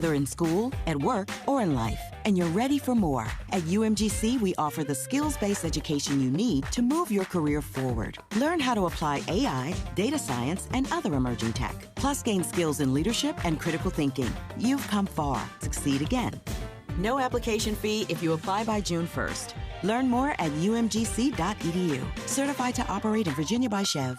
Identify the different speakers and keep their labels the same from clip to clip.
Speaker 1: Whether in school, at work, or in life, and you're ready for more. At UMGC, we offer the skills-based education you need to move your career forward. Learn how to apply AI, data science, and other emerging tech. Plus, gain skills in leadership and critical thinking. You've come far. Succeed again. No application fee if you apply by June 1st. Learn more at umgc.edu. Certified to operate in Virginia by Chev.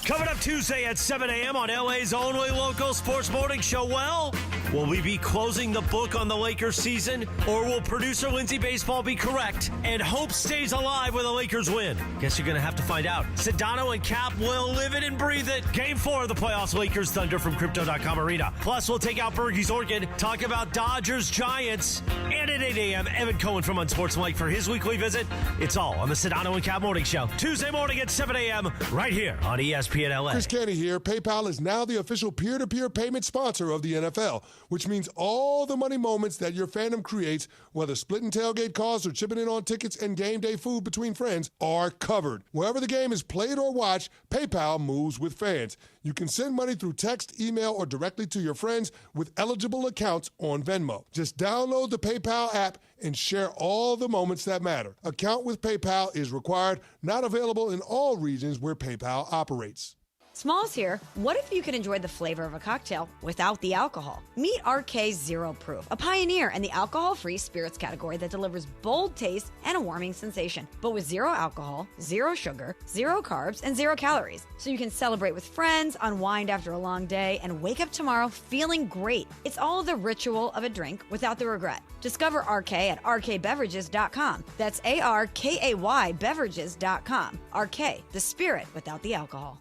Speaker 2: Coming up Tuesday at 7 a.m. on LA's only local sports morning show. Well, will we be closing the book on the Lakers season, or will producer Lindsay Baseball be correct and hope stays alive when the Lakers win? Guess you're going to have to find out. Sedano and Cap will live it and breathe it. Game 4 of the playoffs, Lakers Thunder from Crypto.com Arena. Plus, we'll take out Bergie's Oregon, talk about Dodgers Giants, and at 8 a.m., Evan Cohen from Unsportsmanlike for his weekly visit. It's all on the Sedano and Cap Morning Show. Tuesday morning at 7 a.m. right here on ESPN LA.
Speaker 3: Chris Canty here. PayPal is now the official peer-to-peer payment sponsor of the NFL, which means all the money moments that your fandom creates, whether splitting tailgate costs or chipping in on tickets and game day food between friends, are covered. Wherever the game is played or watched, PayPal moves with fans. You can send money through text, email, or directly to your friends with eligible accounts on Venmo. Just download the PayPal app and share all the moments that matter. Account with PayPal is required, not available in all regions where PayPal operates.
Speaker 4: Smalls here. What if you could enjoy the flavor of a cocktail without the alcohol? Meet RK Zero Proof, a pioneer in the alcohol-free spirits category that delivers bold taste and a warming sensation, but with zero alcohol, zero sugar, zero carbs, and zero calories. So you can celebrate with friends, unwind after a long day, and wake up tomorrow feeling great. It's all the ritual of a drink without the regret. Discover RK at rkbeverages.com. That's ARKAY beverages.com. RK, the spirit without the alcohol.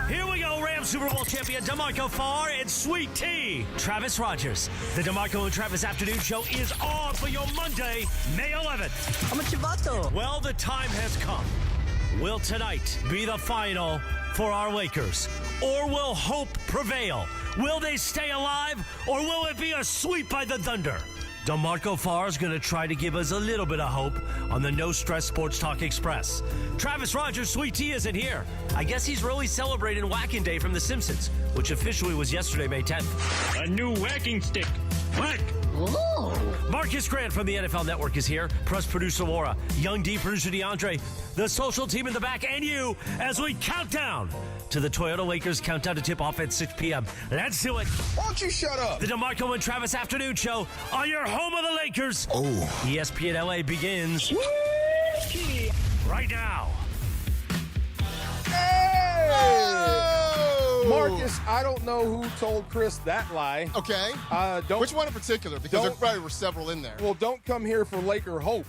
Speaker 2: Here we go, Rams Super Bowl champion DeMarco Farr and Sweet Tea, Travis Rogers. The DeMarco and Travis Afternoon Show is on for your Monday, May 11th.
Speaker 5: I'm a chivato.
Speaker 2: Well, the time has come. Will tonight be the final for our Lakers? Or will hope prevail? Will they stay alive? Or will it be a sweep by the Thunder? DeMarco Farr is going to try to give us a little bit of hope on the No Stress Sports Talk Express. Travis Rogers, Sweet Tea, isn't here. I guess he's really celebrating Whacking Day from The Simpsons, which officially was yesterday, May 10th.
Speaker 6: A new whacking stick. Whack!
Speaker 5: Ooh.
Speaker 2: Marcus Grant from the NFL Network is here. Press producer Laura, Young D producer DeAndre, the social team in the back, and you as we count down to the Toyota Lakers countdown to tip off at 6 p.m. Let's do it.
Speaker 7: Why don't you shut up?
Speaker 2: The DeMarco and Travis Afternoon Show on your home of the Lakers.
Speaker 7: Oh.
Speaker 2: ESPN LA begins right now.
Speaker 7: Hey!
Speaker 8: Oh!
Speaker 7: Marcus, I don't know who told Chris that lie.
Speaker 8: Okay. Which one in particular? Because there probably were several in there.
Speaker 7: Well, don't come here for Laker hope.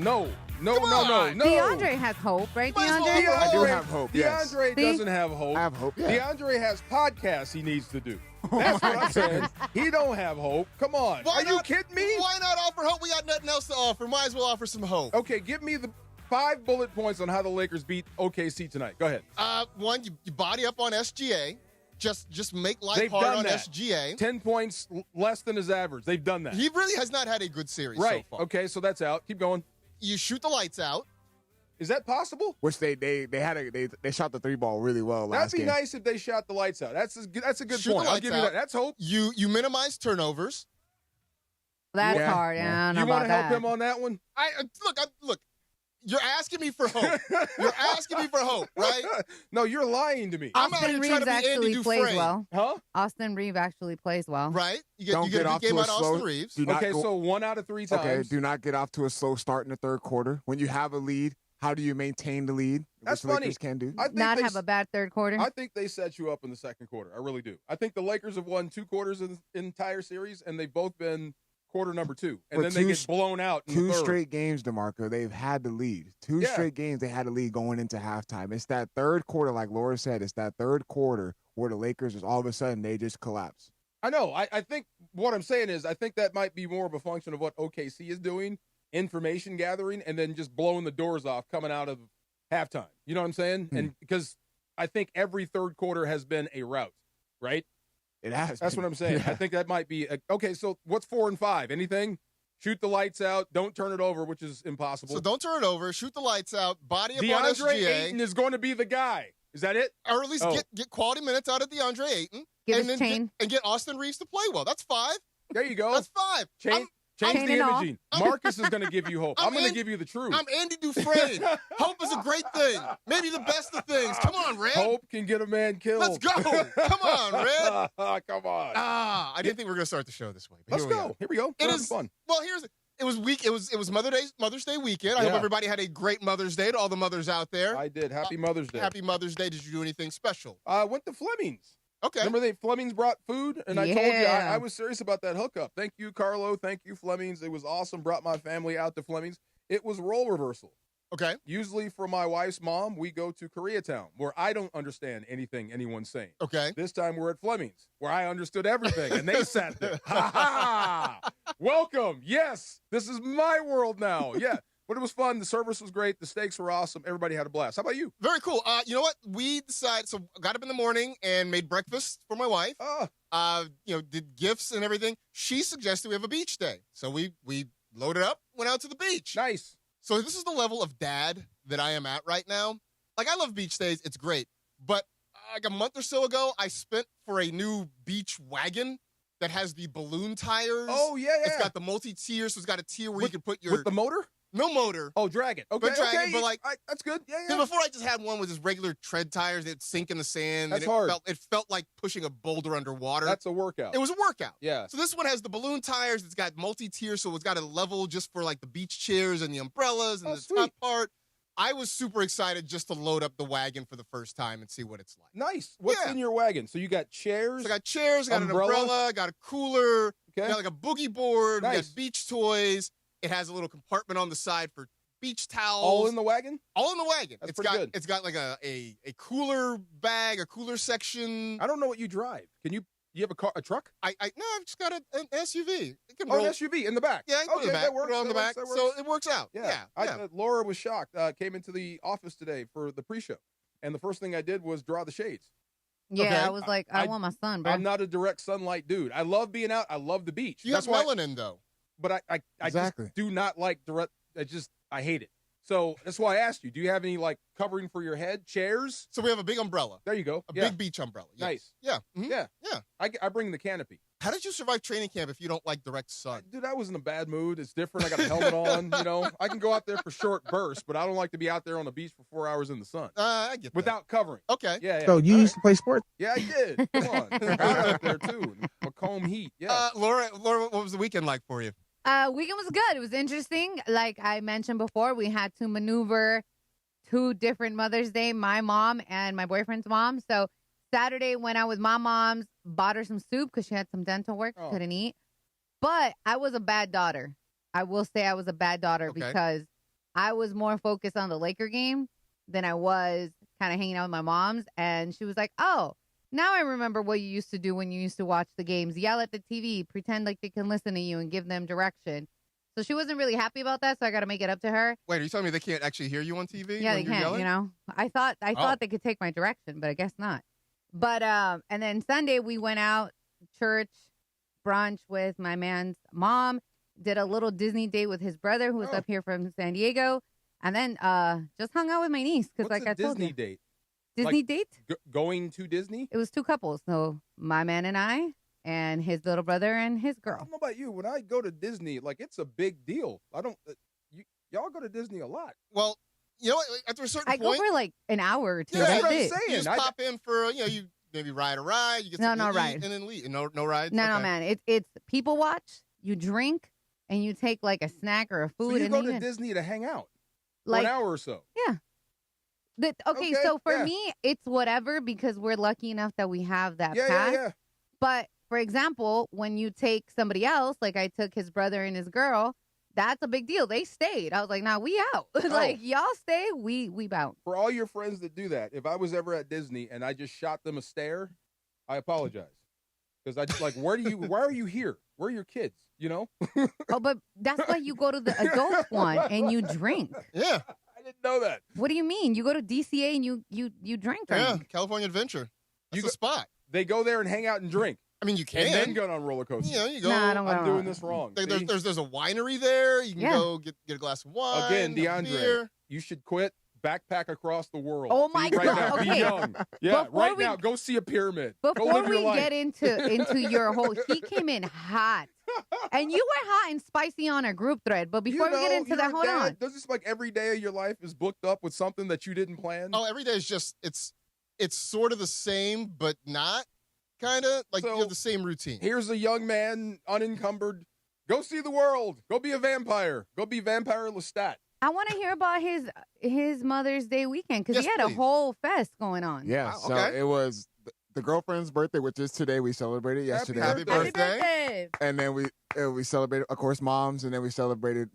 Speaker 7: No.
Speaker 9: DeAndre has hope, right, DeAndre?
Speaker 7: I
Speaker 10: do have hope, yes.
Speaker 7: DeAndre doesn't have hope.
Speaker 10: I have hope, yeah.
Speaker 7: DeAndre has podcasts he needs to do. That's what I'm saying. He don't have hope. Come on. You kidding me?
Speaker 8: Why not offer hope? We got nothing else to offer. Might as well offer some hope.
Speaker 7: Okay, give me the 5 bullet points on how the Lakers beat OKC tonight. Go ahead.
Speaker 8: One, you body up on SGA. Just make life
Speaker 7: They've
Speaker 8: hard
Speaker 7: done
Speaker 8: on
Speaker 7: that.
Speaker 8: SGA.
Speaker 7: 10 points less than his average. They've done that.
Speaker 8: He really has not had a good series so far.
Speaker 7: Okay, so that's out. Keep going.
Speaker 8: You shoot the lights out.
Speaker 7: Is that possible?
Speaker 10: Which they shot the 3-ball really well last
Speaker 7: That'd be
Speaker 10: game.
Speaker 7: nice if they shot the lights out. That's a good
Speaker 8: Shoot
Speaker 7: point.
Speaker 8: the
Speaker 7: I'll give you
Speaker 8: lights
Speaker 7: that.
Speaker 8: out.
Speaker 7: That's hope.
Speaker 8: You minimize turnovers.
Speaker 9: That's hard. Yeah, I don't know
Speaker 7: You want
Speaker 9: about
Speaker 7: to help
Speaker 9: that.
Speaker 7: him on that one?
Speaker 8: Look. You're asking me for hope. You're asking me for hope, right?
Speaker 7: No, you're lying to me.
Speaker 8: I'm out
Speaker 9: Austin
Speaker 8: here trying
Speaker 9: Reeves
Speaker 8: to be Andy
Speaker 9: actually plays
Speaker 8: Dufresne.
Speaker 9: well.
Speaker 7: Huh?
Speaker 9: Austin Reeves actually plays well.
Speaker 8: Right? You
Speaker 10: Don't
Speaker 8: get
Speaker 10: get
Speaker 8: a
Speaker 10: off
Speaker 8: good game
Speaker 10: to a
Speaker 8: out of
Speaker 10: slow-
Speaker 8: Austin Reeves.
Speaker 10: Do not
Speaker 7: Okay,
Speaker 10: go-
Speaker 7: so 1 out of 3 times.
Speaker 10: Okay, do not get off to a slow start in the third quarter. When you have a lead, how do you maintain the lead?
Speaker 7: That's
Speaker 10: which
Speaker 7: funny.
Speaker 10: Lakers can do.
Speaker 7: I think
Speaker 9: Not
Speaker 7: they
Speaker 9: have a bad third quarter.
Speaker 7: I think they set you up in the second quarter. I really do. I think the Lakers have won 2 quarters in the entire series, and they've both been quarter number 2. And then they get blown out in the
Speaker 10: Two
Speaker 7: third.
Speaker 10: straight games, DeMarco, they've had the lead. Two straight games, they had the lead going into halftime. It's that third quarter, like Laura said, it's that third quarter where the Lakers is all of a sudden they just collapse.
Speaker 7: I know. I think what I'm saying is I think that might be more of a function of what OKC is doing, information gathering, and then just blowing the doors off coming out of halftime. You know what I'm saying? And because I think every third quarter has been a rout, right?
Speaker 10: It has.
Speaker 7: That's what I'm saying.
Speaker 10: Yeah.
Speaker 7: I think that might be okay. So what's 4 and 5? Anything? Shoot the lights out. Don't turn it over, which is impossible.
Speaker 8: So don't turn it over. Shoot the lights out. Body up on
Speaker 7: DeAndre
Speaker 8: SGA.
Speaker 7: Ayton is going to be the guy. Is that it?
Speaker 8: Or at least get quality minutes out of DeAndre Ayton.
Speaker 9: Give
Speaker 8: and
Speaker 9: us
Speaker 8: then get Austin Reeves to play well. That's 5.
Speaker 7: There you go.
Speaker 8: That's 5.
Speaker 7: Change the imaging. Marcus is going to give you hope. I'm going to give you the truth.
Speaker 8: I'm Andy Dufresne. Hope is a great thing. Maybe the best of things. Come on, Red.
Speaker 7: Hope can get a man killed.
Speaker 8: Let's go. Come on, Red.
Speaker 7: Come on.
Speaker 8: I didn't think we were going to start the show this way.
Speaker 7: Let's go. Here we go.
Speaker 8: It is fun. Well, it was Mother's Day weekend. I hope everybody had a great Mother's Day to all the mothers out there.
Speaker 7: I did. Happy Mother's Day.
Speaker 8: Happy Mother's Day. Did you do anything special?
Speaker 7: I went to Fleming's.
Speaker 8: Okay.
Speaker 7: Remember Fleming's brought food? And I told you I was serious about that hookup. Thank you, Carlo. Thank you, Fleming's. It was awesome. Brought my family out to Fleming's. It was role reversal.
Speaker 8: Okay.
Speaker 7: Usually for my wife's mom, we go to Koreatown, where I don't understand anything anyone's saying.
Speaker 8: Okay.
Speaker 7: This time we're at Fleming's, where I understood everything, and they sat there. Ha ha! Welcome. Yes, this is my world now. Yeah. But it was fun. The service was great. The steaks were awesome. Everybody had a blast. How about you?
Speaker 8: Very cool. You know what? We decided, so got up in the morning and made breakfast for my wife. Did gifts and everything. She suggested we have a beach day. So we loaded up, went out to the beach.
Speaker 7: Nice.
Speaker 8: So this is the level of dad that I am at right now. Like, I love beach days. It's great. But like a month or so ago, I spent for a new beach wagon that has the balloon tires.
Speaker 7: Oh, yeah.
Speaker 8: It's got the multi-tier, so it's got a tier where you can put your...
Speaker 7: With the motor?
Speaker 8: No motor.
Speaker 7: Oh, drag it. Okay,
Speaker 8: but like
Speaker 7: that's good. Yeah.
Speaker 8: Because before I just had one with just regular tread tires that sink in the sand.
Speaker 7: That's
Speaker 8: and
Speaker 7: hard.
Speaker 8: It felt like pushing a boulder underwater.
Speaker 7: That's a workout.
Speaker 8: It was a workout.
Speaker 7: Yeah.
Speaker 8: So this one has the balloon tires. It's got multi-tier, so it's got a level just for like the beach chairs and the umbrellas and the top part. I was super excited just to load up the wagon for the first time and see what it's like.
Speaker 7: Nice. What's in your wagon? So you got chairs?
Speaker 8: So I got chairs, I got an umbrella, got a cooler, got like a boogie board, we got beach toys. It has a little compartment on the side for beach towels.
Speaker 7: All in the wagon?
Speaker 8: All in the wagon.
Speaker 7: That's pretty good.
Speaker 8: It's got like a cooler bag, a cooler section.
Speaker 7: I don't know what you drive. You have a truck?
Speaker 8: No, I've just got an SUV. It can
Speaker 7: roll. An SUV in the back.
Speaker 8: Yeah, I can put it in the back.
Speaker 7: That works.
Speaker 8: Put it on the back. So it works out.
Speaker 7: Yeah. Laura was shocked. Came into the office today for the pre-show, and the first thing I did was draw the shades.
Speaker 9: Yeah, okay. I was like, I want my sun, bro.
Speaker 7: I'm not a direct sunlight dude. I love being out. I love the beach.
Speaker 8: You have melanin, though.
Speaker 7: But I just do not like direct. I hate it. So that's why I asked you. Do you have any like covering for your head, chairs?
Speaker 8: So we have a big umbrella.
Speaker 7: There you go.
Speaker 8: A big beach umbrella. Yes.
Speaker 7: Nice.
Speaker 8: Yeah. Mm-hmm.
Speaker 7: Yeah. I bring the canopy.
Speaker 8: How did you survive training camp if you don't like direct sun?
Speaker 7: Dude, I was in a bad mood. It's different. I got a helmet on. I can go out there for short bursts, but I don't like to be out there on the beach for 4 hours in the sun.
Speaker 8: I get that.
Speaker 7: Without covering.
Speaker 8: Okay.
Speaker 7: Yeah.
Speaker 10: So you used to play sports?
Speaker 7: Yeah, I did. Come on. I out there too. Macomb Heat. Yeah.
Speaker 8: Laura, what was the weekend like for you?
Speaker 9: Weekend was good. It was interesting. Like I mentioned before, we had to maneuver 2 different Mother's Day, my mom and my boyfriend's mom. So Saturday went out with my mom's, bought her some soup because she had some dental work, couldn't eat. But I was a bad daughter. I will say I was a bad daughter because I was more focused on the Laker game than I was kind of hanging out with my mom's. And she was like, oh, now I remember what you used to do when you used to watch the games. Yell at the TV, pretend like they can listen to you and give them direction. So she wasn't really happy about that, so I got to make it up to her.
Speaker 8: Wait, are you telling me they can't actually hear you on TV?
Speaker 9: Yeah, they can,
Speaker 8: yelling?
Speaker 9: I thought they could take my direction, but I guess not. But, and then Sunday we went out, church, brunch with my man's mom, did a little Disney date with his brother who was up here from San Diego, and then just hung out with my niece because, like I told you.
Speaker 7: Disney date?
Speaker 9: Disney date?
Speaker 7: Going to Disney?
Speaker 9: It was 2 couples. So my man and I, and his little brother and his girl.
Speaker 7: I don't know about you. When I go to Disney, like it's a big deal. I don't. Y'all go to Disney a lot.
Speaker 8: Well, you know what? After a certain
Speaker 9: point, I go for like an hour or 2.
Speaker 8: Yeah,
Speaker 9: that's
Speaker 8: what
Speaker 9: it.
Speaker 8: I'm saying. You just pop in for you maybe ride a ride. You get
Speaker 9: no
Speaker 8: eat
Speaker 9: ride
Speaker 8: and then leave. No rides.
Speaker 9: No, man. It's people watch. You drink and you take like a snack or a food.
Speaker 7: So you
Speaker 9: and
Speaker 7: go to Disney to hang out
Speaker 9: like
Speaker 7: for an hour or so.
Speaker 9: Yeah. Okay, so for me, it's whatever because we're lucky enough that we have that pass.
Speaker 7: Yeah.
Speaker 9: But for example, when you take somebody else, like I took his brother and his girl, that's a big deal. They stayed. I was like, nah, we out. Like, y'all stay, we bounce.
Speaker 7: For all your friends that do that, if I was ever at Disney and I just shot them a stare, I apologize. Because I just like, why are you here? Where are your kids?
Speaker 9: Oh, but that's why you go to the adult one and you drink.
Speaker 8: Yeah.
Speaker 7: I didn't know that.
Speaker 9: What do you mean? You go to DCA and you drink.
Speaker 8: Yeah, California Adventure. That's the spot.
Speaker 7: They go there and hang out and drink.
Speaker 8: I mean, you can.
Speaker 7: And then go on roller coasters.
Speaker 8: You go.
Speaker 9: Nah, I don't
Speaker 7: I'm doing this wrong.
Speaker 8: There's a winery there. You can go get a glass of wine.
Speaker 7: Again, DeAndre, you should quit backpack across the world.
Speaker 9: Oh my
Speaker 7: right
Speaker 9: God!
Speaker 7: Now,
Speaker 9: Okay.
Speaker 7: Be young. Yeah,
Speaker 9: Before
Speaker 7: now, go see a pyramid.
Speaker 9: Before we get into your whole, he came in hot, and you were hot and spicy on our group thread. But before we get into that, hold on.
Speaker 7: Does this like every day of your life is booked up with something that you didn't plan?
Speaker 8: Oh, every day is just it's sort of the same, but not kind of like you have the same routine.
Speaker 7: Here's a young man, unencumbered. Go see the world. Go be a vampire. Go be Vampire Lestat.
Speaker 9: I want to hear about his Mother's Day weekend because he had a whole fest going on.
Speaker 10: Yeah,
Speaker 8: wow,
Speaker 10: so it was the girlfriend's birthday, which is today. We celebrated yesterday.
Speaker 8: Happy birthday.
Speaker 10: And then we celebrated, of course, moms, and then we celebrated,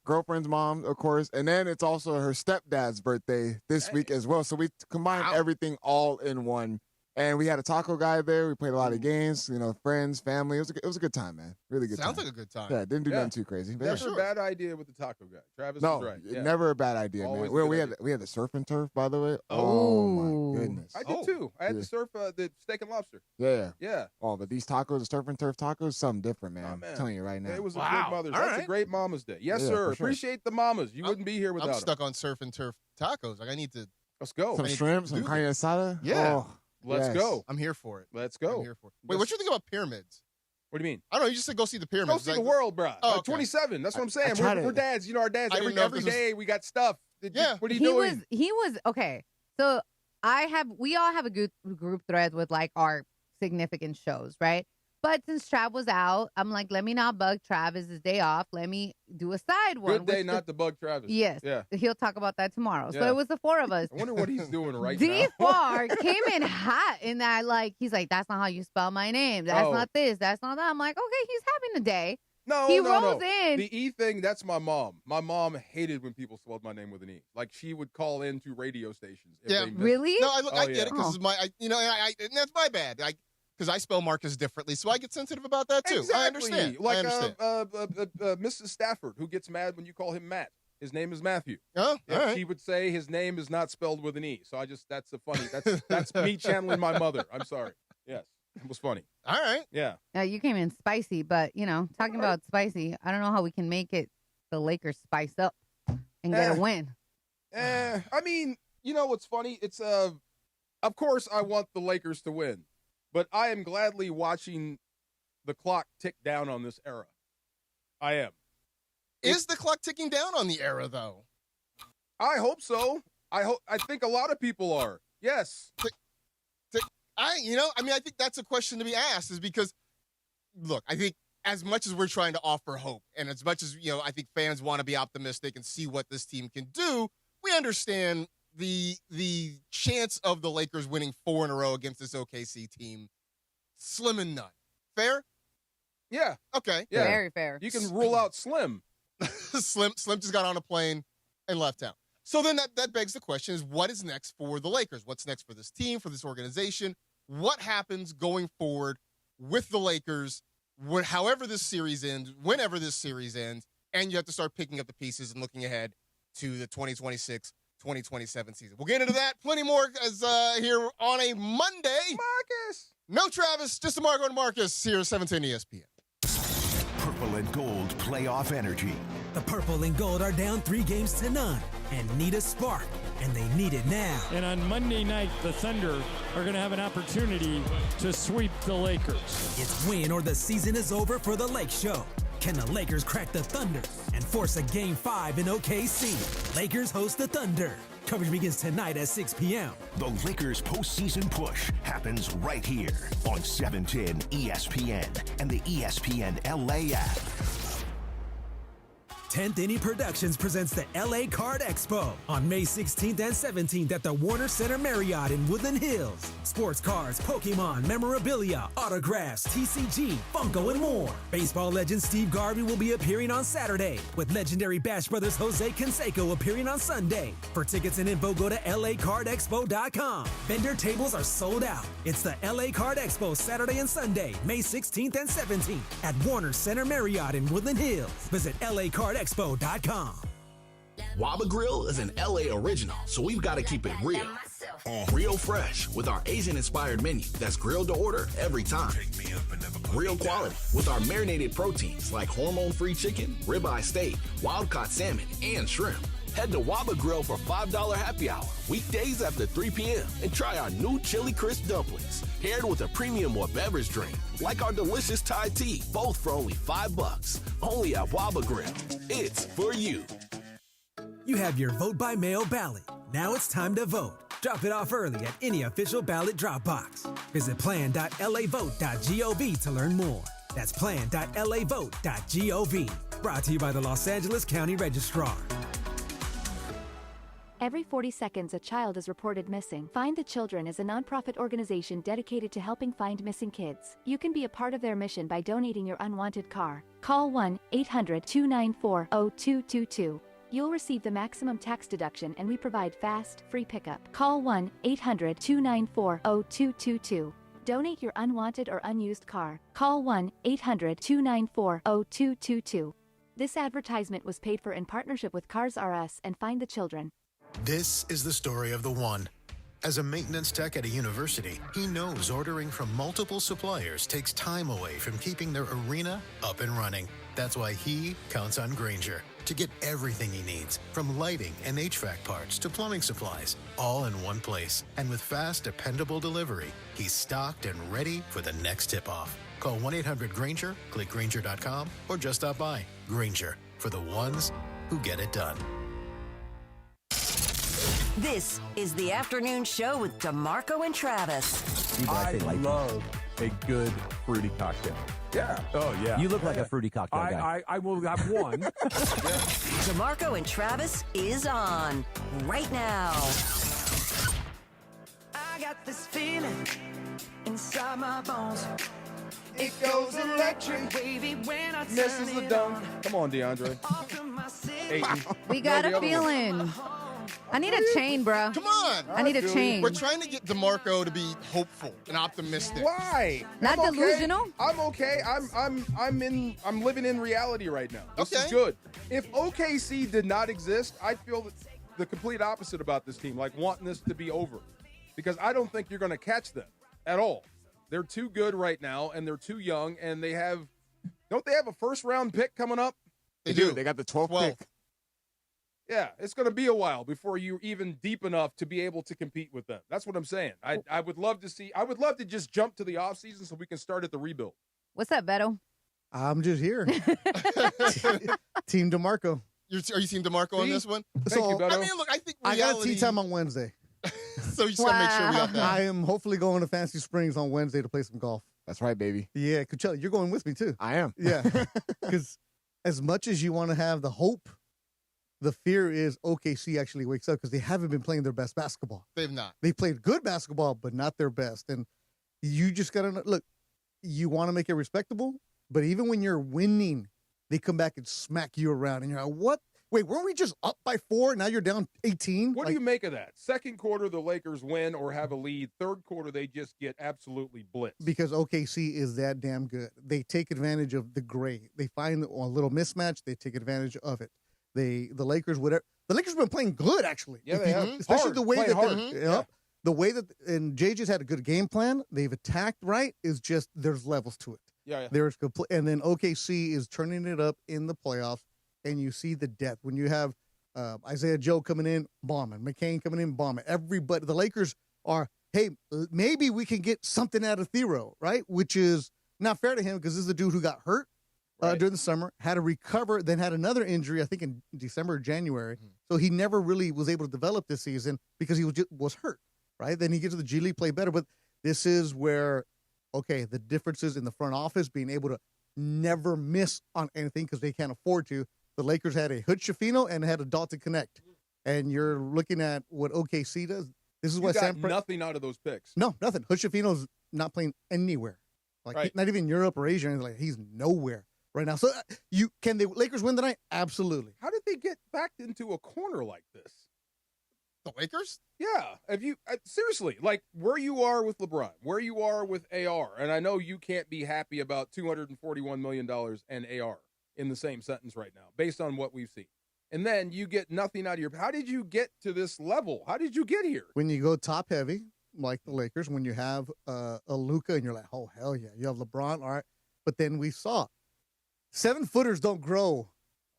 Speaker 10: girlfriend's mom, of course, and then it's also her stepdad's birthday this week as well. So we combined everything all in one. And we had a taco guy there. We played a lot of games, friends, family. It was a good time, man. Really good time.
Speaker 8: Sounds like a good time.
Speaker 10: Yeah, didn't do nothing too crazy.
Speaker 7: Never a bad idea with the taco guy. Travis is right. Yeah.
Speaker 10: Never a bad idea,
Speaker 7: Always
Speaker 10: man. We had the surf and turf, by the way. Oh my goodness.
Speaker 7: I did too. I had the surf, the steak and lobster.
Speaker 10: Yeah.
Speaker 7: Yeah.
Speaker 10: Oh, but these tacos, the surf and turf tacos, something different, man.
Speaker 7: Man.
Speaker 10: I'm telling you right now.
Speaker 7: It was a good Mother's Day. That's a great Mama's Day. Yes, sir.
Speaker 10: For sure.
Speaker 7: Appreciate the mamas. You wouldn't be here without
Speaker 8: I'm
Speaker 7: them.
Speaker 8: stuck on surf and turf tacos. Like I need to.
Speaker 7: Let's go.
Speaker 10: Some shrimp, some carne asada.
Speaker 8: Yeah.
Speaker 10: Oh,
Speaker 7: Let's go.
Speaker 8: I'm here for it.
Speaker 7: Let's go.
Speaker 8: I'm here for it. Wait, what you think about pyramids?
Speaker 7: What do you mean?
Speaker 8: I don't know. You just said go see the pyramids.
Speaker 7: Go see the world, bro.
Speaker 8: Oh, okay.
Speaker 7: 27. That's what I'm saying. We're dads. Our dads. Every day we got stuff.
Speaker 8: Yeah.
Speaker 7: What are you doing?
Speaker 9: He was okay. So we all have a good group thread with like our significant shows, right? But since Trav was out, I'm like, let me not bug Travis his day off. Let me do a side one.
Speaker 7: Good day not to bug Travis.
Speaker 9: Yes.
Speaker 7: Yeah.
Speaker 9: He'll talk about that tomorrow.
Speaker 7: Yeah.
Speaker 9: So it was the four of us.
Speaker 7: I wonder what he's doing right now.
Speaker 9: D-Far came in hot in that, he's like, that's not how you spell my name. That's not this. That's not that. I'm like, okay, he's having a day.
Speaker 7: He
Speaker 9: rolls in.
Speaker 7: The E thing, that's my mom. My mom hated when people spelled my name with an E. Like, she would call into radio stations.
Speaker 9: Really?
Speaker 8: No, I get it because and that's my bad. Because I spell Marcus differently, so I get sensitive about that too.
Speaker 7: Exactly.
Speaker 8: I understand.
Speaker 7: Like
Speaker 8: Mrs.
Speaker 7: Stafford, who gets mad when you call him Matt. His name is Matthew.
Speaker 8: Oh, all right.
Speaker 7: She would say his name is not spelled with an E. So that's me channeling my mother. I'm sorry. Yes, it was funny.
Speaker 8: All right.
Speaker 7: Yeah.
Speaker 9: You came in spicy, but talking about spicy, I don't know how we can make it the Lakers spice up and get a win.
Speaker 7: I mean, what's funny? It's of course I want the Lakers to win. But I am gladly watching the clock tick down on this era. I am.
Speaker 8: Is the clock ticking down on the era, though?
Speaker 7: I hope so. I think a lot of people are. Yes.
Speaker 8: I think that's a question to be asked is because, look, I think as much as we're trying to offer hope and as much as, I think fans want to be optimistic and see what this team can do, we understand the chance of the Lakers winning 4 in a row against this OKC team, slim and none. Fair?
Speaker 7: Yeah.
Speaker 8: Okay.
Speaker 7: Yeah.
Speaker 9: Very fair.
Speaker 7: You can rule out Slim.
Speaker 8: Slim just got on a plane and left town. So then that begs the question is what is next for the Lakers? What's next for this team, for this organization? What happens going forward with the Lakers, however this series ends, whenever this series ends, and you have to start picking up the pieces and looking ahead to the 2026-2027 season. We'll get into that. Plenty more as here on a Monday.
Speaker 7: Marcus.
Speaker 8: No Travis, just a Marco and Marcus here at 710 ESPN.
Speaker 5: Purple and gold playoff energy.
Speaker 11: The purple and gold are down 3-0 and need a spark, and they need it now.
Speaker 6: And on Monday night, the Thunder are going to have an opportunity to sweep the Lakers.
Speaker 11: It's win or the season is over for the Lake Show. Can the Lakers crack the Thunder and force a Game 5 in OKC? Lakers host the Thunder. Coverage begins tonight at 6 p.m.
Speaker 5: The Lakers postseason push happens right here on 710 ESPN and the ESPN LA app.
Speaker 11: 10th Inning Productions presents the LA Card Expo on May 16th and 17th at the Warner Center Marriott in Woodland Hills. Sports cards, Pokemon, memorabilia, autographs, TCG, Funko, and more. Baseball legend Steve Garvey will be appearing on Saturday, with legendary Bash Brothers Jose Canseco appearing on Sunday. For tickets and info, go to LACardExpo.com. Vendor tables are sold out. It's the LA Card Expo Saturday and Sunday, May 16th and 17th at Warner Center Marriott in Woodland Hills. Visit LACardExpo.com.
Speaker 12: Waba Grill is an LA original, so we've got to keep it real. Real fresh with our Asian-inspired menu that's grilled to order every time. Real quality with our marinated proteins like hormone-free chicken, ribeye steak, wild-caught salmon, and shrimp. Head to Waba Grill for $5 happy hour, weekdays after 3 p.m., and try our new Chili Crisp dumplings, paired with a premium or beverage drink, like our delicious Thai tea, both for only $5. Only at Waba Grill. It's for you.
Speaker 11: You have your vote by mail ballot. Now it's time to vote. Drop it off early at any official ballot drop box. Visit plan.lavote.gov to learn more. That's plan.lavote.gov. Brought to you by the Los Angeles County Registrar.
Speaker 13: Every 40 seconds, a child is reported missing. Find the Children is a nonprofit organization dedicated to helping find missing kids. You can be a part of their mission by donating your unwanted car. Call 1-800-294-0222. You'll receive the maximum tax deduction, and we provide fast, free pickup. Call 1-800-294-0222. Donate your unwanted or unused car. Call 1-800-294-0222. This advertisement was paid for in partnership with Cars R Us and Find the Children.
Speaker 14: This is the story of the one. As a maintenance tech at a university, he knows ordering from multiple suppliers takes time away from keeping their arena up and running. That's why he counts on Grainger to get everything he needs, from lighting and HVAC parts to plumbing supplies, all in one place. And with fast, dependable delivery, he's stocked and ready for the next tip-off. Call 1-800-GRAINGER, click Grainger.com, or just stop by. Grainger, for the ones who get it done.
Speaker 15: This is the afternoon show with DeMarco and Travis.
Speaker 16: I love a good fruity cocktail.
Speaker 17: Yeah.
Speaker 16: Oh, yeah.
Speaker 17: You look like a fruity cocktail guy.
Speaker 16: I will have one.
Speaker 15: DeMarco and Travis is on right now.
Speaker 18: I got this feeling inside my bones. It goes electric, wavy when I
Speaker 7: Misses the dunk. Come on, DeAndre. Ayton.
Speaker 9: We got a feeling. I need a chain, bro.
Speaker 8: Come on.
Speaker 9: I need a chain.
Speaker 8: We're trying to get DeMarco to be hopeful and optimistic.
Speaker 7: Why?
Speaker 9: Not
Speaker 7: I'm
Speaker 9: delusional?
Speaker 7: Okay. I'm okay. I'm living in reality right now. This is good. If OKC did not exist, I'd feel the complete opposite about this team, like wanting this to be over. Because I don't think you're going to catch them at all. They're too good right now, and they're too young, and don't they have a first-round pick coming up?
Speaker 10: They do. They got the 12th pick.
Speaker 7: Yeah, it's going to be a while before you're even deep enough to be able to compete with them. That's what I'm saying. I would love to just jump to the offseason so we can start at the rebuild.
Speaker 9: What's up, Beto?
Speaker 19: I'm just here. Team DeMarco.
Speaker 8: Are you Team DeMarco on this one?
Speaker 7: Thank you, Beto.
Speaker 8: I mean, look, I think
Speaker 19: I got tea time on Wednesday.
Speaker 8: So you just got to make sure we got that.
Speaker 19: I am hopefully going to Fancy Springs on Wednesday to play some golf.
Speaker 10: That's right, baby.
Speaker 19: Yeah, Coachella, you're going with me too.
Speaker 10: I am.
Speaker 19: Yeah, because as much as you want to have the hope, the fear is OKC actually wakes up because they haven't been playing their best basketball.
Speaker 8: They've not.
Speaker 19: They played good basketball, but not their best. And you just got to look, you want to make it respectable, but even when you're winning, they come back and smack you around. And you're like, what? Wait, weren't we just up by 4? Now you're down 18?
Speaker 7: What do you make of that? Second quarter, the Lakers win or have a lead. Third quarter, they just get absolutely blitzed.
Speaker 19: Because OKC is that damn good. They take advantage of the gray. They find a little mismatch. They take advantage of it. The Lakers, whatever. The Lakers have been playing good, actually.
Speaker 7: Yeah, they have.
Speaker 19: Especially
Speaker 7: hard.
Speaker 19: the way
Speaker 7: Playing
Speaker 19: that
Speaker 7: hard.
Speaker 19: the way that, and JJ's had a good game plan. They've attacked right. Is just there's levels to it.
Speaker 7: Yeah.
Speaker 19: There's and then OKC is turning it up in the playoffs, and you see the depth when you have Isaiah Joe coming in, bombing, McCain coming in, bombing. Everybody, the Lakers are, hey, maybe we can get something out of Thero, right? Which is not fair to him because this is a dude who got hurt during the summer, had to recover, then had another injury, I think in December or January. Mm-hmm. So he never really was able to develop this season because he was hurt, right? Then he gets to the G League, play better. But this is where, okay, the differences in the front office being able to never miss on anything because they can't afford to. The Lakers had a Hood Schifino and had a Dalton Connect. And you're looking at what OKC does. This is
Speaker 7: You
Speaker 19: what
Speaker 7: got nothing out of those picks.
Speaker 19: No, nothing. Hood Schifino's not playing anywhere. Like not even Europe or Asia. Like he's nowhere right now. So can the Lakers win tonight? Absolutely.
Speaker 7: How did they get backed into a corner like this?
Speaker 8: The Lakers?
Speaker 7: Yeah. If you seriously, like where you are with LeBron, where you are with AR, and I know you can't be happy about $241 million and AR in the same sentence right now, based on what we've seen. And then you get nothing out of your. How did you get to this level? How did you get here?
Speaker 19: When you go top heavy, like the Lakers, when you have a Luka and you're like, oh, hell yeah. You have LeBron, all right. But then we saw 7-footers don't grow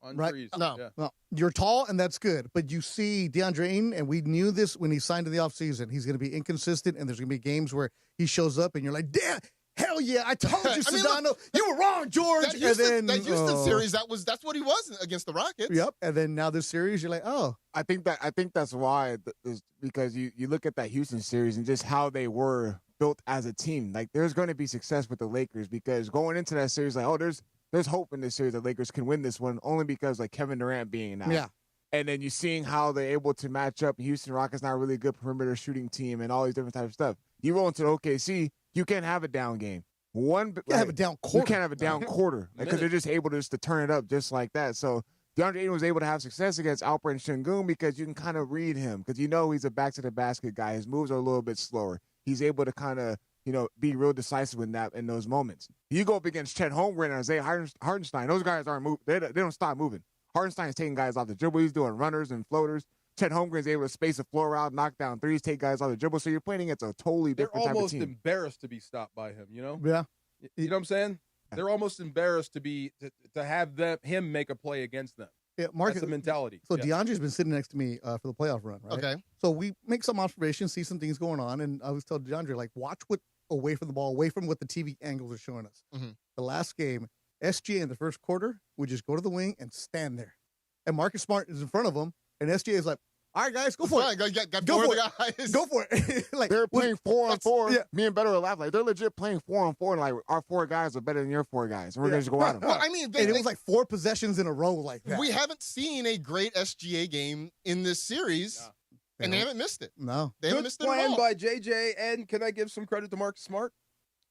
Speaker 7: on
Speaker 19: right?
Speaker 7: trees.
Speaker 19: No, you're tall, and that's good. But you see DeAndre Ayton, and we knew this when he signed in the offseason. He's going to be inconsistent, and there's going to be games where he shows up, and you're like, damn, hell yeah, I told you, Sedano. You were wrong, George.
Speaker 8: That Houston series, that's what he was against the Rockets.
Speaker 19: Yep. And then now this series, you're like, oh.
Speaker 10: I think that's why, because you look at that Houston series and just how they were built as a team. Like, there's going to be success with the Lakers because going into that series, like, oh, there's hope in this series. The Lakers can win this one only because, like, Kevin Durant being out.
Speaker 19: Yeah.
Speaker 10: And then you seeing how they're able to match up. Houston Rockets not a really good perimeter shooting team and all these different types of stuff. You roll into the OKC, you can't have a down game. You can't
Speaker 19: have a down quarter.
Speaker 10: You can't have a down quarter because they're just able to turn it up just like that. So DeAndre Ayton was able to have success against Alperen Sengun because you can kind of read him because you know he's a back-to-the-basket guy. His moves are a little bit slower. He's able to kind of, be real decisive in those moments. You go up against Chet Holmgren and Isaiah Hartenstein. Those guys aren't moving. They don't stop moving. Hartenstein's taking guys off the dribble. He's doing runners and floaters. Chet Holmgren's able to space the floor out, knock down threes, take guys off the dribble. So you're playing against a totally different type of team.
Speaker 7: They're almost embarrassed to be stopped by him,
Speaker 19: Yeah.
Speaker 7: You know what I'm saying? They're almost embarrassed to have him make a play against them.
Speaker 19: Yeah, Mark,
Speaker 7: that's the mentality.
Speaker 19: So DeAndre's been sitting next to me for the playoff run, right?
Speaker 8: Okay.
Speaker 19: So we make some observations, see some things going on, and I was telling DeAndre, like, watch away from the ball, away from what the TV angles are showing us.
Speaker 8: Mm-hmm.
Speaker 19: The last game, SGA in the first quarter would just go to the wing and stand there. And Marcus Smart is in front of him, and SGA is like, all right, guys, go for it.
Speaker 8: Go for it.
Speaker 19: Go for it. Like,
Speaker 10: they're playing 4-on-4.
Speaker 19: Yeah.
Speaker 10: Me and Better will laugh. Like, they're legit playing 4-on-4, and like, our 4 guys are better than your 4 guys. And we're going to just go at them.
Speaker 8: Well, I mean,
Speaker 19: and it was like 4 possessions in a row like that.
Speaker 8: We haven't seen a great SGA game in this series, and they haven't missed it.
Speaker 19: No.
Speaker 8: They haven't missed it at all.
Speaker 7: By JJ, and can I give some credit to Marcus Smart?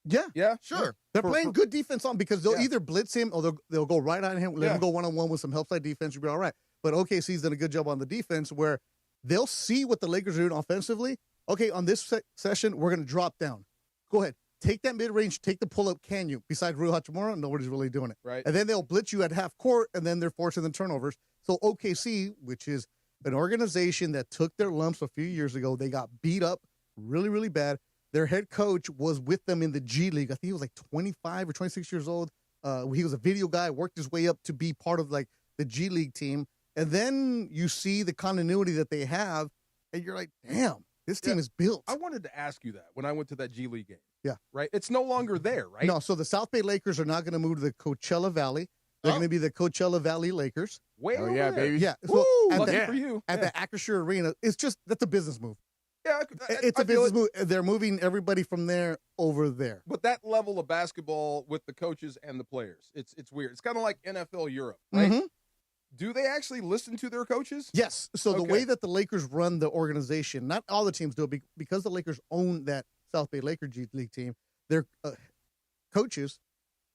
Speaker 19: Yeah.
Speaker 7: Yeah?
Speaker 8: Sure.
Speaker 19: They're playing good defense on because they'll either blitz him or they'll go right on him, let him go one-on-one with some help side defense. You'll be all right. But OKC's done a good job on the defense where they'll see what the Lakers are doing offensively. Okay, on this session, we're going to drop down. Go ahead. Take that mid-range, take the pull-up, can you? Besides Rui Hachimura, nobody's really doing it.
Speaker 7: Right.
Speaker 19: And then they'll blitz you at half court, and then they're forcing the turnovers. So OKC, which is an organization that took their lumps a few years ago, they got beat up really, really bad. Their head coach was with them in the G League. I think he was like 25 or 26 years old. He was a video guy, worked his way up to be part of like the G League team. And then you see the continuity that they have, and you're like, damn, this team is built.
Speaker 7: I wanted to ask you that when I went to that G League game.
Speaker 19: Yeah.
Speaker 7: Right? It's no longer there, right?
Speaker 19: No, so the South Bay Lakers are not going to move to the Coachella Valley. They're going to be the Coachella Valley Lakers.
Speaker 7: Way over there.
Speaker 10: Baby.
Speaker 19: Yeah.
Speaker 7: Woo,
Speaker 19: So
Speaker 7: lucky for you.
Speaker 19: At the Acrisure Arena, it's just, that's a business move.
Speaker 7: Yeah,
Speaker 19: It's a business move. They're moving everybody from there over there.
Speaker 7: But that level of basketball with the coaches and the players, it's weird. It's kind of like NFL Europe, right?
Speaker 19: Mm-hmm.
Speaker 7: Do they actually listen to their coaches?
Speaker 19: Yes. So the way that the Lakers run the organization, not all the teams do it, because the Lakers own that South Bay Lakers G League team, their coaches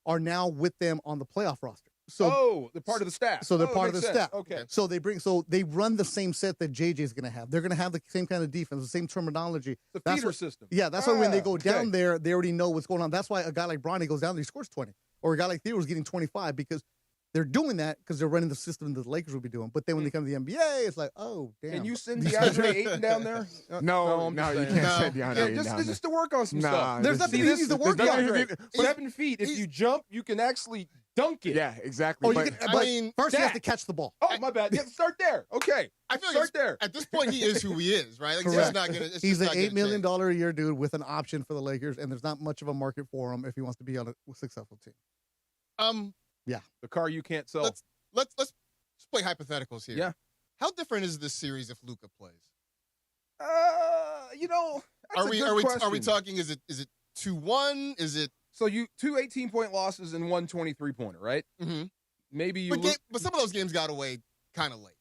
Speaker 19: are now with them on the playoff roster. So,
Speaker 7: they're part of the staff.
Speaker 19: So they're part of the staff.
Speaker 7: Okay.
Speaker 19: So they run the same set that JJ is going to have. They're going to have the same kind of defense, the same terminology.
Speaker 7: The feeder system.
Speaker 19: Yeah, that's why when they go down there, they already know what's going on. That's why a guy like Bronny goes down there, he scores 20. Or a guy like Theo is getting 25 because they're doing that because they're running the system that the Lakers will be doing. But then when they come to the NBA, it's like, oh, damn.
Speaker 7: Can you send DeAndre Ayton down there?
Speaker 10: No, you can't send DeAndre Ayton down there.
Speaker 7: Just to work on some stuff.
Speaker 19: There's nothing easy to work on.
Speaker 7: 7 feet. If you jump, you can actually dunk it.
Speaker 10: Yeah, exactly.
Speaker 19: First he has to catch the ball.
Speaker 7: Oh, my bad. Yeah, start there. Okay.
Speaker 8: I feel
Speaker 7: start there.
Speaker 8: At this point, he is who he is, right? Like,
Speaker 19: Correct. He's an $8 million a year dude with an option for the Lakers, and there's not much of a market for him if he wants to be on a successful team. Yeah.
Speaker 7: The car you can't sell.
Speaker 8: Let's play hypotheticals here.
Speaker 7: Yeah.
Speaker 8: How different is this series if Luka plays?
Speaker 7: That's
Speaker 8: Are we talking? Is it 2-1? Is it
Speaker 7: so you 2 18-point losses and 1 23-pointer, right?
Speaker 8: Mm-hmm.
Speaker 7: Maybe you.
Speaker 8: But some of those games got away kind of late.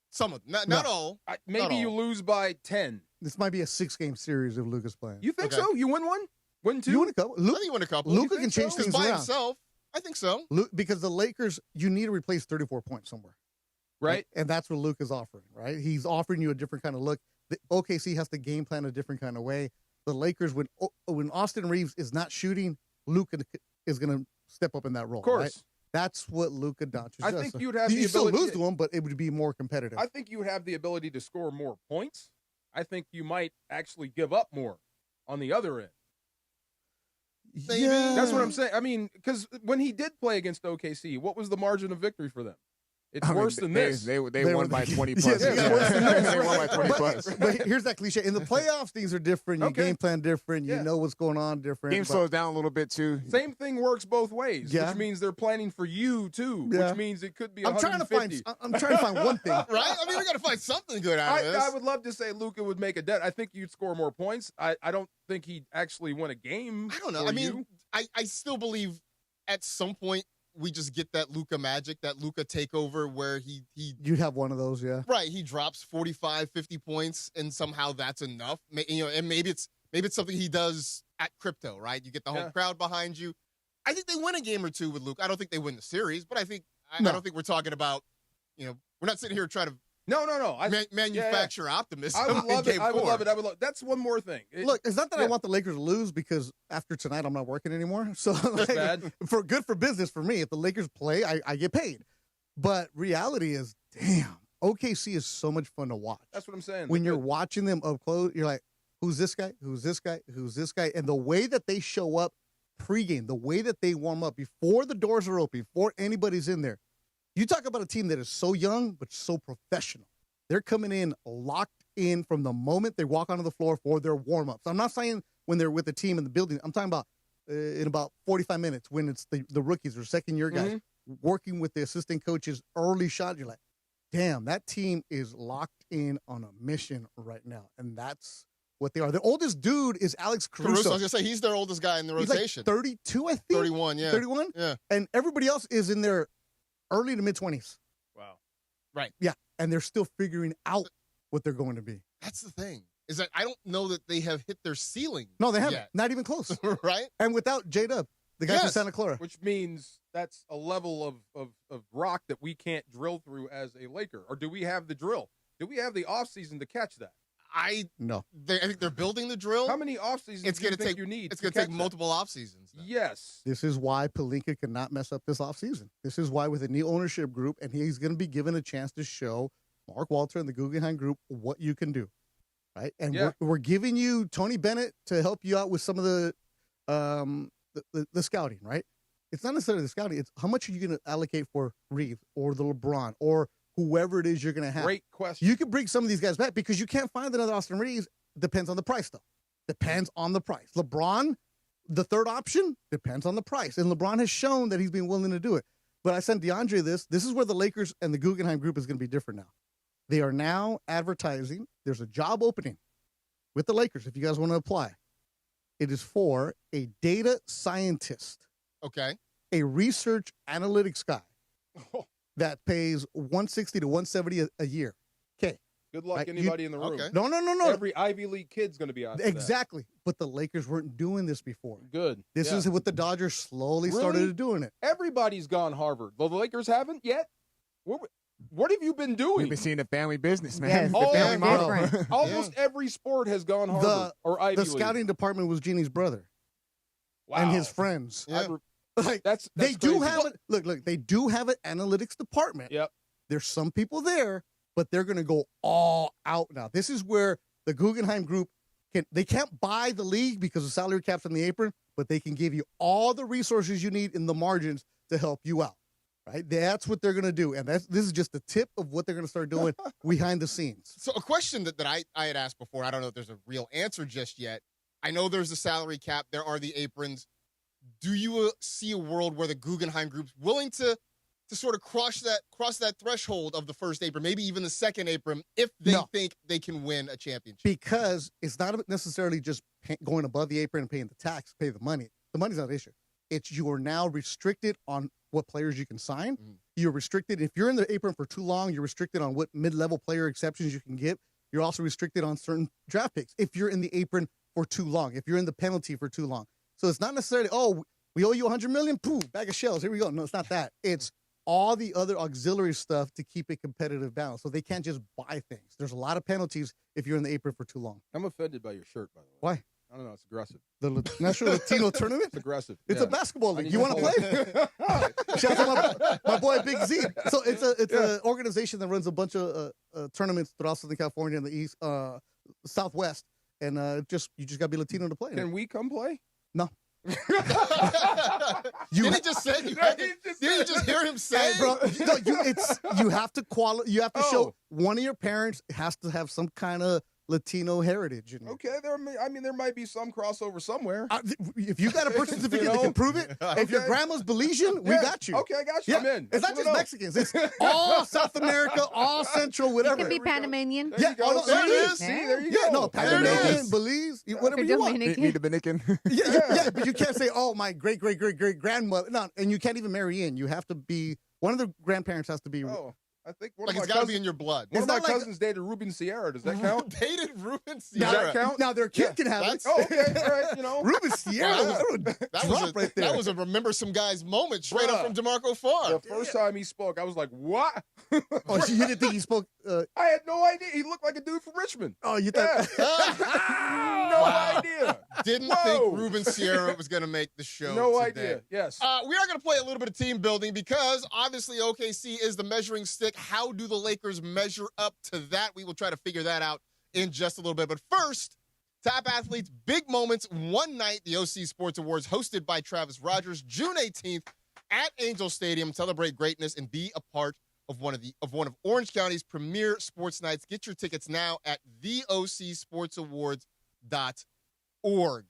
Speaker 8: Some of them, not all.
Speaker 7: Maybe you lose by 10.
Speaker 19: This might be a 6-game series if Luka's playing.
Speaker 7: You think so? You win one? Win 2?
Speaker 19: You win a couple.
Speaker 8: I think you win a couple.
Speaker 19: Luka can change things
Speaker 8: by
Speaker 19: around.
Speaker 8: himself. I think so.
Speaker 19: Because the Lakers, you need to replace 34 points somewhere.
Speaker 7: Right.
Speaker 19: And that's what Luka's offering, right? He's offering you a different kind of look. The OKC has to game plan a different kind of way. The Lakers, when Austin Reeves is not shooting, Luka is going to step up in that role.
Speaker 7: Of course.
Speaker 19: Right? That's what Luka Doncic does.
Speaker 7: I think you'd have the
Speaker 19: you still
Speaker 7: ability
Speaker 19: lose to him, but it would be more competitive.
Speaker 7: I think you have the ability to score more points. I think you might actually give up more on the other end.
Speaker 19: Yeah.
Speaker 7: That's what I'm saying. I mean, because when he did play against OKC, what was the margin of victory for them? It's worse than this.
Speaker 10: They won by 20 plus. They won by 20 plus.
Speaker 19: But here's that cliche. In the playoffs, things are different. You game plan different. You know what's going on different.
Speaker 10: Game slows down a little bit, too.
Speaker 7: Same thing works both ways, which means they're planning for you, too, which means it could be 150.
Speaker 19: I'm trying to find one thing.
Speaker 8: Right? I mean, we got to find something good out of this.
Speaker 7: I would love to say Luka would make a dent. I think you'd score more points. I don't think he'd actually win a game.
Speaker 8: I don't know. I mean, I still believe at some point we just get that Luka magic, that Luka takeover where he
Speaker 19: you'd have one of those, yeah.
Speaker 8: Right, he drops 45, 50 points, and somehow that's enough. And maybe it's something he does at crypto, right? You get the whole crowd behind you. I think they win a game or two with Luka. I don't think they win the series, but I don't think we're talking about, we're not sitting here trying to manufacture optimism.
Speaker 7: I would love it. I would love it. That's one more thing.
Speaker 19: Look, it's not that I want the Lakers to lose because after tonight I'm not working anymore. So
Speaker 7: that's bad.
Speaker 19: For business for me. If the Lakers play, I get paid. But reality is, damn, OKC is so much fun to watch.
Speaker 7: That's what I'm saying.
Speaker 19: When you're watching them up close, you're like, who's this guy? Who's this guy? Who's this guy? And the way that they show up pregame, the way that they warm up before the doors are open, before anybody's in there. You talk about a team that is so young but so professional. They're coming in locked in from the moment they walk onto the floor for their warm-ups. I'm not saying when they're with the team in the building. I'm talking about in about 45 minutes when it's the rookies or second-year guys working with the assistant coaches early shot. You're like, damn, that team is locked in on a mission right now, and that's what they are. The oldest dude is Alex Caruso.
Speaker 8: I was going to say, he's their oldest guy in the rotation.
Speaker 19: He's like 32, I think.
Speaker 8: 31, yeah.
Speaker 19: 31?
Speaker 8: Yeah.
Speaker 19: And everybody else is in their early to mid-20s.
Speaker 7: Wow.
Speaker 8: Right.
Speaker 19: Yeah, and they're still figuring out what they're going to be.
Speaker 8: That's the thing, is that I don't know that they have hit their ceiling.
Speaker 19: No, they haven't.
Speaker 8: Yet.
Speaker 19: Not even close.
Speaker 8: Right?
Speaker 19: And without J-Dub, the guy from Santa Clara.
Speaker 7: Which means that's a level of rock that we can't drill through as a Laker. Or do we have the drill? Do we have the offseason to catch that?
Speaker 19: No.
Speaker 8: I think they're building the drill.
Speaker 7: How many offseasons do you think you need?
Speaker 8: It's going to take multiple offseasons.
Speaker 7: Yes.
Speaker 19: This is why Pelinka cannot mess up this offseason. This is why with a new ownership group, and he's going to be given a chance to show Mark Walter and the Guggenheim Group what you can do. Right? And we're giving you Tony Bennett to help you out with some of the scouting, right? It's not necessarily the scouting. It's how much are you going to allocate for Reeves or the LeBron or whoever it is you're going to have.
Speaker 7: Great question.
Speaker 19: You can bring some of these guys back because you can't find another Austin Reeves. Depends on the price, though. Depends on the price. LeBron, the third option, depends on the price. And LeBron has shown that he's been willing to do it. But I sent DeAndre this. This is where the Lakers and the Guggenheim Group is going to be different now. They are now advertising. There's a job opening with the Lakers if you guys want to apply. It is for a data scientist.
Speaker 8: Okay.
Speaker 19: A research analytics guy. That pays $160 to $170 a year. Okay.
Speaker 7: Good luck, anybody in the room.
Speaker 8: Okay.
Speaker 19: No.
Speaker 7: Every Ivy League kid's going to be on
Speaker 19: Exactly. But the Lakers weren't doing this before.
Speaker 7: Good.
Speaker 19: This is what the Dodgers slowly started doing it.
Speaker 7: Everybody's gone Harvard. Well, the Lakers haven't yet. What have you been doing?
Speaker 10: We've been seeing the family business, man.
Speaker 9: Yes,
Speaker 10: the family model.
Speaker 7: Almost every sport has gone Harvard or Ivy
Speaker 19: The
Speaker 7: League.
Speaker 19: scouting department was Jeannie's brother.
Speaker 7: Wow.
Speaker 19: And his friends.
Speaker 8: Yeah.
Speaker 7: That's
Speaker 19: they do
Speaker 7: crazy.
Speaker 19: have it. Look, they do have an analytics department.
Speaker 7: Yep.
Speaker 19: There's some people there, but they're going to go all out now. This is where the Guggenheim Group they can't buy the league because the salary cap's on the apron, but they can give you all the resources you need in the margins to help you out. Right? That's what they're going to do. And this is just the tip of what they're going to start doing behind the scenes.
Speaker 8: So a question that I had asked before, I don't know if there's a real answer just yet. I know there's a salary cap. There are the aprons. Do you see a world where the Guggenheim Group's willing to sort of cross that threshold of the first apron, maybe even the second apron, if they think they can win a championship?
Speaker 19: Because it's not necessarily just going above the apron and paying the tax, pay the money. The money's not an issue. It's you are now restricted on what players you can sign. You're restricted. If you're in the apron for too long, you're restricted on what mid-level player exceptions you can get. You're also restricted on certain draft picks if you're in the apron for too long, if you're in the penalty for too long. So it's not necessarily, we owe you $100 million, poof, bag of shells, here we go. No, it's not that. It's all the other auxiliary stuff to keep a competitive balance. So they can't just buy things. There's a lot of penalties if you're in the apron for too long.
Speaker 7: I'm offended by your shirt, by the way.
Speaker 19: Why?
Speaker 7: I don't know. It's aggressive.
Speaker 19: The National Latino Tournament?
Speaker 7: It's aggressive.
Speaker 19: It's a basketball league. You want to play? Shout out to my boy Big Z. So it's an organization that runs a bunch of tournaments throughout Southern California and the East, Southwest. And you just got to be Latino to play.
Speaker 7: Can we come play?
Speaker 8: Didn't he just say? Didn't you just hear him saying?
Speaker 19: Bro, you have to You have to show one of your parents has to have some kind of Latino heritage.
Speaker 7: Okay, there might be some crossover somewhere.
Speaker 19: If you got a birth certificate that can prove it, if your grandma's Belizean, we got you.
Speaker 7: Okay, I got you.
Speaker 19: Yeah.
Speaker 7: I'm in.
Speaker 19: It's not just Mexicans. It's all South America, all Central, whatever.
Speaker 9: It can be Panamanian.
Speaker 19: Yeah,
Speaker 8: there it is.
Speaker 7: See, there you
Speaker 19: Yeah,
Speaker 7: go.
Speaker 19: no, Panamanian, Belize, whatever you want.
Speaker 10: Me Dominican.
Speaker 19: Yeah, but you can't say, oh, my great-great-great-great-grandmother. No, and you can't even marry in. You have to be, one of the grandparents has to be.
Speaker 7: I think
Speaker 8: it's got to be in your blood.
Speaker 7: One of my cousins dated Ruben Sierra. Does that count?
Speaker 8: Dated Ruben
Speaker 7: Does
Speaker 8: Sierra.
Speaker 7: that count?
Speaker 19: Now their kid can have it.
Speaker 7: Oh, okay, all right,
Speaker 19: Ruben Sierra
Speaker 8: that was a remember some guys moment straight up from DeMarco Farr.
Speaker 7: The first time he spoke, I was like, what?
Speaker 19: Oh, so you didn't think he spoke?
Speaker 7: I had no idea. He looked like a dude from Richmond.
Speaker 19: Oh, you thought?
Speaker 7: No idea.
Speaker 8: Didn't think Ruben Sierra was going to make the show
Speaker 7: No
Speaker 8: today.
Speaker 7: idea. Yes.
Speaker 8: We are going to play a little bit of team building because obviously OKC is the measuring stick. How do the Lakers measure up to that? We will try to figure that out in just a little bit. But first, top athletes, big moments, one night, the OC Sports Awards hosted by Travis Rogers, June 18th at Angel Stadium. Celebrate greatness and be a part of one of Orange County's premier sports nights. Get your tickets now at theocsportsawards.org.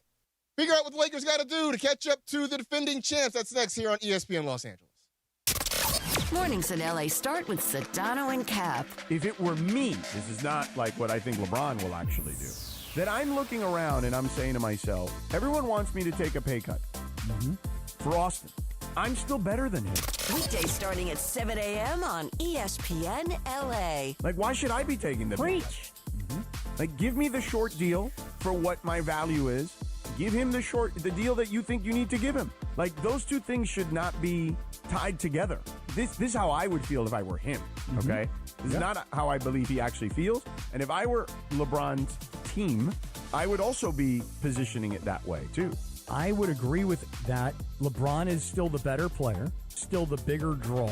Speaker 8: Figure out what the Lakers got to do to catch up to the defending champs. That's next here on ESPN Los Angeles.
Speaker 15: Mornings in LA start with Sedano and Cap.
Speaker 17: If it were me, this is not like what I think LeBron will actually do, that I'm looking around and I'm saying to myself, everyone wants me to take a pay cut for Austin. I'm still better than him.
Speaker 15: Weekdays starting at 7 a.m. on ESPN LA.
Speaker 17: Like, why should I be taking the pay cut? Like, give me the short deal for what my value is. Give him the deal that you think you need to give him. Like, those two things should not be tied together. This is how I would feel if I were him, okay? This is not how I believe he actually feels. And if I were LeBron's team, I would also be positioning it that way, too.
Speaker 6: I would agree with that. LeBron is still the better player, still the bigger draw,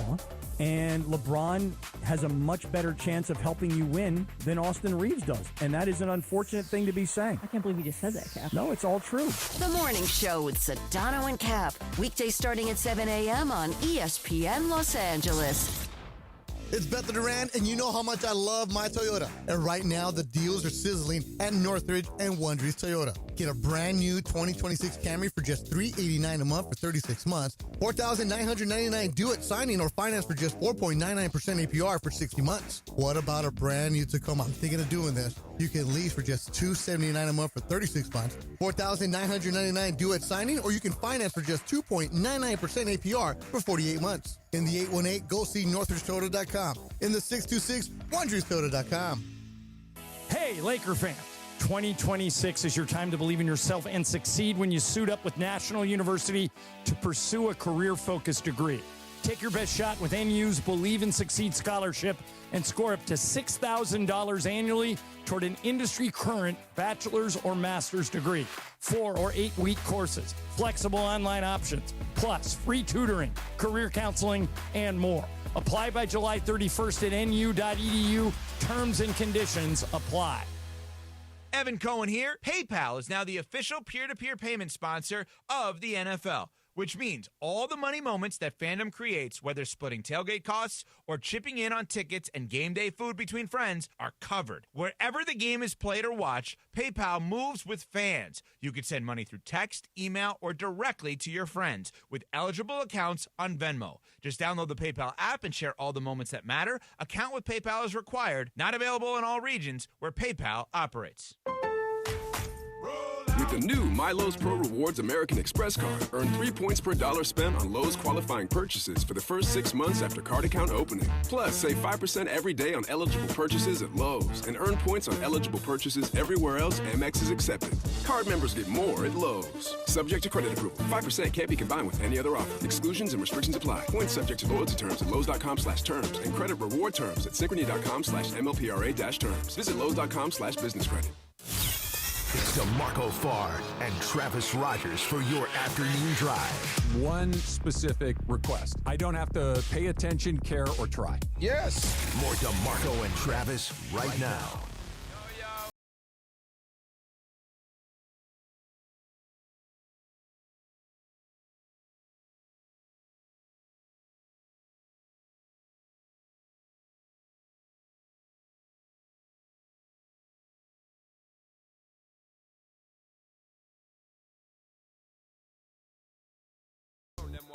Speaker 6: and LeBron has a much better chance of helping you win than Austin Reeves does. And that is an unfortunate thing to be saying.
Speaker 20: I can't believe you just said that, Cap.
Speaker 6: No, it's all true.
Speaker 15: The Morning Show with Sedano and Cap. Weekdays starting at 7 a.m. on ESPN Los Angeles.
Speaker 19: It's Bethel Duran, and you know how much I love my Toyota. And right now, the deals are sizzling at Northridge and Wondries Toyota. Get a brand new 2026 Camry for just $389 a month for 36 months, $4,999 due at signing, or finance for just 4.99% APR for 60 months. What about a brand new Tacoma? I'm thinking of doing this. You can lease for just $279 a month for 36 months, $4,999 due at signing, or you can finance for just 2.99% APR for 48 months. In the 818, go see NorthridgeToyota.com. In the 626, WondriesToyota.com.
Speaker 6: Hey, Laker fans. 2026 is your time to believe in yourself and succeed when you suit up with National University to pursue a career-focused degree. Take your best shot with NU's Believe and Succeed Scholarship and score up to $6,000 annually toward an industry-current bachelor's or master's degree. 4 or 8 week courses, flexible online options, plus free tutoring, career counseling, and more. Apply by July 31st at nu.edu. Terms and conditions apply.
Speaker 21: Evan Cohen here. PayPal is now the official peer-to-peer payment sponsor of the NFL, which means all the money moments that fandom creates, whether splitting tailgate costs or chipping in on tickets and game day food between friends, are covered. Wherever the game is played or watched, PayPal moves with fans. You can send money through text, email, or directly to your friends with eligible accounts on Venmo. Just download the PayPal app and share all the moments that matter. Account with PayPal is required. Not available in all regions where PayPal operates.
Speaker 22: With the new MyLowe's Pro Rewards American Express card, earn 3 points per dollar spent on Lowe's qualifying purchases for the first 6 months after card account opening. Plus, save 5% every day on eligible purchases at Lowe's and earn points on eligible purchases everywhere else Amex is accepted. Card members get more at Lowe's. Subject to credit approval. 5% can't be combined with any other offer. Exclusions and restrictions apply. Points subject to loyalty terms at Lowe's.com/terms and credit reward terms at Synchrony.com/MLPRA-terms. Visit Lowe's.com/business credit.
Speaker 5: It's DeMarco Farr and Travis Rogers for your afternoon drive.
Speaker 16: One specific request. I don't have to pay attention, care, or try.
Speaker 7: Yes.
Speaker 5: More DeMarco and Travis right now.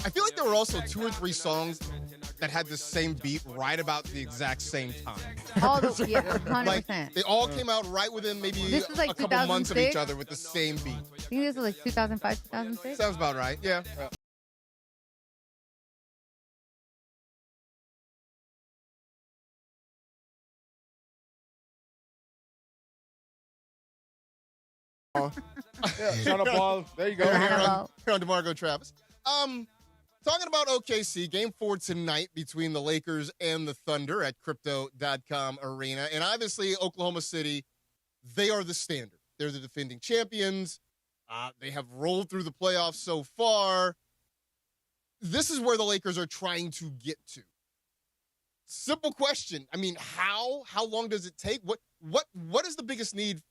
Speaker 8: I feel like there were also 2 or 3 songs that had the same beat right about the exact same time.
Speaker 9: All the, yeah, 100%.
Speaker 8: Like, they all came out right within maybe
Speaker 9: This was like
Speaker 8: a couple months of each
Speaker 9: 2006?
Speaker 8: other with the same beat.
Speaker 9: I think this was like 2005, 2006.
Speaker 8: Sounds about right, yeah.
Speaker 7: Shut up, Paul. There you go.
Speaker 8: Here on DeMarco Travis. Talking about OKC, game 4 tonight between the Lakers and the Thunder at Crypto.com Arena. And obviously, Oklahoma City, they are the standard. They're the defending champions. They have rolled through the playoffs so far. This is where the Lakers are trying to get to. Simple question. I mean, how long does it take? What is the biggest need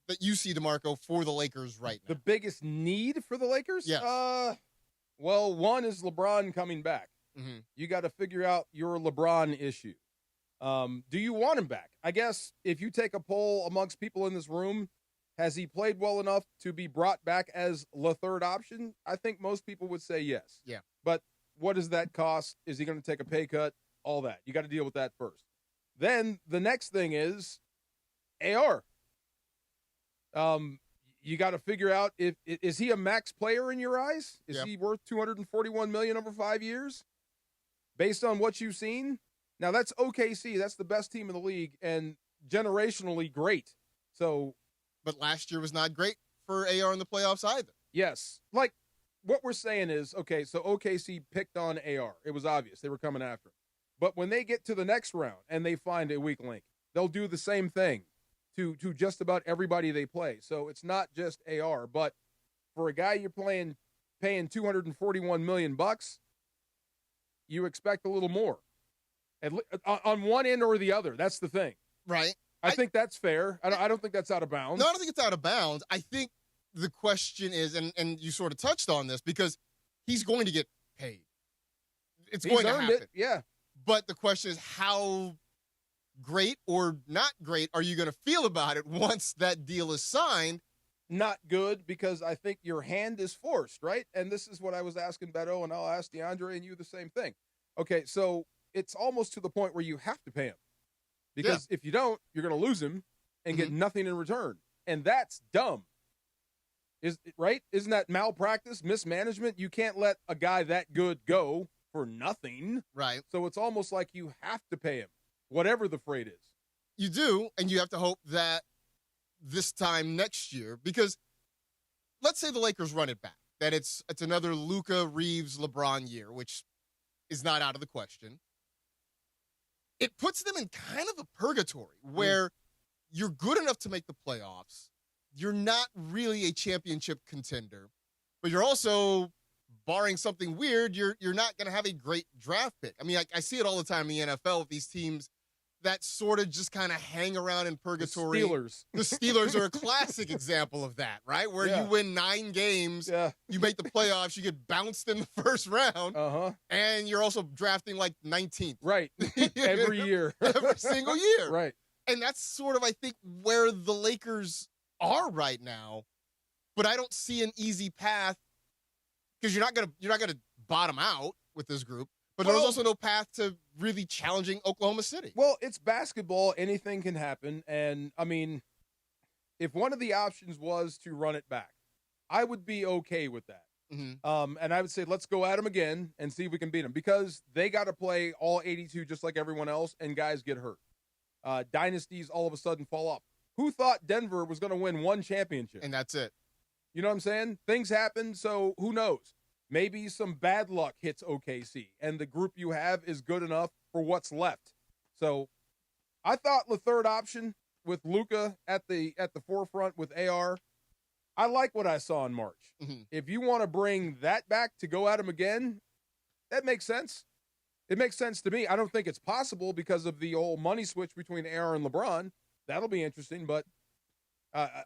Speaker 8: that you see, DeMarco, for the Lakers right now?
Speaker 7: The biggest need for the Lakers?
Speaker 8: Yes.
Speaker 7: Well, one is LeBron coming back.
Speaker 8: Mm-hmm.
Speaker 7: You got to figure out your LeBron issue. Do you want him back? I guess if you take a poll amongst people in this room, has he played well enough to be brought back as the third option? I think most people would say yes.
Speaker 8: Yeah.
Speaker 7: But what does that cost? Is he going to take a pay cut? All that. You got to deal with that first. Then the next thing is AR. You got to figure out is he a max player in your eyes? Is he worth $241 million over 5 years? Based on what you've seen? Now that's OKC. That's the best team in the league and generationally great. So,
Speaker 8: but last year was not great for AR in the playoffs either.
Speaker 7: Yes. Like what we're saying is, okay, so OKC picked on AR. It was obvious they were coming after him. But when they get to the next round and they find a weak link, they'll do the same thing to just about everybody they play. So it's not just AR, but for a guy you're paying $241 million, you expect a little more. On one end or the other. That's the thing.
Speaker 8: Right.
Speaker 7: I think that's fair. I don't think that's out of bounds.
Speaker 8: No, I don't think it's out of bounds. I think the question is, and you sort of touched on this, because he's going to get paid. It's going to happen.
Speaker 7: Yeah.
Speaker 8: But the question is, how great or not great are you going to feel about it once that deal is signed?
Speaker 7: Not good, because I think your hand is forced, right? And this is what I was asking Beto, and I'll ask DeAndre and you the same thing. Okay, so it's almost to the point where you have to pay him. Because if you don't, you're going to lose him and get nothing in return. And that's dumb. Right? Isn't that malpractice, mismanagement? You can't let a guy that good go for nothing.
Speaker 8: Right.
Speaker 7: So it's almost like you have to pay him, whatever the freight is.
Speaker 8: You do, and you have to hope that this time next year, because let's say the Lakers run it back, that it's another Luka, Reeves, LeBron year, which is not out of the question. It puts them in kind of a purgatory where you're good enough to make the playoffs. You're not really a championship contender, but you're also, barring something weird, you're not going to have a great draft pick. I mean, I see it all the time in the NFL with these teams that sort of just kind of hang around in purgatory.
Speaker 7: The
Speaker 8: Steelers are a classic example of that, right? Where you win 9 games, you make the playoffs, you get bounced in the first round, and you're also drafting like 19th.
Speaker 7: Right. Every year.
Speaker 8: Every single year.
Speaker 7: Right.
Speaker 8: And that's sort of, I think, where the Lakers are right now. But I don't see an easy path, because you're not gonna bottom out with this group. But there's also no path to really challenging Oklahoma City.
Speaker 7: Well, it's basketball. Anything can happen. And, I mean, if one of the options was to run it back, I would be okay with that. And I would say, let's go at them again and see if we can beat them. Because they got to play all 82 just like everyone else, and guys get hurt. Dynasties all of a sudden fall off. Who thought Denver was going to win one championship?
Speaker 8: And that's it.
Speaker 7: You know what I'm saying? Things happen, so who knows? Maybe some bad luck hits OKC, and the group you have is good enough for what's left. So I thought the third option with Luka at the forefront with AR, I like what I saw in March. If you want to bring that back to go at him again, that makes sense. It makes sense to me. I don't think it's possible because of the old money switch between AR and LeBron. That'll be interesting, but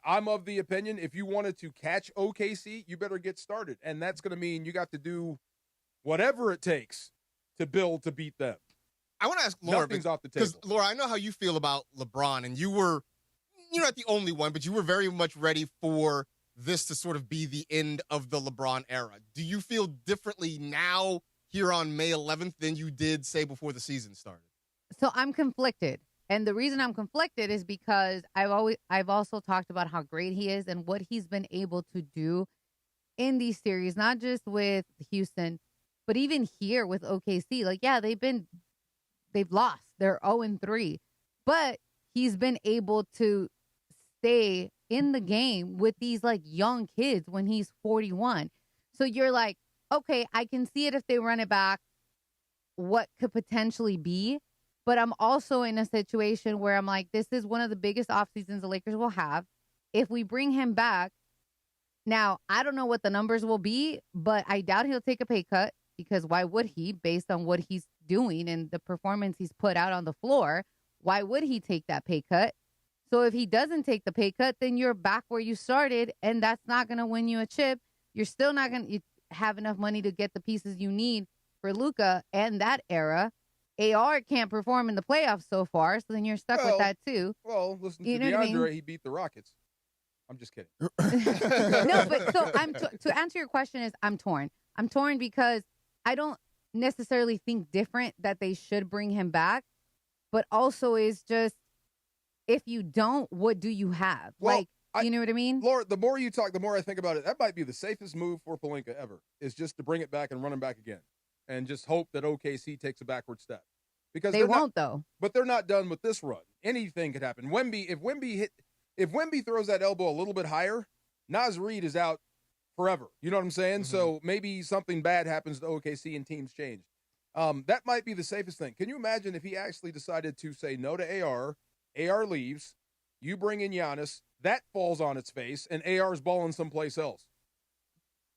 Speaker 7: I'm of the opinion if you wanted to catch OKC, you better get started. And that's going to mean you got to do whatever it takes to build to beat them.
Speaker 8: I want to ask Laura,
Speaker 7: Nothing's off the table.
Speaker 8: because Laura, I know how you feel about LeBron, and you're not the only one, but you were very much ready for this to sort of be the end of the LeBron era. Do you feel differently now here on May 11th than you did, say, before the season started?
Speaker 9: So I'm conflicted. And the reason I'm conflicted is because I've also talked about how great he is and what he's been able to do in these series, not just with Houston, but even here with OKC. Like, yeah, they've lost. They're 0-3. But he's been able to stay in the game with these like young kids when he's 41. So you're like, okay, I can see it if they run it back, what could potentially be. But I'm also in a situation where I'm like, this is one of the biggest off seasons the Lakers will have. If we bring him back, now, I don't know what the numbers will be, but I doubt he'll take a pay cut because why would he, based on what he's doing and the performance he's put out on the floor, why would he take that pay cut? So if he doesn't take the pay cut, then you're back where you started, and that's not going to win you a chip. You're still not going to have enough money to get the pieces you need for Luka and that era. AR can't perform in the playoffs so far, so then you're stuck with that too.
Speaker 7: Well, listen to
Speaker 9: You know
Speaker 7: DeAndre.
Speaker 9: what I mean?
Speaker 7: He beat the Rockets. I'm just kidding.
Speaker 9: No, but so to answer your question is I'm torn. I'm torn because I don't necessarily think different that they should bring him back, but also is just if you don't, what do you have?
Speaker 7: Well,
Speaker 9: you know what I mean?
Speaker 7: Laura, the more you talk, the more I think about it. That might be the safest move for Pelinka ever, is just to bring it back and run him back again. And just hope that OKC takes a backward step. Because
Speaker 9: they won't, though.
Speaker 7: But they're not done with this run. Anything could happen. If Wemby throws that elbow a little bit higher, Naz Reid is out forever. You know what I'm saying? Mm-hmm. So maybe something bad happens to OKC and teams change. That might be the safest thing. Can you imagine if he actually decided to say no to AR, AR leaves, you bring in Giannis, that falls on its face, and AR's balling someplace else?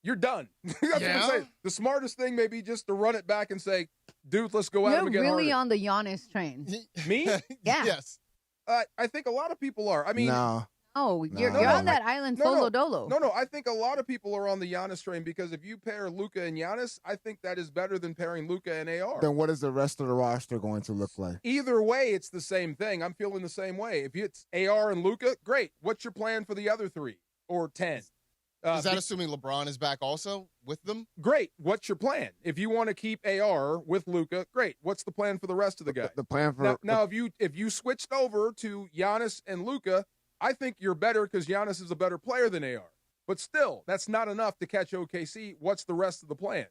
Speaker 7: You're done. That's what I'm saying. The smartest thing may be just to run it back and say, dude, let's go at him again.
Speaker 9: You're really
Speaker 7: harder.
Speaker 9: on the Giannis train.
Speaker 7: Me?
Speaker 9: Yeah.
Speaker 8: Yes.
Speaker 7: I think a lot of people are. I mean,
Speaker 9: no, you're on that island solo dolo.
Speaker 7: No. I think a lot of people are on the Giannis train because if you pair Luka and Giannis, I think that is better than pairing Luka and AR.
Speaker 10: Then what is the rest of the roster going to look like?
Speaker 7: Either way, it's the same thing. I'm feeling the same way. If it's AR and Luka, great. What's your plan for the other 3 or 10?
Speaker 8: Is that assuming LeBron is back also with them?
Speaker 7: Great. What's your plan? If you want to keep AR with Luka, great. What's the plan for the rest of the guys?
Speaker 10: The plan for
Speaker 7: now if you switched over to Giannis and Luka, I think you're better because Giannis is a better player than AR. But still, that's not enough to catch OKC. What's the rest of the plan?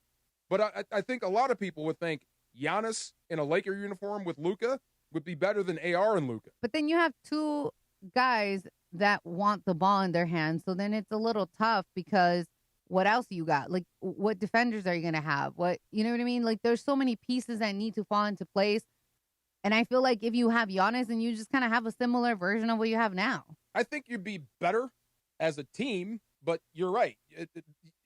Speaker 7: But I think a lot of people would think Giannis in a Laker uniform with Luka would be better than AR and Luka.
Speaker 9: But then you have 2 guys that want the ball in their hands. So then it's a little tough because what else you got? Like, what defenders are you going to have? You know what I mean? Like, there's so many pieces that need to fall into place. And I feel like if you have Giannis, then you just kind of have a similar version of what you have now.
Speaker 7: I think you'd be better as a team, but you're right.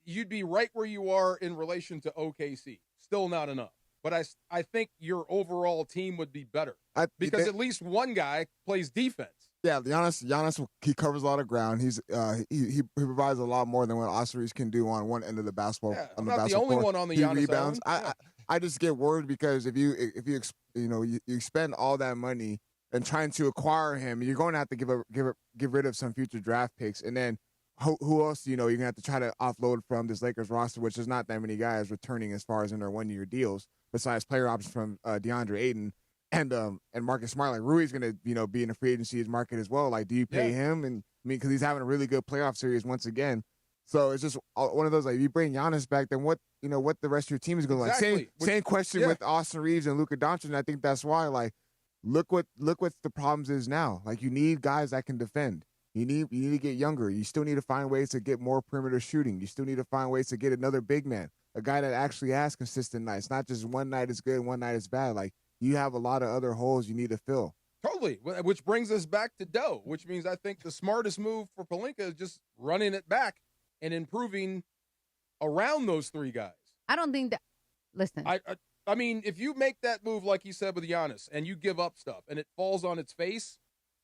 Speaker 7: You'd be right where you are in relation to OKC. Still not enough. But I think your overall team would be better because at least one guy plays defense.
Speaker 10: Yeah, Giannis, he covers a lot of ground. He provides a lot more than what Austin Reeves can do on one end of the basketball.
Speaker 7: Yeah,
Speaker 10: on
Speaker 7: I'm not the only one on the Giannis
Speaker 10: rebounds.
Speaker 7: island.
Speaker 10: I just get worried because if you spend all that money and trying to acquire him, you're going to have to give rid of some future draft picks, and then who else you're going to have to try to offload from this Lakers roster, which is not that many guys returning as far as in their 1-year deals, besides player options from DeAndre Ayton and Marcus Smart. Like Rui's going to be in the free agency market as well. Like, do you pay him? And I mean, because he's having a really good playoff series once again. So it's just one of those, like, if you bring Giannis back, then what the rest of your team is going to like. Same question with Austin Reeves and Luka Doncic, and I think that's why, like, look what the problems is now. Like, you need guys that can defend. You need to get younger. You still need to find ways to get more perimeter shooting. You still need to find ways to get another big man, a guy that actually has consistent nights, not just one night is good, one night is bad. Like, you have a lot of other holes you need to fill.
Speaker 7: Totally, which brings us back to Doe, which means I think the smartest move for Pelinka is just running it back and improving around those 3 guys.
Speaker 9: I don't think that – listen.
Speaker 7: I mean, if you make that move like you said with Giannis and you give up stuff and it falls on its face,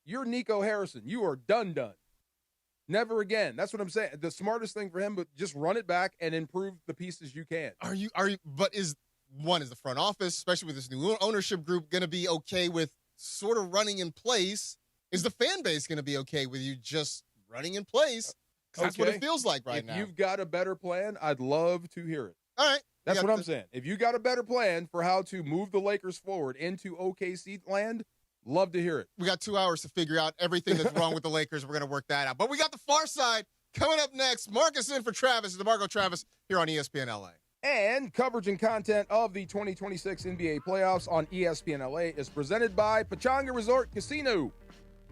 Speaker 7: you're Nico Harrison. You are done. Never again. That's what I'm saying. The smartest thing for him, but just run it back and improve the pieces you can.
Speaker 8: Are you? But is the front office, especially with this new ownership group, going to be okay with sort of running in place? Is the fan base going to be okay with you just running in place That's what it feels like right now.
Speaker 7: If you've got a better plan, I'd love to hear it.
Speaker 8: All right.
Speaker 7: That's what I'm saying. If you got a better plan for how to move the Lakers forward into OKC land, love to hear it.
Speaker 8: We got 2 hours to figure out everything that's wrong with the Lakers. We're going to work that out. But we got the far side coming up next. Marcus in for Travis, DeMarco Travis, here on ESPN LA.
Speaker 7: And coverage and content of the 2026 NBA playoffs on ESPN LA is presented by Pechanga Resort Casino.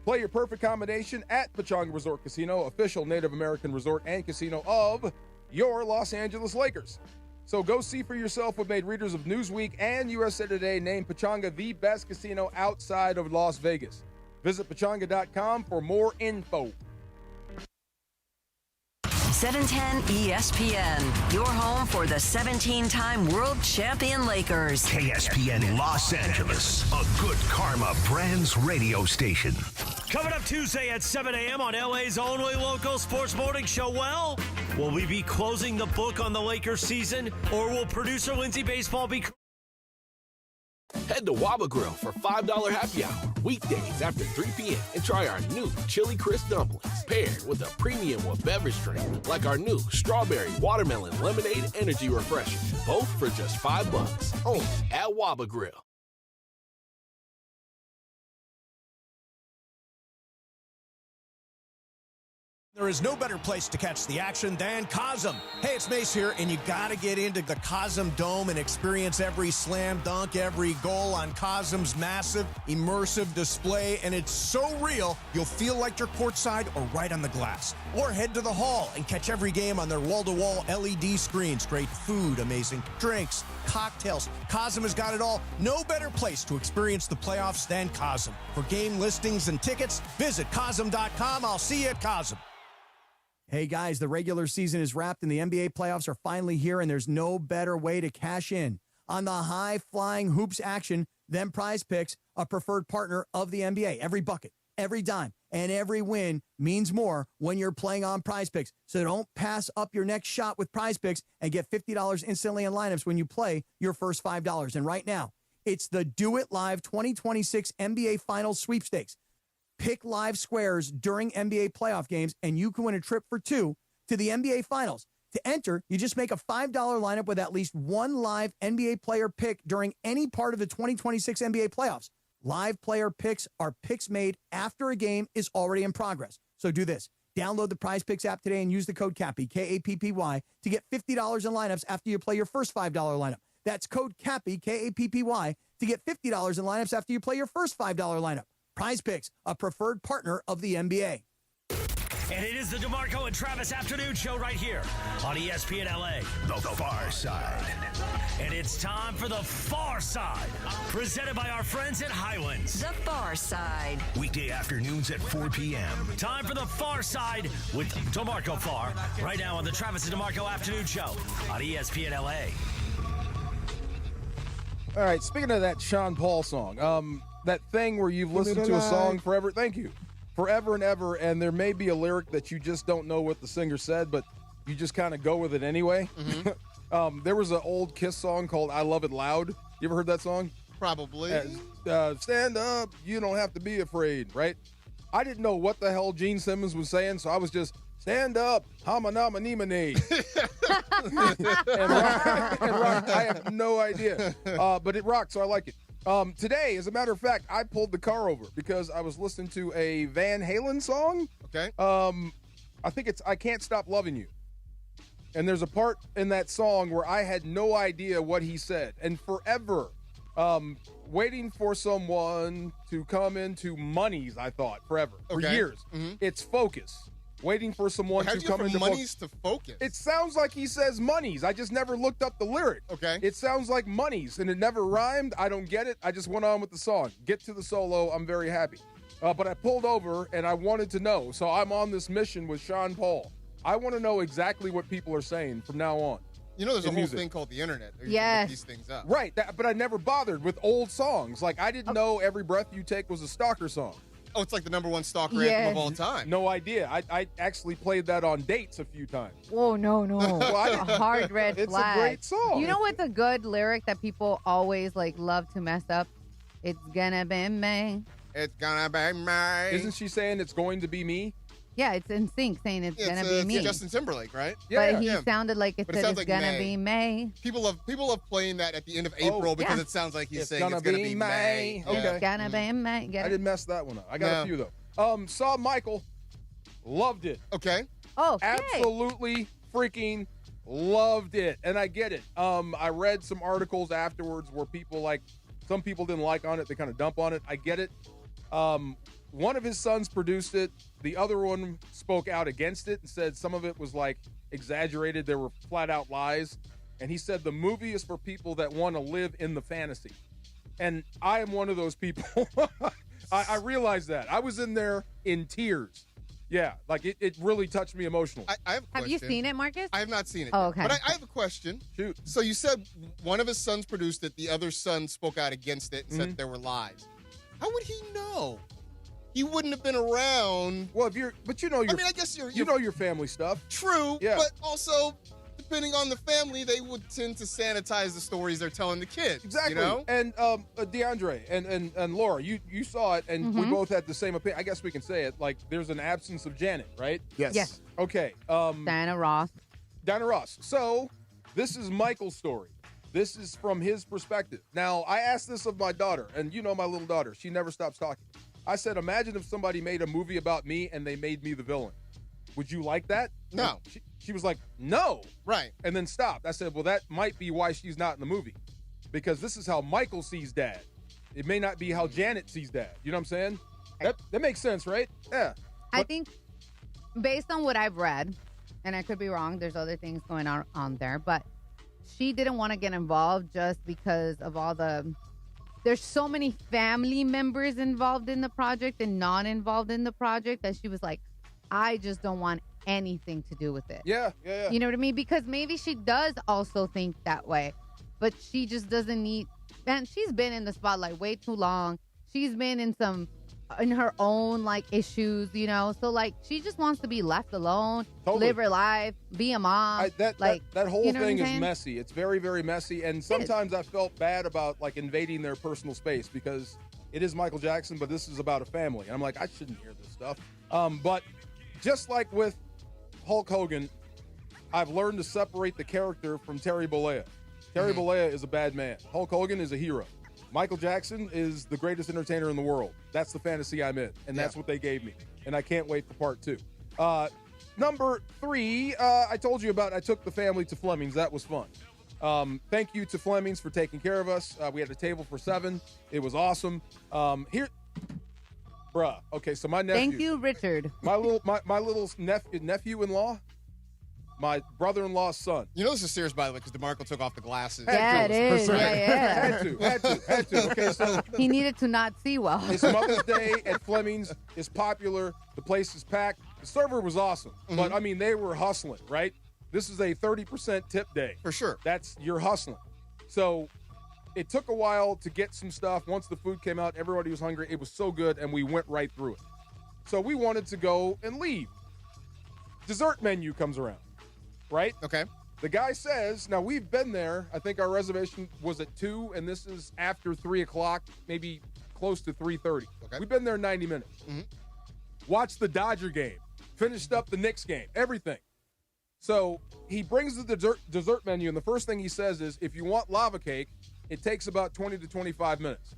Speaker 7: Play your perfect combination at Pechanga Resort Casino, official Native American resort and casino of your Los Angeles Lakers. So go see for yourself what made readers of Newsweek and USA Today name Pechanga the best casino outside of Las Vegas. Visit pechanga.com for more info.
Speaker 15: 710 ESPN, your home for the 17-time world champion Lakers.
Speaker 5: KSPN Los Angeles, a Good Karma Brands radio station.
Speaker 2: Coming up Tuesday at 7 a.m. on LA's only local sports morning show. Well, will we be closing the book on the Lakers season, or will producer Lindsay Baseball be...
Speaker 12: Head to Waba Grill for $5 happy hour weekdays after 3 p.m. and try our new Chili Crisp Dumplings paired with a premium beverage drink like our new Strawberry Watermelon Lemonade Energy Refresher. Both for just $5 only at Waba Grill.
Speaker 1: There is no better place to catch the action than Cosm. Hey, it's Mace here, and you got to get into the Cosm Dome and experience every slam dunk, every goal on Cosm's massive, immersive display, and it's so real, you'll feel like you're courtside or right on the glass. Or head to the hall and catch every game on their wall-to-wall LED screens. Great food, amazing drinks, cocktails. Cosm has got it all. No better place to experience the playoffs than Cosm. For game listings and tickets, visit Cosm.com. I'll see you at Cosm.
Speaker 20: Hey guys, the regular season is wrapped and the NBA playoffs are finally here, and there's no better way to cash in on the high-flying hoops action than Prize Picks, a preferred partner of the NBA. Every bucket, every dime, and every win means more when you're playing on Prize Picks. So don't pass up your next shot with Prize Picks and get $50 instantly in lineups when you play your first $5. And right now, it's the Do It Live 2026 NBA Finals Sweepstakes. Pick live squares during NBA playoff games, and you can win a trip for two to the NBA Finals. To enter, you just make a $5 lineup with at least one live NBA player pick during any part of the 2026 NBA playoffs. Live player picks are picks made after a game is already in progress. So do this. Download the Prize Picks app today and use the code CAPPY, K-A-P-P-Y, to get $50 in lineups after you play your first $5 lineup. That's code CAPPY, K-A-P-P-Y, to get $50 in lineups after you play your first $5 lineup. Prize Picks, a preferred partner of the NBA.
Speaker 2: And it is the DeMarco and Travis afternoon show right here on ESPN LA.
Speaker 5: The Far Side.
Speaker 2: And it's time for the Far Side, presented by our friends at Highlands.
Speaker 15: The Far Side.
Speaker 5: Weekday afternoons at 4 p.m.
Speaker 2: Time for the Far Side with DeMarco Far, right now on the Travis and DeMarco afternoon show on ESPN LA.
Speaker 7: All right, speaking of that Sean Paul song, that thing where you've listened to a song forever, thank you, forever and ever, and there may be a lyric that you just don't know what the singer said, but you just kind of go with it anyway. Mm-hmm. There was an old Kiss song called I Love It Loud. You ever heard that song?
Speaker 8: Probably.
Speaker 7: Stand up, you don't have to be afraid, right? I didn't know what the hell Gene Simmons was saying, so I was just, stand up, hama-nama-nee-ma-nee. and rock, I have no idea. But it rocked, so I like it. Today, as a matter of fact, I pulled the car over because I was listening to a Van Halen song.
Speaker 8: Okay.
Speaker 7: I think it's I Can't Stop Loving You. And there's a part in that song where I had no idea what he said. And forever, waiting for someone to come into Monies, I thought, forever. For years. Mm-hmm. It's Focus. Waiting for someone to come into
Speaker 8: Monies to Focus.
Speaker 7: It sounds like he says Monies. I just never looked up the lyric.
Speaker 8: Okay.
Speaker 7: It sounds like Monies, and it never rhymed. I don't get it. I just went on with the song. Get to the solo. I'm very happy. But I pulled over, and I wanted to know. So I'm on this mission with Sean Paul. I want to know exactly what people are saying from now on.
Speaker 8: You know, there's a whole thing called the internet. You can look these things up.
Speaker 7: Right, but I never bothered with old songs. Like, I didn't know Every Breath You Take was a stalker song.
Speaker 8: Oh, it's like the number one stalker anthem of all time.
Speaker 7: No idea. I actually played that on dates a few times.
Speaker 9: Whoa, no. A hard red flag.
Speaker 7: It's a great song.
Speaker 9: You know what's a good lyric that people always love to mess up? It's gonna be me.
Speaker 8: It's gonna be me.
Speaker 7: Isn't she saying it's going to be me?
Speaker 9: Yeah, it's in sync saying it's gonna be me.
Speaker 8: Justin Timberlake, right?
Speaker 9: But he sounded like it said it's
Speaker 8: like
Speaker 9: gonna be May.
Speaker 8: People love playing that at the end of April because it sounds like he's saying it's gonna be May.
Speaker 7: Okay.
Speaker 9: It's gonna be May. Get
Speaker 7: I
Speaker 9: it?
Speaker 7: didn't mess that one up. I got a few though. Saw Michael, loved it.
Speaker 8: Okay.
Speaker 9: Oh,
Speaker 7: absolutely freaking loved it, and I get it. I read some articles afterwards where some people didn't like on it. They kind of dump on it. I get it. One of his sons produced it. The other one spoke out against it and said some of it was exaggerated. There were flat out lies. And he said the movie is for people that want to live in the fantasy. And I am one of those people. I realized that. I was in there in tears. Yeah, it really touched me emotionally.
Speaker 8: I have a question.
Speaker 9: Have you seen it, Marcus?
Speaker 8: I have not seen it.
Speaker 9: Oh, okay.
Speaker 8: But I have a question.
Speaker 7: Shoot.
Speaker 8: So you said one of his sons produced it. The other son spoke out against it and said there were lies. How would he know? He wouldn't have been around.
Speaker 7: Well, I guess you know your family stuff.
Speaker 8: True.
Speaker 7: Yeah.
Speaker 8: But also, depending on the family, they would tend to sanitize the stories they're telling the kids.
Speaker 7: Exactly.
Speaker 8: You know?
Speaker 7: And DeAndre and Laura, you saw it, and we both had the same opinion. I guess we can say it. There's an absence of Janet, right?
Speaker 9: Yes.
Speaker 7: Okay.
Speaker 9: Diana Ross.
Speaker 7: So this is Michael's story. This is from his perspective. Now, I asked this of my daughter, and you know my little daughter. She never stops talking. I said, imagine if somebody made a movie about me and they made me the villain. Would you like that?
Speaker 8: No.
Speaker 7: She was like, no.
Speaker 8: Right.
Speaker 7: And then stopped. I said, well, that might be why she's not in the movie. Because this is how Michael sees Dad. It may not be how Janet sees Dad. You know what I'm saying? That makes sense, right? Yeah.
Speaker 9: I think based on what I've read, and I could be wrong, there's other things going on there, but she didn't want to get involved just because of all there's so many family members involved in the project and non-involved in the project that she was like, I just don't want anything to do with it.
Speaker 7: Yeah.
Speaker 9: You know what I mean? Because maybe she does also think that way, but she just doesn't need, man, she's been in the spotlight way too long. She's been in her own issues, so she just wants to be left alone, live her life, be a mom.
Speaker 7: That whole
Speaker 9: you know
Speaker 7: thing
Speaker 9: what I'm
Speaker 7: is
Speaker 9: saying?
Speaker 7: messy. It's very, very messy, and sometimes I felt bad about invading their personal space because it is Michael Jackson, but this is about a family. And I'm like, I shouldn't hear this stuff. But just like with Hulk Hogan, I've learned to separate the character from Terry Bollea. Terry Bollea is a bad man. Hulk Hogan is a hero. Michael Jackson is the greatest entertainer in the world. That's the fantasy I'm in, and that's what they gave me. And I can't wait for part 2. Number 3, I told you about I took the family to Fleming's. That was fun. Thank you to Fleming's for taking care of us. We had a table for 7. It was awesome. Okay, so my nephew.
Speaker 9: Thank you, Richard.
Speaker 7: My little nephew-in-law. My brother-in-law's son.
Speaker 8: You know this is serious, by the way, because DeMarco took off the glasses.
Speaker 9: Yeah, it is. Yeah.
Speaker 7: Had to. Okay, so
Speaker 9: he needed to not see well.
Speaker 7: His Mother's Day at Fleming's is popular. The place is packed. The server was awesome, but I mean they were hustling, right? This is a 30% tip day
Speaker 8: for sure.
Speaker 7: You're hustling. So it took a while to get some stuff. Once the food came out, everybody was hungry. It was so good, and we went right through it. So we wanted to go and leave. Dessert menu comes around. Right?
Speaker 8: Okay.
Speaker 7: The guy says, now we've been there. I think our reservation was at 2, and this is after 3 o'clock, maybe close to 3:30. Okay. We've been there 90 minutes. Watched the Dodger game, finished up the Knicks game, everything. So he brings the dessert menu, and the first thing he says is, if you want lava cake, it takes about 20 to 25 minutes.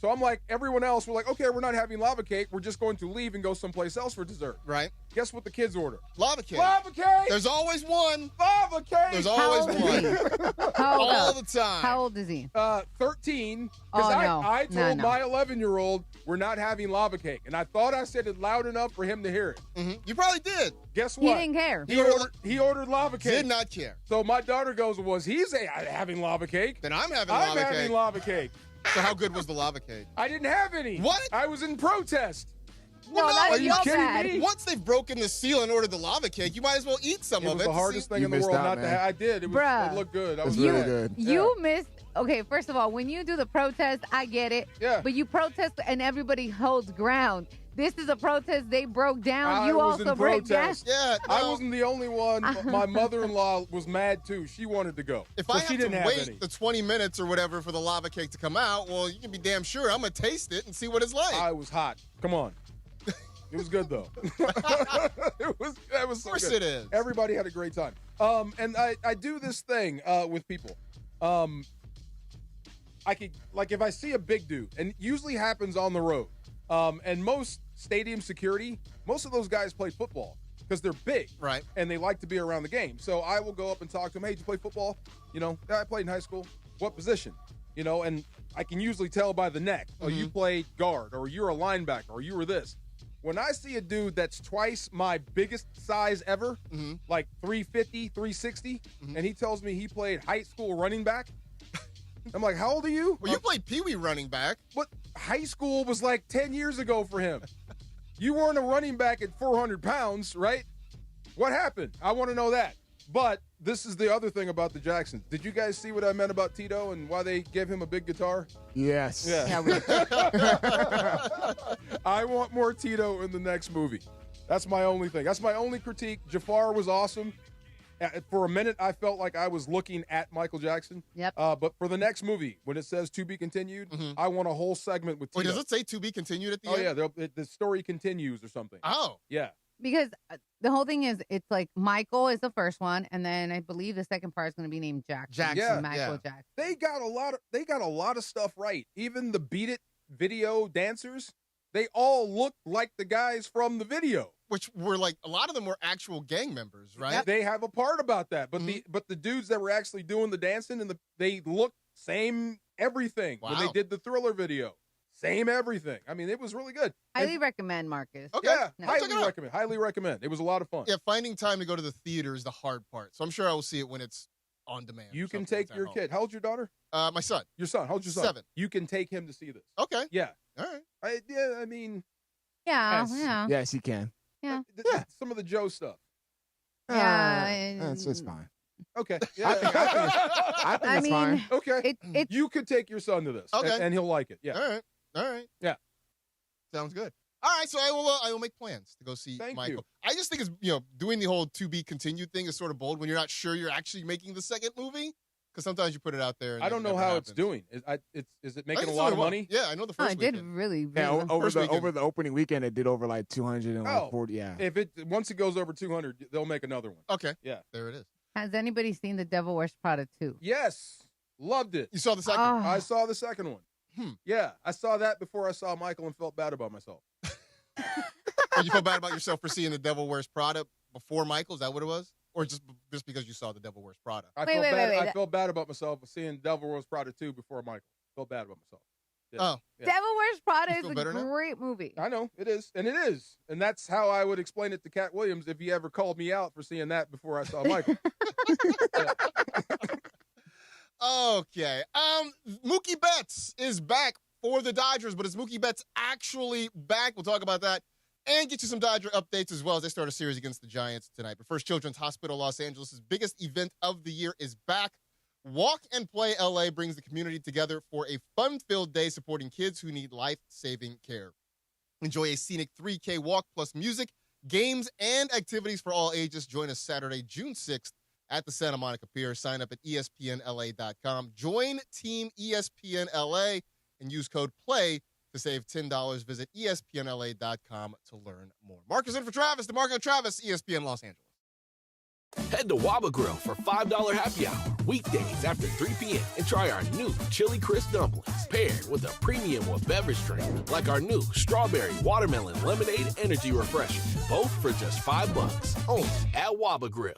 Speaker 7: So I'm like, everyone else, we're like, okay, we're not having lava cake. We're just going to leave and go someplace else for dessert.
Speaker 8: Right.
Speaker 7: Guess what the kids order?
Speaker 8: Lava cake.
Speaker 7: Lava cake!
Speaker 8: There's always one.
Speaker 7: Lava cake!
Speaker 8: There's always one. All the time.
Speaker 9: How old is he?
Speaker 7: 13.
Speaker 9: Oh, no.
Speaker 7: I told
Speaker 9: No.
Speaker 7: my 11-year-old we're not having lava cake. And I thought I said it loud enough for him to hear it.
Speaker 8: You probably did.
Speaker 7: Guess
Speaker 9: He
Speaker 7: what?
Speaker 9: didn't care.
Speaker 7: He ordered lava cake.
Speaker 8: Did not care.
Speaker 7: So my daughter goes, was he having lava cake?
Speaker 8: Then I'm having
Speaker 7: lava cake.
Speaker 8: So how good was the lava cake?
Speaker 7: I didn't have any.
Speaker 8: What?
Speaker 7: I was in protest.
Speaker 9: No, that's
Speaker 8: are you
Speaker 9: your
Speaker 8: kidding
Speaker 9: bad.
Speaker 8: me? Once they've broken the seal and ordered the lava cake, you might as well eat some
Speaker 7: It
Speaker 8: of
Speaker 7: was
Speaker 8: it.
Speaker 7: the hardest thing in the
Speaker 10: missed
Speaker 7: world
Speaker 10: out,
Speaker 7: not to
Speaker 10: man.
Speaker 7: have. I did. It looked good. I was
Speaker 10: really good.
Speaker 9: You missed. Okay, first of all, when you do the protest, I get it.
Speaker 7: Yeah.
Speaker 9: But you protest and everybody holds ground. This is a protest. They broke down. You
Speaker 7: I was
Speaker 9: also
Speaker 7: in
Speaker 9: break down.
Speaker 7: protest.
Speaker 8: Yeah,
Speaker 7: I wasn't the only one. My mother-in-law was mad too. She wanted to go.
Speaker 8: If
Speaker 7: so
Speaker 8: I
Speaker 7: she
Speaker 8: have
Speaker 7: didn't
Speaker 8: to
Speaker 7: have
Speaker 8: wait
Speaker 7: any.
Speaker 8: the 20 minutes or whatever for the lava cake to come out, well, you can be damn sure I'm going to taste it and see what it's like.
Speaker 7: I was hot. Come on. It was good, though. That was so good.
Speaker 8: Of course it is.
Speaker 7: Everybody had a great time. And I do this thing with people. I could, like, if I see a big dude, and it usually happens on the road, and most stadium security, most of those guys play football because they're big.
Speaker 8: Right.
Speaker 7: And they like to be around the game. So I will go up and talk to them. Hey, did you play football? You know, "Yeah, I played in high school. What position?" You know, and I can usually tell by the neck. Oh, you played guard, or you're a linebacker, or you were this. When I see a dude that's twice my biggest size ever, like 350, 360, and he tells me he played high school running back, I'm like, how old are you?
Speaker 8: Well, you played Pee-wee running back.
Speaker 7: What? High school was like 10 years ago for him. You weren't a running back at 400 pounds, right? What happened? I want to know that. But this is the other thing about the Jacksons. Did you guys see what I meant about Tito and why they gave him a big guitar?
Speaker 10: Yes.
Speaker 7: Yeah. I want more Tito in the next movie. That's my only thing. That's my only critique. Jafar was awesome. For a minute, I felt like I was looking at Michael Jackson.
Speaker 9: Yep.
Speaker 7: But for the next movie, when it says "to be continued," I want a whole segment with Tito.
Speaker 8: Wait, does it say "to be continued" at the end?
Speaker 7: Oh, yeah. The story continues or something.
Speaker 8: Oh.
Speaker 7: Yeah.
Speaker 9: Because the whole thing is, it's like Michael is the first one, and then I believe the second part is going to be named Jackson.
Speaker 7: Yeah.
Speaker 9: Michael Jackson.
Speaker 7: They got a lot of stuff right. Even the Beat It video dancers, they all look like the guys from the video.
Speaker 8: Which were like, a lot of them were actual gang members, right?
Speaker 7: Yep. They have a part about that. But the dudes that were actually doing the dancing, they look same everything.
Speaker 8: Wow.
Speaker 7: When they did the Thriller video. Same everything. I mean, it was really good.
Speaker 9: Highly recommend, Marcus.
Speaker 8: Okay.
Speaker 7: Yeah,
Speaker 9: No.
Speaker 7: highly recommend. It was a lot of fun.
Speaker 8: Yeah, finding time to go to the theater is the hard part. So I'm sure I will see it when it's on demand.
Speaker 7: You can
Speaker 8: Something
Speaker 7: take
Speaker 8: that's
Speaker 7: your
Speaker 8: at home.
Speaker 7: kid. How old's your daughter?
Speaker 8: My son.
Speaker 7: Your son. How old's your son?
Speaker 8: 7.
Speaker 7: You can take him to see this.
Speaker 8: Okay.
Speaker 7: Yeah.
Speaker 8: All right.
Speaker 7: I mean,
Speaker 9: Yeah,
Speaker 7: Yes.
Speaker 9: yeah.
Speaker 10: Yes, he can.
Speaker 9: Yeah.
Speaker 7: Some of the Joe stuff.
Speaker 9: Yeah.
Speaker 10: That's fine.
Speaker 7: Okay.
Speaker 10: I
Speaker 7: Yeah.
Speaker 10: think
Speaker 9: I
Speaker 10: it's
Speaker 9: mean,
Speaker 10: fine.
Speaker 7: Okay.
Speaker 9: It,
Speaker 7: You could take your son to this.
Speaker 8: Okay.
Speaker 7: And he'll like it. Yeah.
Speaker 8: All right.
Speaker 7: Yeah.
Speaker 8: Sounds good. All right, so I will make plans to go see
Speaker 7: Thank
Speaker 8: Michael.
Speaker 7: you.
Speaker 8: I just think it's, doing the whole "to be continued" thing is sort of bold when you're not sure you're actually making the second movie, because sometimes you put it out there. And
Speaker 7: I don't
Speaker 8: it
Speaker 7: know
Speaker 8: never
Speaker 7: how
Speaker 8: happens.
Speaker 7: it's doing. Is it
Speaker 8: I
Speaker 7: making
Speaker 8: think
Speaker 7: a
Speaker 8: it's
Speaker 7: lot
Speaker 8: only
Speaker 7: of
Speaker 8: one.
Speaker 7: money?
Speaker 8: Yeah, I know the
Speaker 9: oh,
Speaker 8: first
Speaker 9: it did
Speaker 8: weekend.
Speaker 9: really,
Speaker 10: Yeah,
Speaker 9: really
Speaker 10: over
Speaker 8: First weekend.
Speaker 10: the opening weekend, it did over like 200 and like 40. Yeah.
Speaker 7: If once it goes over 200, they'll make another one.
Speaker 8: Okay.
Speaker 7: Yeah.
Speaker 8: There it is.
Speaker 9: Has anybody seen The Devil Wears Prada 2?
Speaker 7: Yes. Loved it.
Speaker 8: You saw the second?
Speaker 9: Oh.
Speaker 7: I saw the second one. Yeah. I saw that before I saw Michael and felt bad about myself.
Speaker 8: You feel bad about yourself for seeing The Devil Wears Prada before Michael? Is that what it was? Or just because you saw The Devil Wears Prada?
Speaker 7: I felt bad about myself for seeing Devil Wears Prada 2 before Michael. Felt bad about myself. Yeah.
Speaker 8: Oh.
Speaker 7: Yeah.
Speaker 9: Devil Wears Prada
Speaker 8: You
Speaker 9: is
Speaker 8: feel
Speaker 9: a
Speaker 8: better now?
Speaker 9: great movie.
Speaker 7: I know. It is. And it is. And that's how I would explain it to Cat Williams if he ever called me out for seeing that before I saw Michael.
Speaker 8: Okay. Mookie Betts is back for the Dodgers, but is Mookie Betts actually back? We'll talk about that and get you some Dodger updates as well as they start a series against the Giants tonight. But first, Children's Hospital Los Angeles' biggest event of the year is back. Walk and Play LA brings the community together for a fun-filled day supporting kids who need life-saving care. Enjoy a scenic 3K walk plus music, games, and activities for all ages. Join us Saturday, June 6th at the Santa Monica Pier. Sign up at espnla.com. Join Team ESPN LA and use code PLAY to save $10. Visit espnla.com to learn more. Marcus in for Travis, DeMarco Travis, ESPN Los Angeles.
Speaker 12: Head to Waba Grill for $5 happy hour weekdays after 3 p.m. and try our new Chili Crisp Dumplings paired with a premium or beverage drink like our new Strawberry Watermelon Lemonade Energy Refresher, both for just $5 only at Waba Grill.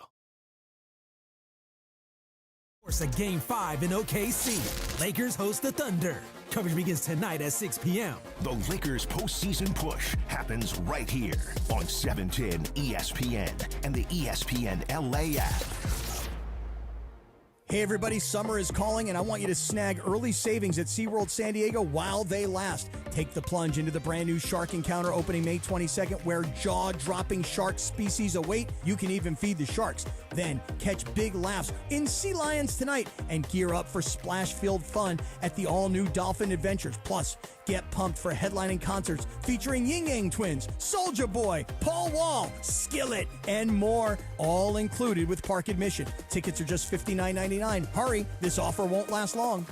Speaker 11: Course of Game 5 in OKC. Lakers host the Thunder. Coverage begins tonight at 6 p.m.
Speaker 5: The Lakers postseason push happens right here on 710 ESPN and the ESPN LA app.
Speaker 20: Hey everybody, summer is calling and I want you to snag early savings at SeaWorld San Diego while they last. Take the plunge into the brand new Shark Encounter opening May 22nd where jaw-dropping shark species await. You can even feed the sharks. Then catch big laughs in Sea Lions tonight and gear up for splash-filled fun at the all-new Dolphin Adventures. Plus, get pumped for headlining concerts featuring Ying Yang Twins, Soulja Boy, Paul Wall, Skillet, and more, all included with park admission. Tickets are just $59.99. Hurry, this offer won't last long.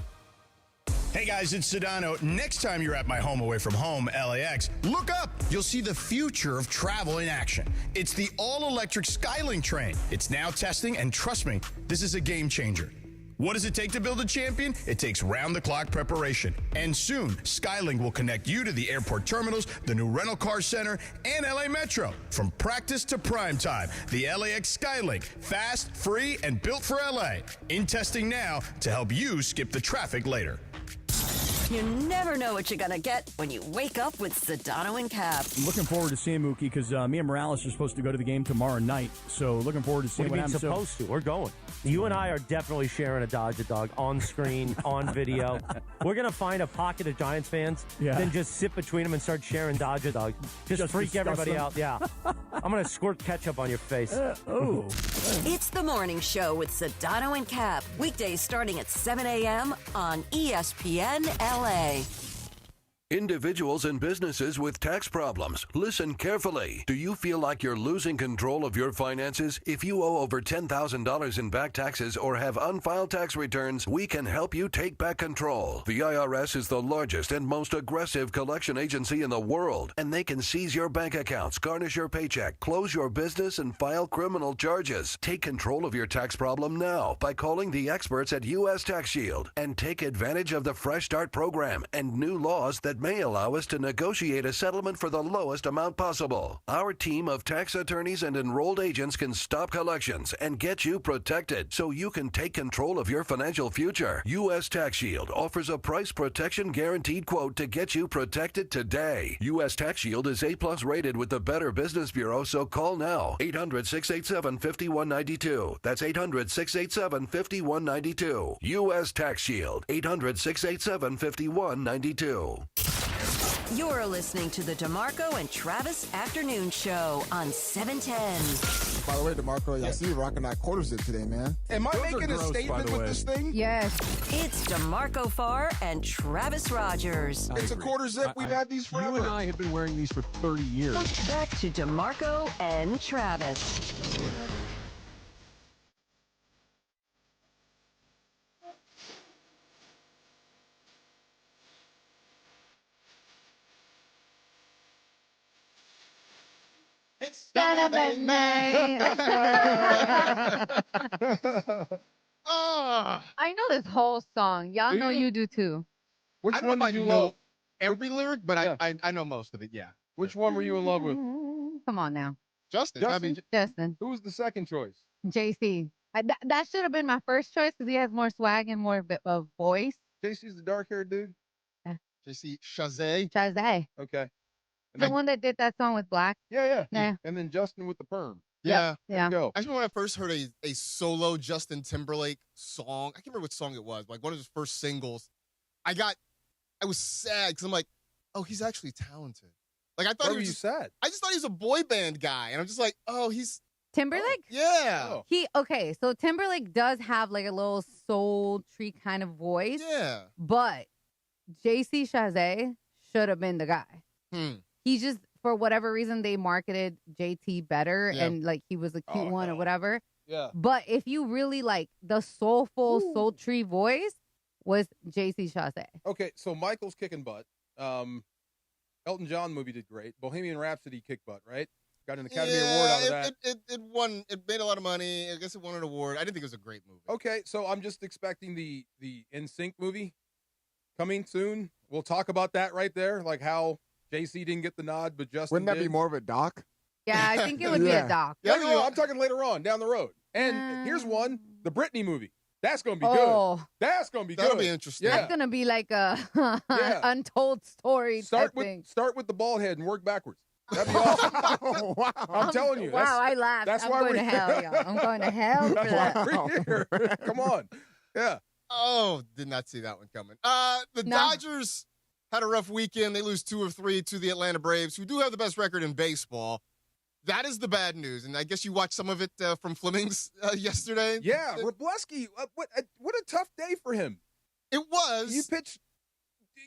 Speaker 3: Hey guys, it's Sedano. Next time you're at my home away from home, LAX, look up. You'll see the future of travel in action. It's the all-electric Skylink train. It's now testing, and trust me, this is a game changer. What does it take to build a champion? It takes round-the-clock preparation. And soon, Skylink will connect you to the airport terminals, the new rental car center, and LA Metro. From practice to prime time, the LAX Skylink. Fast, free, and built for LA. In testing now to help you skip the traffic later.
Speaker 15: You never know what you're going to get when you wake up with Sedano and Cap.
Speaker 20: I'm looking forward to seeing Mookie because me and Morales are supposed to go to the game tomorrow night. So looking forward to seeing what happens.
Speaker 2: Supposed to? We're going. You and I are definitely sharing a Dodge-a-Dog on screen, on video. We're going to find a pocket of Giants fans, then just sit between them and start sharing Dodge-a-Dog. Just freak everybody
Speaker 20: them.
Speaker 2: out. Yeah. I'm going to squirt ketchup on your face.
Speaker 15: It's the morning show with Sedano and Cap. Weekdays starting at 7 a.m. on ESPN LA.
Speaker 4: Individuals and businesses with tax problems, listen carefully. Do you feel like you're losing control of your finances? If you owe over $10,000 in back taxes or have unfiled tax returns, we can help you take back control. The IRS is the largest and most aggressive collection agency in the world, and they can seize your bank accounts, garnish your paycheck, close your business, and file criminal charges. Take control of your tax problem now by calling the experts at U.S. Tax Shield and take advantage of the Fresh Start program and new laws that may allow us to negotiate a settlement for the lowest amount possible. Our team of tax attorneys and enrolled agents can stop collections and get you protected so you can take control of your financial future. U.S. Tax Shield offers a price protection guaranteed quote to get you protected today. U.S. Tax Shield is A+ rated with the Better Business Bureau, so call now. 800-687-5192. That's 800-687-5192. U.S. Tax Shield. 800-687-5192.
Speaker 15: You're listening to the DeMarco and Travis Afternoon Show on 710.
Speaker 10: By the way, DeMarco, I see you rocking that quarter zip today, man.
Speaker 7: Am I making a statement with this thing?
Speaker 9: Yes.
Speaker 15: It's DeMarco Farr and Travis Rogers.
Speaker 7: It's a quarter zip. We've had these forever.
Speaker 16: You and I have been wearing these for 30 years.
Speaker 15: Back to DeMarco and Travis.
Speaker 9: It's gonna be me. I know this whole song. Y'all know you do too.
Speaker 7: Which one did you love?
Speaker 8: Every lyric, but I know most of it, yeah.
Speaker 7: Which one were you in love with?
Speaker 9: Come on now.
Speaker 8: Justin. I mean,
Speaker 9: Justin.
Speaker 7: Who was the second choice?
Speaker 9: JC. That should have been my first choice because he has more swag and more of voice.
Speaker 7: JC's the dark-haired dude?
Speaker 9: Yeah.
Speaker 8: JC Chazé.
Speaker 9: Chazé.
Speaker 7: Okay.
Speaker 9: The one that did that song with Black.
Speaker 7: Yeah.
Speaker 9: Yeah.
Speaker 7: And then Justin with the perm.
Speaker 8: Yeah.
Speaker 9: Yeah.
Speaker 7: Go.
Speaker 8: Actually, when I first heard a solo Justin Timberlake song, I can't remember what song it was, like one of his first singles, I was sad because I'm like, oh, he's actually talented. Like I thought he was just
Speaker 7: sad.
Speaker 8: I just thought he was a boy band guy, and I'm just like, oh, he's
Speaker 9: Timberlake?
Speaker 8: yeah.
Speaker 9: So Timberlake does have like a little soul tree kind of voice.
Speaker 8: Yeah.
Speaker 9: But JC Chazé should have been the guy. He just, for whatever reason, they marketed JT better and like he was a cute one or whatever.
Speaker 7: Yeah.
Speaker 9: But if you really like the soulful, sultry voice was JC Chazé.
Speaker 7: Okay, so Michael's kicking butt. Elton John movie did great. Bohemian Rhapsody kicked butt, right? Got an Academy Award out of that.
Speaker 8: It won. It made a lot of money. I guess it won an award. I didn't think it was a great movie.
Speaker 7: Okay, so I'm just expecting the NSYNC movie coming soon. We'll talk about that right there, like how JC didn't get the nod, but Justin
Speaker 10: Wouldn't that
Speaker 7: did.
Speaker 10: be more of a doc?
Speaker 9: Yeah, I think it would be a doc.
Speaker 7: Yeah, no, I'm talking later on, down the road. And here's one, the Britney movie. That's going to be
Speaker 9: Oh.
Speaker 7: good. That's going to be good.
Speaker 8: That'll be interesting.
Speaker 7: Yeah.
Speaker 9: That's gonna be like a untold story type thing.
Speaker 7: Start with the bald head and work backwards. That'd be awesome.
Speaker 10: Wow.
Speaker 7: I'm telling you.
Speaker 9: Wow, I laughed.
Speaker 7: That's
Speaker 9: I'm
Speaker 7: why
Speaker 9: going
Speaker 7: we're
Speaker 9: to hell, y'all. I'm going to hell for
Speaker 7: That's
Speaker 9: that.
Speaker 7: why we're here. Come on. Yeah.
Speaker 8: Oh, did not see that one coming. The
Speaker 9: No.
Speaker 8: Dodgers had a rough weekend. They lose 2 of 3 to the Atlanta Braves, who do have the best record in baseball. That is the bad news, and I guess you watched some of it from Fleming's yesterday.
Speaker 7: Yeah, Wrobleski, what a tough day for him.
Speaker 8: It was.
Speaker 7: He pitched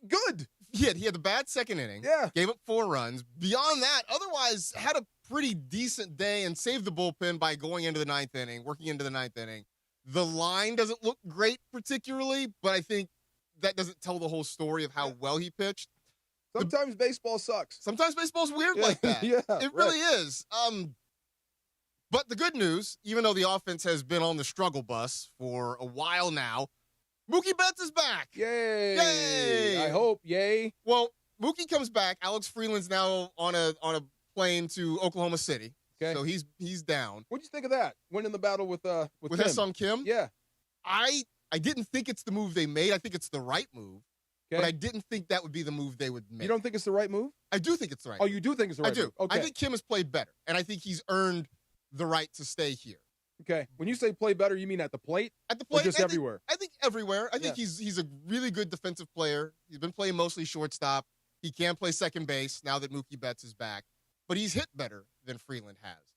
Speaker 7: good.
Speaker 8: He had a bad second inning.
Speaker 7: Yeah.
Speaker 8: Gave up 4 runs. Beyond that, otherwise had a pretty decent day and saved the bullpen by going into the 9th inning, working into the 9th inning. The line doesn't look great particularly, but I think that doesn't tell the whole story of how well he pitched.
Speaker 7: Sometimes baseball sucks.
Speaker 8: Sometimes baseball's weird like that.
Speaker 7: Yeah,
Speaker 8: it really is. But the good news, even though the offense has been on the struggle bus for a while now, Mookie Betts is back.
Speaker 7: Yay!
Speaker 8: Yay!
Speaker 7: I hope. Yay!
Speaker 8: Well, Mookie comes back. Alex Freeland's now on a plane to Oklahoma City.
Speaker 7: Okay.
Speaker 8: So he's down.
Speaker 7: What'd you think of that? Winning the battle with
Speaker 8: his son Kim?
Speaker 7: Yeah.
Speaker 8: I didn't think it's the move they made. I think it's the right move.
Speaker 7: Okay.
Speaker 8: But I didn't think that would be the move they would make.
Speaker 7: You don't think it's the right move?
Speaker 8: I do think it's the right
Speaker 7: Oh,
Speaker 8: move.
Speaker 7: you do think it's the right
Speaker 8: I do.
Speaker 7: move? Okay.
Speaker 8: I think Kim has played better, and I think he's earned the right to stay here.
Speaker 7: Okay. When you say play better, you mean at the plate?
Speaker 8: At the plate,
Speaker 7: or just everywhere?
Speaker 8: I think everywhere. I think he's a really good defensive player. He's been playing mostly shortstop. He can play second base now that Mookie Betts is back. But he's hit better than Freeland has.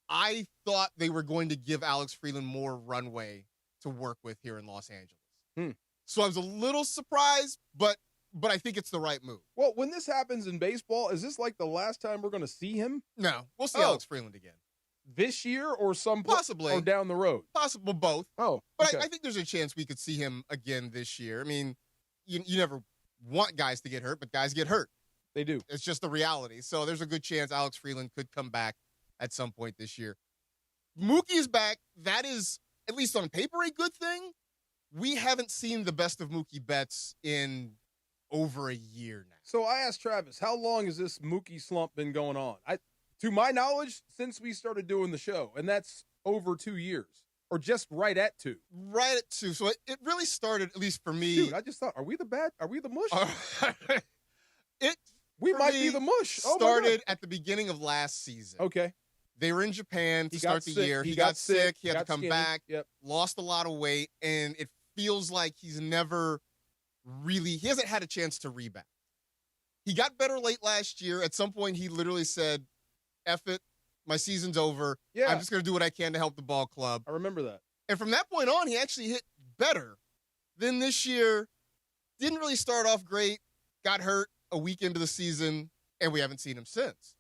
Speaker 8: I thought they were going to give Alex Freeland more runway to work with here in Los Angeles. So I was a little surprised, but I think it's the right move.
Speaker 7: Well, when this happens in baseball, is this like the last time we're going to see him?
Speaker 8: No. We'll see Alex Freeland again.
Speaker 7: This year or
Speaker 8: possibly
Speaker 7: or down the road?
Speaker 8: Possible both.
Speaker 7: Oh,
Speaker 8: but
Speaker 7: okay.
Speaker 8: I think there's a chance we could see him again this year. I mean, you never want guys to get hurt, but guys get hurt.
Speaker 7: They do.
Speaker 8: It's just the reality. So there's a good chance Alex Freeland could come back at some point this year. Mookie is back. That is, at least on paper, a good thing. We haven't seen the best of Mookie Betts in over a year now.
Speaker 7: So I asked Travis, how long has this Mookie slump been going on? To my knowledge, since we started doing the show, and that's over 2 years, or just right at 2.
Speaker 8: Right at 2. So it really started, at least for me.
Speaker 7: Dude, I just thought, are we the mush? We
Speaker 8: for
Speaker 7: might
Speaker 8: me,
Speaker 7: be the mush. Oh,
Speaker 8: started at the beginning of last season.
Speaker 7: Okay.
Speaker 8: They were in Japan to start the year. He got sick. He had to come back.
Speaker 7: Yep.
Speaker 8: Lost a lot of weight, and it feels like he hasn't had a chance to rebound. He got better late last year. At some point, he literally said, F it, my season's over.
Speaker 7: Yeah.
Speaker 8: I'm just going to do what I can to help the ball club.
Speaker 7: I remember that.
Speaker 8: And from that point on, he actually hit better. Then this year, didn't really start off great, got hurt a week into the season, and we haven't seen him since.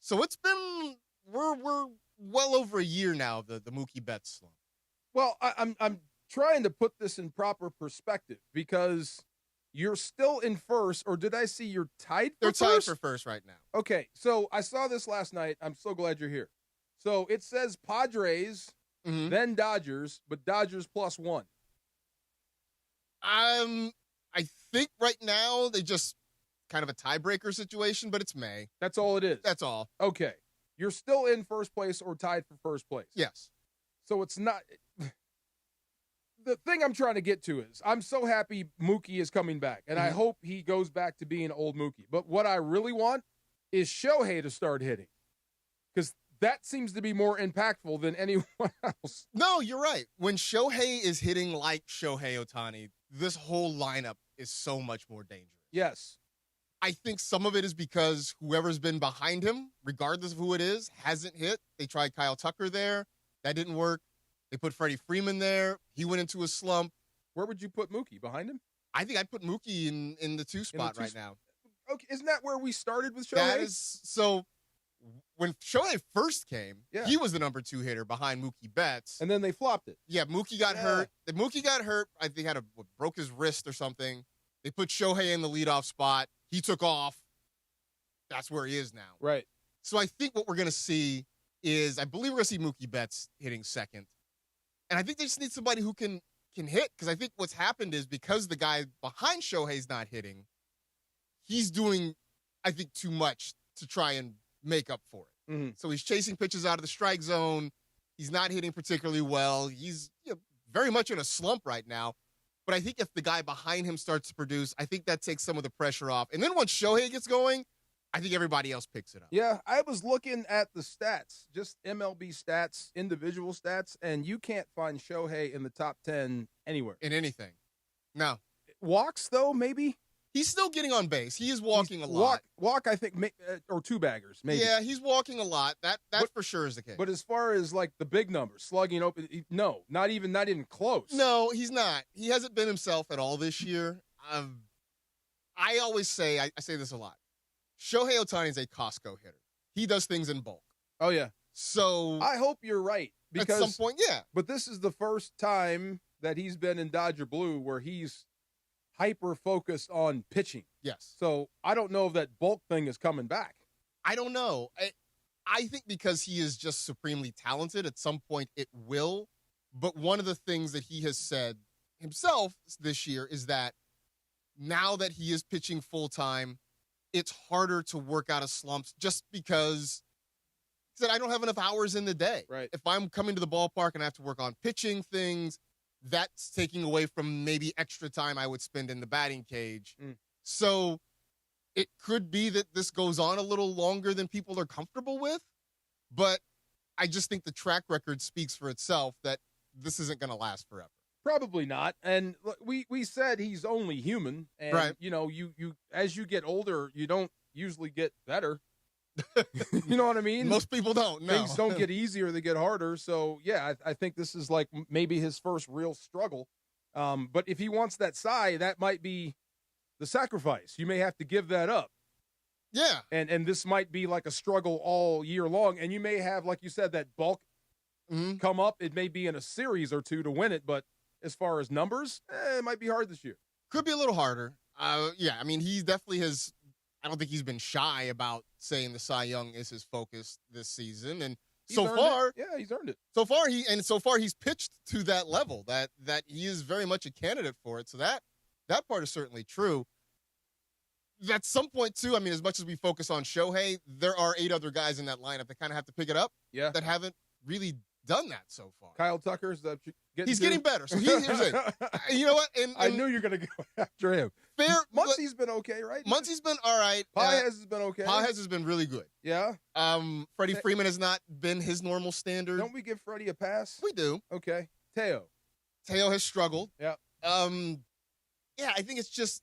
Speaker 8: So it's been, we're well over a year now, the Mookie Betts slump.
Speaker 7: Well, I'm trying to put this in proper perspective because you're still in first, or did I see you're tied for first?
Speaker 8: They're tied for first right now.
Speaker 7: Okay, so I saw this last night. I'm so glad you're here. So it says Padres, then Dodgers, but Dodgers +1.
Speaker 8: I think right now they just kind of a tiebreaker situation, but it's May.
Speaker 7: That's all it is.
Speaker 8: That's all.
Speaker 7: Okay. You're still in first place or tied for first place.
Speaker 8: Yes.
Speaker 7: So it's not. The thing I'm trying to get to is I'm so happy Mookie is coming back, and I hope he goes back to being old Mookie. But what I really want is Shohei to start hitting, because that seems to be more impactful than anyone else.
Speaker 8: No, you're right. When Shohei is hitting like Shohei Ohtani, this whole lineup is so much more dangerous.
Speaker 7: Yes.
Speaker 8: I think some of it is because whoever's been behind him, regardless of who it is, hasn't hit. They tried Kyle Tucker there. That didn't work. They put Freddie Freeman there. He went into a slump.
Speaker 7: Where would you put Mookie? Behind him?
Speaker 8: I think I'd put Mookie in the 2 spot right now.
Speaker 7: Okay, isn't that where we started with Shohei?
Speaker 8: That is, so when Shohei first came, he was the number 2 hitter behind Mookie Betts.
Speaker 7: And then they flopped it.
Speaker 8: Yeah, Mookie got hurt. Mookie got hurt. I think he broke his wrist or something. They put Shohei in the leadoff spot. He took off. That's where he is now.
Speaker 7: Right.
Speaker 8: So I think what we're going to see is, I believe we're going to see Mookie Betts hitting second. And I think they just need somebody who can hit, because I think what's happened is because the guy behind Shohei's not hitting, he's doing, I think, too much to try and make up for it. So he's chasing pitches out of the strike zone. He's not hitting particularly well. He's very much in a slump right now. But I think if the guy behind him starts to produce, I think that takes some of the pressure off. And then once Shohei gets going, I think everybody else picks it up.
Speaker 7: Yeah, I was looking at the stats, just MLB stats, individual stats, and you can't find Shohei in the top 10 anywhere.
Speaker 8: In anything. No.
Speaker 7: Walks, though, maybe?
Speaker 8: He's still getting on base. He is walking a lot.
Speaker 7: Walk, I think, or 2 baggers, maybe.
Speaker 8: Yeah, he's walking a lot. That for sure is the case.
Speaker 7: But as far as, like, the big numbers, slugging open, no, not even close.
Speaker 8: No, he's not. He hasn't been himself at all this year. I always say, I say this a lot, Shohei Ohtani is a Costco hitter. He does things in bulk.
Speaker 7: Oh, yeah.
Speaker 8: So
Speaker 7: I hope you're right. Because,
Speaker 8: at some point, yeah.
Speaker 7: But this is the first time that he's been in Dodger Blue where he's hyper-focused on pitching.
Speaker 8: Yes.
Speaker 7: So I don't know if that bulk thing is coming back.
Speaker 8: I don't know. I think because he is just supremely talented, at some point it will. But one of the things that he has said himself this year is that now that he is pitching full-time, it's harder to work out of slumps just because he said, I don't have enough hours in the day.
Speaker 7: Right.
Speaker 8: If I'm coming to the ballpark and I have to work on pitching things, that's taking away from maybe extra time I would spend in the batting cage. So it could be that this goes on a little longer than people are comfortable with, but I just think the track record speaks for itself that this isn't going to last forever.
Speaker 7: Probably not. And look, we said he's only human. And,
Speaker 8: right.
Speaker 7: you know, you as you get older, you don't usually get better. You know what I mean?
Speaker 8: Most people don't. No.
Speaker 7: Things don't get easier; they get harder. So, yeah, I think this is like maybe his first real struggle. But if he wants that sigh, that might be the sacrifice. You may have to give that up.
Speaker 8: Yeah.
Speaker 7: And this might be like a struggle all year long. And you may have, like you said, that bulk come up. It may be in a series or two to win it. But as far as numbers, it might be hard this year.
Speaker 8: Could be a little harder. Yeah, I mean, he definitely has. I don't think he's been shy about saying the Cy Young is his focus this season. And
Speaker 7: He's
Speaker 8: so
Speaker 7: earned
Speaker 8: far,
Speaker 7: it. Yeah, he's earned it.
Speaker 8: So far he's pitched to that level that he is very much a candidate for it. So that part is certainly true. At some point too, I mean, as much as we focus on Shohei, there are 8 other guys in that lineup that kind of have to pick it up.
Speaker 7: Yeah.
Speaker 8: That haven't really done that so far.
Speaker 7: Kyle Tucker's
Speaker 8: he's getting better. So here's it. You know what? And
Speaker 7: I knew you're going to go after him.
Speaker 8: Fair.
Speaker 7: Muncie's been okay, right?
Speaker 8: Muncie's been all right.
Speaker 7: Paez has been okay.
Speaker 8: Paez has been really good.
Speaker 7: Yeah.
Speaker 8: Freddie Freeman has not been his normal standard.
Speaker 7: Don't we give Freddie a pass?
Speaker 8: We do.
Speaker 7: Okay. Teo
Speaker 8: has struggled.
Speaker 7: Yeah.
Speaker 8: Yeah, I think it's just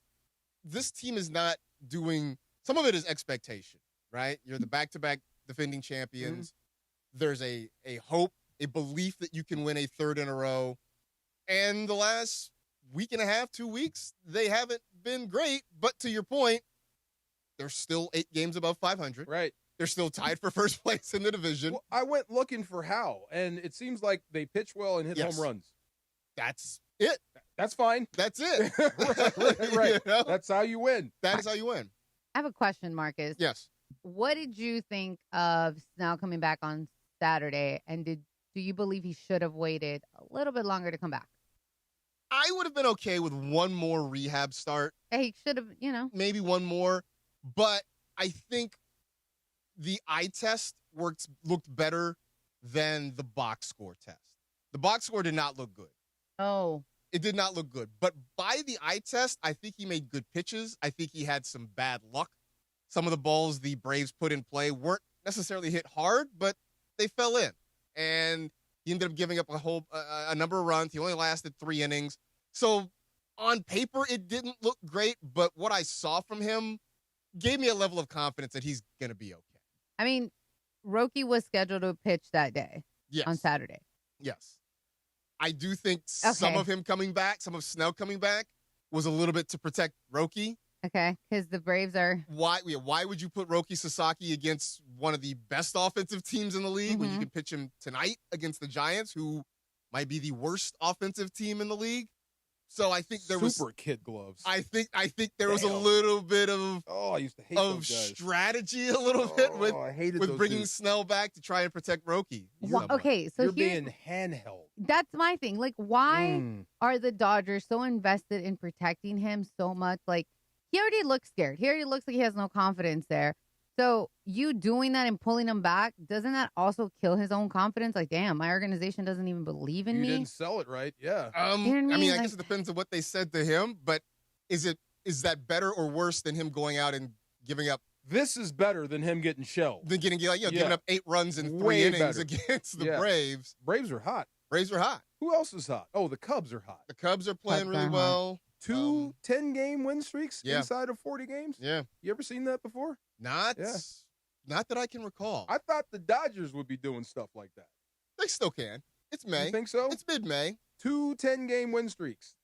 Speaker 8: this team is not doing. Some of it is expectation, right? You're the back-to-back defending champions. There's a hope, a belief that you can win a third in a row. And the last week and a half, 2 weeks, they haven't been great. But to your point, they're still 8 games above 500.
Speaker 7: Right.
Speaker 8: They're still tied for first place in the division.
Speaker 7: Well, I went looking for how, and it seems like they pitch well and hit home runs.
Speaker 8: That's it.
Speaker 7: That's fine.
Speaker 8: That's it.
Speaker 7: right.
Speaker 8: You know?
Speaker 7: That's how you win.
Speaker 8: That is how you win.
Speaker 9: I have a question, Marcus.
Speaker 8: Yes.
Speaker 9: What did you think of Snell coming back on Saturday, and do you believe he should have waited a little bit longer to come back?
Speaker 8: I would have been okay with one more rehab start.
Speaker 9: He should have,
Speaker 8: Maybe one more. But I think the eye test looked better than the box score test. The box score did not look good.
Speaker 9: Oh.
Speaker 8: It did not look good. But by the eye test, I think he made good pitches. I think he had some bad luck. Some of the balls the Braves put in play weren't necessarily hit hard, but they fell in. And he ended up giving up a number of runs. He only lasted 3 innings. So on paper, it didn't look great, but what I saw from him gave me a level of confidence that he's going to be okay.
Speaker 9: I mean, Roki was scheduled to pitch that day on Saturday.
Speaker 8: Yes. I do think some of him coming back, some of Snell coming back, was a little bit to protect Roki.
Speaker 9: Okay, because the Braves are...
Speaker 8: Why would you put Roki Sasaki against one of the best offensive teams in the league when you can pitch him tonight against the Giants, who might be the worst offensive team in the league? So I think there was
Speaker 7: super kid gloves.
Speaker 8: I think there was a little bit of
Speaker 7: I used to hate those guys.
Speaker 8: Strategy a little bit with
Speaker 7: those
Speaker 8: bringing
Speaker 7: dudes.
Speaker 8: Snell back to try and protect Roki.
Speaker 9: Okay, so
Speaker 7: you're being handheld.
Speaker 9: That's my thing. Like, why are the Dodgers so invested in protecting him so much? Like, he already looks scared. He already looks like he has no confidence there. So you doing that and pulling him back, doesn't that also kill his own confidence? Like, damn, my organization doesn't even believe in me.
Speaker 7: You didn't sell it right. Yeah.
Speaker 9: You know what I mean?
Speaker 8: I guess it depends on what they said to him, but is that better or worse than him going out and giving up?
Speaker 7: This is better than him getting shelled.
Speaker 8: Than giving up 8 runs in 3 innings against the Braves.
Speaker 7: Braves are hot.
Speaker 8: Braves are hot.
Speaker 7: Who else is hot? Oh, the Cubs are hot.
Speaker 8: The Cubs are playing really well.
Speaker 7: 2 10-game win streaks
Speaker 8: inside
Speaker 7: of 40 games?
Speaker 8: Yeah.
Speaker 7: You ever seen that before?
Speaker 8: Not that I can recall.
Speaker 7: I thought the Dodgers would be doing stuff like that.
Speaker 8: They still can. It's May.
Speaker 7: You think so?
Speaker 8: It's mid-May.
Speaker 7: 2 10-game win streaks.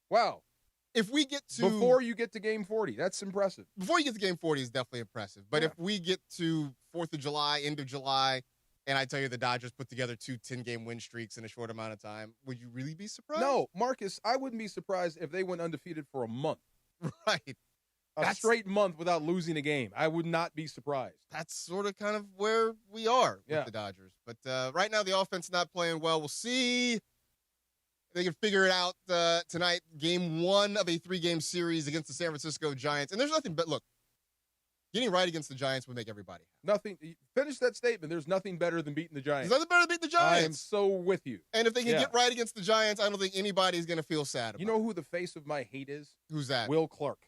Speaker 7: Wow.
Speaker 8: If we get to...
Speaker 7: Before you get to game 40, that's impressive.
Speaker 8: Before you get to game 40 is definitely impressive. But if we get to 4th of July, end of July, and I tell you the Dodgers put together 2 10-game win streaks in a short amount of time, would you really be surprised?
Speaker 7: No, Marcus, I wouldn't be surprised if they went undefeated for a month.
Speaker 8: Right.
Speaker 7: A straight month without losing a game. I would not be surprised.
Speaker 8: That's sort of kind of where we are with the Dodgers. But right now, the offense not playing well. We'll see if they can figure it out tonight. Game 1 of a 3-game series against the San Francisco Giants. And there's nothing but, look, getting right against the Giants would make everybody happy.
Speaker 7: Finish that statement. There's nothing better than beating the Giants.
Speaker 8: There's nothing better than beating the Giants.
Speaker 7: I am so with you.
Speaker 8: And if they can get right against the Giants, I don't think anybody's going to feel sad about it.
Speaker 7: You know who the face of my hate is?
Speaker 8: Who's that?
Speaker 7: Will Clark.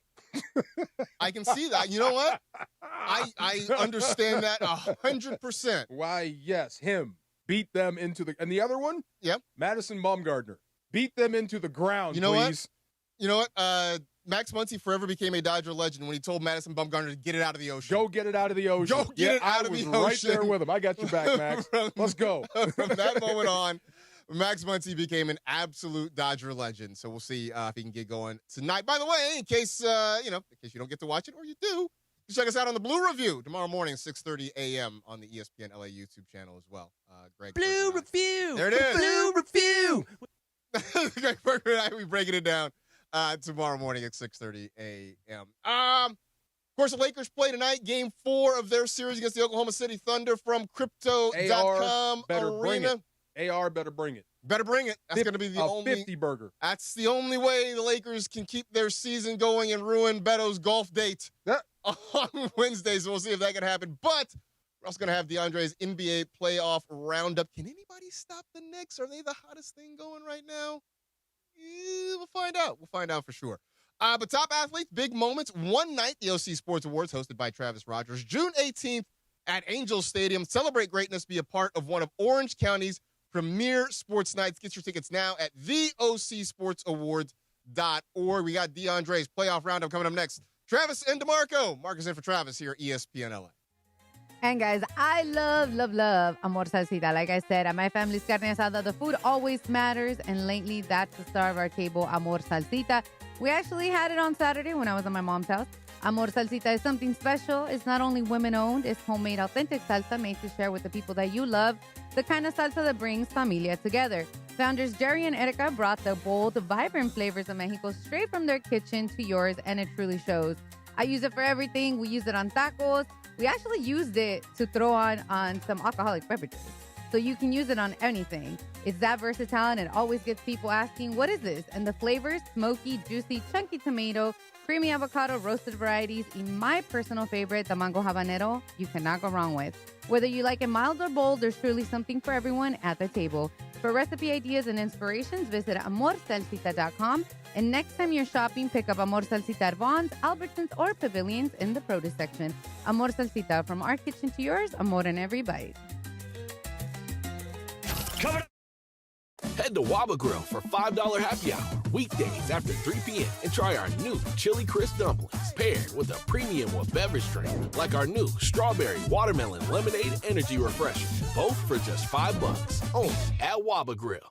Speaker 8: I can see that. You know what? I understand that 100%.
Speaker 7: Why, yes, him. Beat them into the – and the other one?
Speaker 8: Yep.
Speaker 7: Madison Bumgarner. Beat them into the ground,
Speaker 8: You know
Speaker 7: please.
Speaker 8: what? You know what? Max Muncy forever became a Dodger legend when he told Madison Bumgarner to get it out of the ocean.
Speaker 7: Go get it out of the ocean.
Speaker 8: Go get it out of the ocean.
Speaker 7: I was right there with him. I got your back, Max. Let's go.
Speaker 8: From that moment on, Max Muncy became an absolute Dodger legend. So we'll see if he can get going tonight. By the way, in case you don't get to watch it, or you do, check us out on the Blue Review tomorrow morning, 6:30 a.m. on the ESPN LA YouTube channel as well. Greg
Speaker 2: Blue Review.
Speaker 8: There it is.
Speaker 2: Blue Review.
Speaker 8: Greg Berger and I will be breaking it down tomorrow morning at 6:30 a.m. Of course, the Lakers play tonight, Game 4 of their series against the Oklahoma City Thunder from Crypto.com Arena.
Speaker 7: AR better bring it.
Speaker 8: Better bring it. That's going to be the only
Speaker 7: 50 burger.
Speaker 8: That's the only way the Lakers can keep their season going and ruin Beto's golf date on Wednesday. So we'll see if that can happen. But we're also going to have DeAndre's NBA playoff roundup. Can anybody stop the Knicks? Are they the hottest thing going right now? We'll find out. We'll find out for sure. But top athletes, big moments. One night, the OC Sports Awards hosted by Travis Rogers. June 18th at Angels Stadium. Celebrate greatness. Be a part of one of Orange County's premier sports nights. Get your tickets now at theocsportsawards.org. We got DeAndre's playoff roundup coming up next. Travis and DeMarco. Marcus in for Travis here at ESPN LA.
Speaker 9: And guys, I love Amor Salsita. Like I said, at my family's carne asada, the food always matters. And lately, that's the star of our table, Amor Salsita. We actually had it on Saturday when I was at my mom's house. Amor Salsita is something special. It's not only women-owned. It's homemade, authentic salsa made to share with the people that you love. The kind of salsa that brings familia together. Founders Jerry and Erica brought the bold, vibrant flavors of Mexico straight from their kitchen to yours, and it truly shows. I use it for everything. We use it on tacos. We actually used it to throw on some alcoholic beverages. So you can use it on anything. It's that versatile, and it always gets people asking, what is this? And the flavors, smoky, juicy, chunky tomato, creamy avocado, roasted varieties, and my personal favorite, the mango habanero, you cannot go wrong with. Whether you like it mild or bold, there's truly something for everyone at the table. For recipe ideas and inspirations, visit amorsalsita.com. And next time you're shopping, pick up Amor Salsita at Vaughn's, Albertsons, or Pavilions in the produce section. Amor Salsita, from our kitchen to yours, amor in every bite.
Speaker 2: Coming up.
Speaker 12: Head to Waba Grill for $5 happy hour weekdays after 3 p.m. and try our new Chili Crisp Dumplings paired with a premium or beverage drink like our new Strawberry Watermelon Lemonade Energy Refresher. Both for just $5 only at Waba Grill.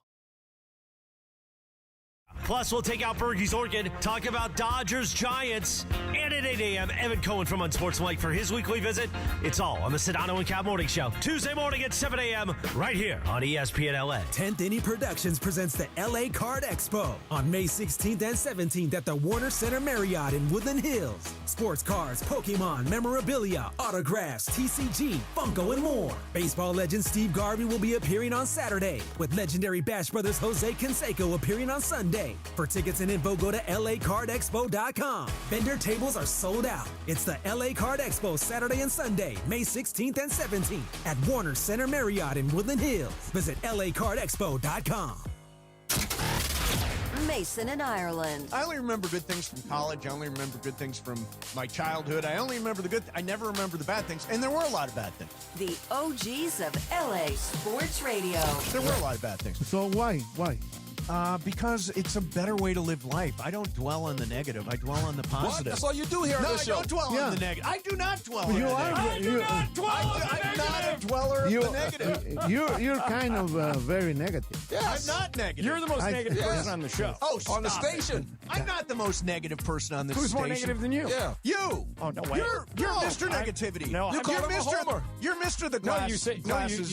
Speaker 2: Plus, we'll take out Bergey's Orchid, talk about Dodgers, Giants, and at 8 a.m., Evan Cohen from Unsportsmanlike for his weekly visit. It's all on the Sedano and Cap Morning Show, Tuesday morning at 7 a.m., right here on ESPN LA.
Speaker 11: 10th Inning Productions presents the LA Card Expo on May 16th and 17th at the Warner Center Marriott in Woodland Hills. Sports cards, Pokemon, memorabilia, autographs, TCG, Funko, and more. Baseball legend Steve Garvey will be appearing on Saturday, with legendary Bash Brothers Jose Canseco appearing on Sunday. For tickets and info, go to LACardExpo.com. Vendor tables are sold out. It's the LA Card Expo Saturday and Sunday, May 16th and 17th at Warner Center Marriott in Woodland Hills. Visit LACardExpo.com.
Speaker 15: Mason in Ireland.
Speaker 1: I only remember good things from college. I only remember good things from my childhood. I only remember the good. I never remember the bad things, and there were a lot of bad things.
Speaker 15: The OGs of LA Sports Radio.
Speaker 1: There were a lot of bad things.
Speaker 19: So why?
Speaker 1: Because it's a better way to live life. I don't dwell on the negative. I dwell on the positive.
Speaker 13: What? That's all you do here on this show.
Speaker 1: I don't dwell on the negative. I do not dwell on the negative. I'm not a dweller of the negative.
Speaker 14: You're kind of very negative.
Speaker 1: Yes. I'm not negative.
Speaker 6: You're the most negative person on the show.
Speaker 1: Oh,
Speaker 13: on the station.
Speaker 1: I'm not the most negative person on this
Speaker 6: Who's
Speaker 1: station.
Speaker 6: more negative than you?
Speaker 13: Yeah.
Speaker 1: You.
Speaker 6: Oh, no way.
Speaker 1: You're Mr. Negativity.
Speaker 6: No,
Speaker 13: You call him a homer.
Speaker 1: You're Mr. The
Speaker 6: No,
Speaker 1: glass.
Speaker 6: you say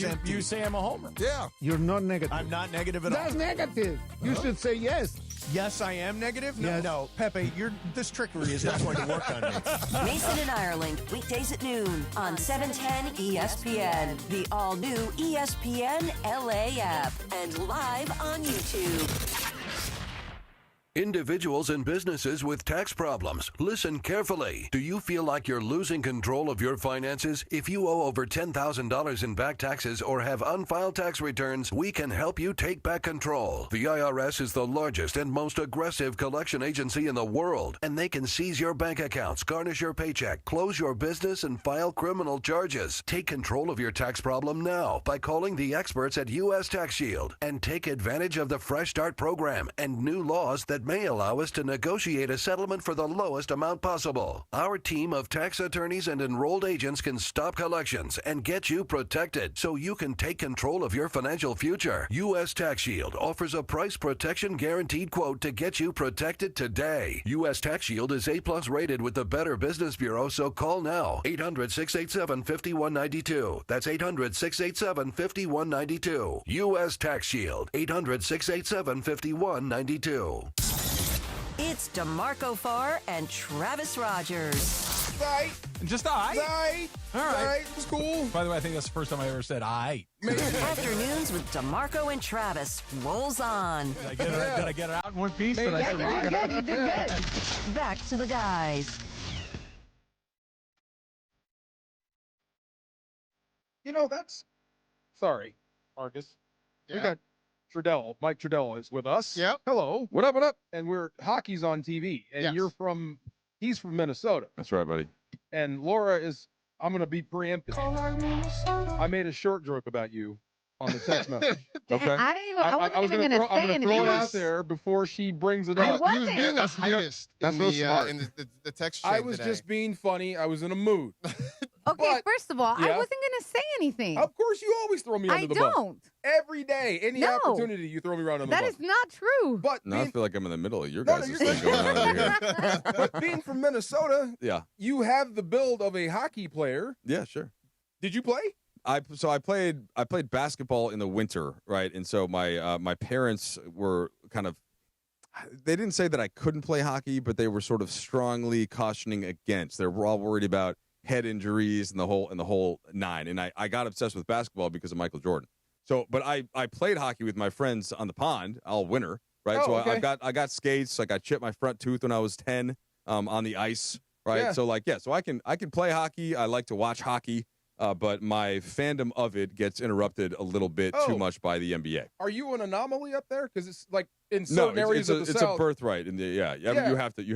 Speaker 1: empty.
Speaker 6: you say I'm a homer.
Speaker 13: Yeah.
Speaker 14: You're not negative.
Speaker 1: I'm not negative at all.
Speaker 14: That's negative. You should say yes.
Speaker 1: Yes, I am negative. No,
Speaker 14: Yes.
Speaker 1: no, Pepe, this trickery is not going to work on me.
Speaker 15: Mason and Ireland, weekdays at noon on 710 ESPN, the all-new ESPN LA app, and live on YouTube.
Speaker 4: Individuals and businesses with tax problems, listen carefully. Do you feel like you're losing control of your finances? If you owe over $10,000 in back taxes or have unfiled tax returns, we can help you take back control. The IRS is the largest and most aggressive collection agency in the world, and they can seize your bank accounts, garnish your paycheck, close your business, and file criminal charges. Take control of your tax problem now by calling the experts at U.S. Tax Shield and take advantage of the Fresh Start program and new laws that may allow us to negotiate a settlement for the lowest amount possible. Our team of tax attorneys and enrolled agents can stop collections and get you protected so you can take control of your financial future. U.S. Tax Shield offers a price protection guaranteed quote to get you protected today. U.S. Tax Shield is A+ rated with the Better Business Bureau, so call now. 800-687-5192. That's 800-687-5192. U.S. Tax Shield. 800-687-5192.
Speaker 15: It's DeMarco Farr and Travis Rogers.
Speaker 7: Right.
Speaker 16: Just I.
Speaker 7: Right.
Speaker 16: All right.
Speaker 7: Right. It was cool.
Speaker 16: By the way, I think that's the first time I ever said I.
Speaker 15: Afternoons with DeMarco and Travis rolls on.
Speaker 16: Did I get it out in one piece?
Speaker 15: You did good. Back to the guys.
Speaker 7: That's... Sorry, Marcus. We
Speaker 8: Yeah.
Speaker 7: got Mike Trudell is with us.
Speaker 8: Yep.
Speaker 7: Hello. What up, what up? And hockey's on TV. And
Speaker 8: Yes.
Speaker 7: he's from Minnesota.
Speaker 23: That's right, buddy.
Speaker 7: And Laura I'm going to be preemptive. I made a short joke about you on the text message.
Speaker 23: Okay.
Speaker 9: I wasn't even going to say
Speaker 7: I'm
Speaker 9: anything.
Speaker 7: throw it out there before she brings it
Speaker 9: I
Speaker 7: up.
Speaker 9: wasn't.
Speaker 8: He was being the highest
Speaker 7: That's
Speaker 8: in
Speaker 7: real smart.
Speaker 8: in the text chain
Speaker 7: I was
Speaker 8: today.
Speaker 7: just being funny. I was in a mood.
Speaker 9: Okay, first of all, I
Speaker 7: Yeah.
Speaker 9: wasn't going to say anything.
Speaker 7: Of course, you always throw me under the bus.
Speaker 9: I don't.
Speaker 7: Every day, any
Speaker 9: No.
Speaker 7: opportunity, you throw me right under the
Speaker 9: That
Speaker 7: bus.
Speaker 9: is not true.
Speaker 7: But
Speaker 23: No, I feel like I'm in the middle of your
Speaker 7: No,
Speaker 23: guys'
Speaker 7: you're
Speaker 23: thing going on over here.
Speaker 7: but being from Minnesota,
Speaker 23: Yeah.
Speaker 7: you have the build of a hockey player.
Speaker 23: Yeah, sure.
Speaker 7: Did you play?
Speaker 23: I played basketball in the winter, right? And so my parents were kind of, they didn't say that I couldn't play hockey, but they were sort of strongly cautioning against. They were all worried about head injuries and the whole nine. And I got obsessed with basketball because of Michael Jordan. So, but I played hockey with my friends on the pond all winter, right?
Speaker 7: Oh,
Speaker 23: so
Speaker 7: okay.
Speaker 23: I got skates. Like I chipped my front tooth when I was 10 on the ice, right?
Speaker 7: Yeah.
Speaker 23: So so I can play hockey. I like to watch hockey. But my fandom of it gets interrupted a little bit too much by the NBA.
Speaker 7: Are you an anomaly up there? Because it's like in certain areas of the
Speaker 23: it's
Speaker 7: South.
Speaker 23: a birthright. I mean, you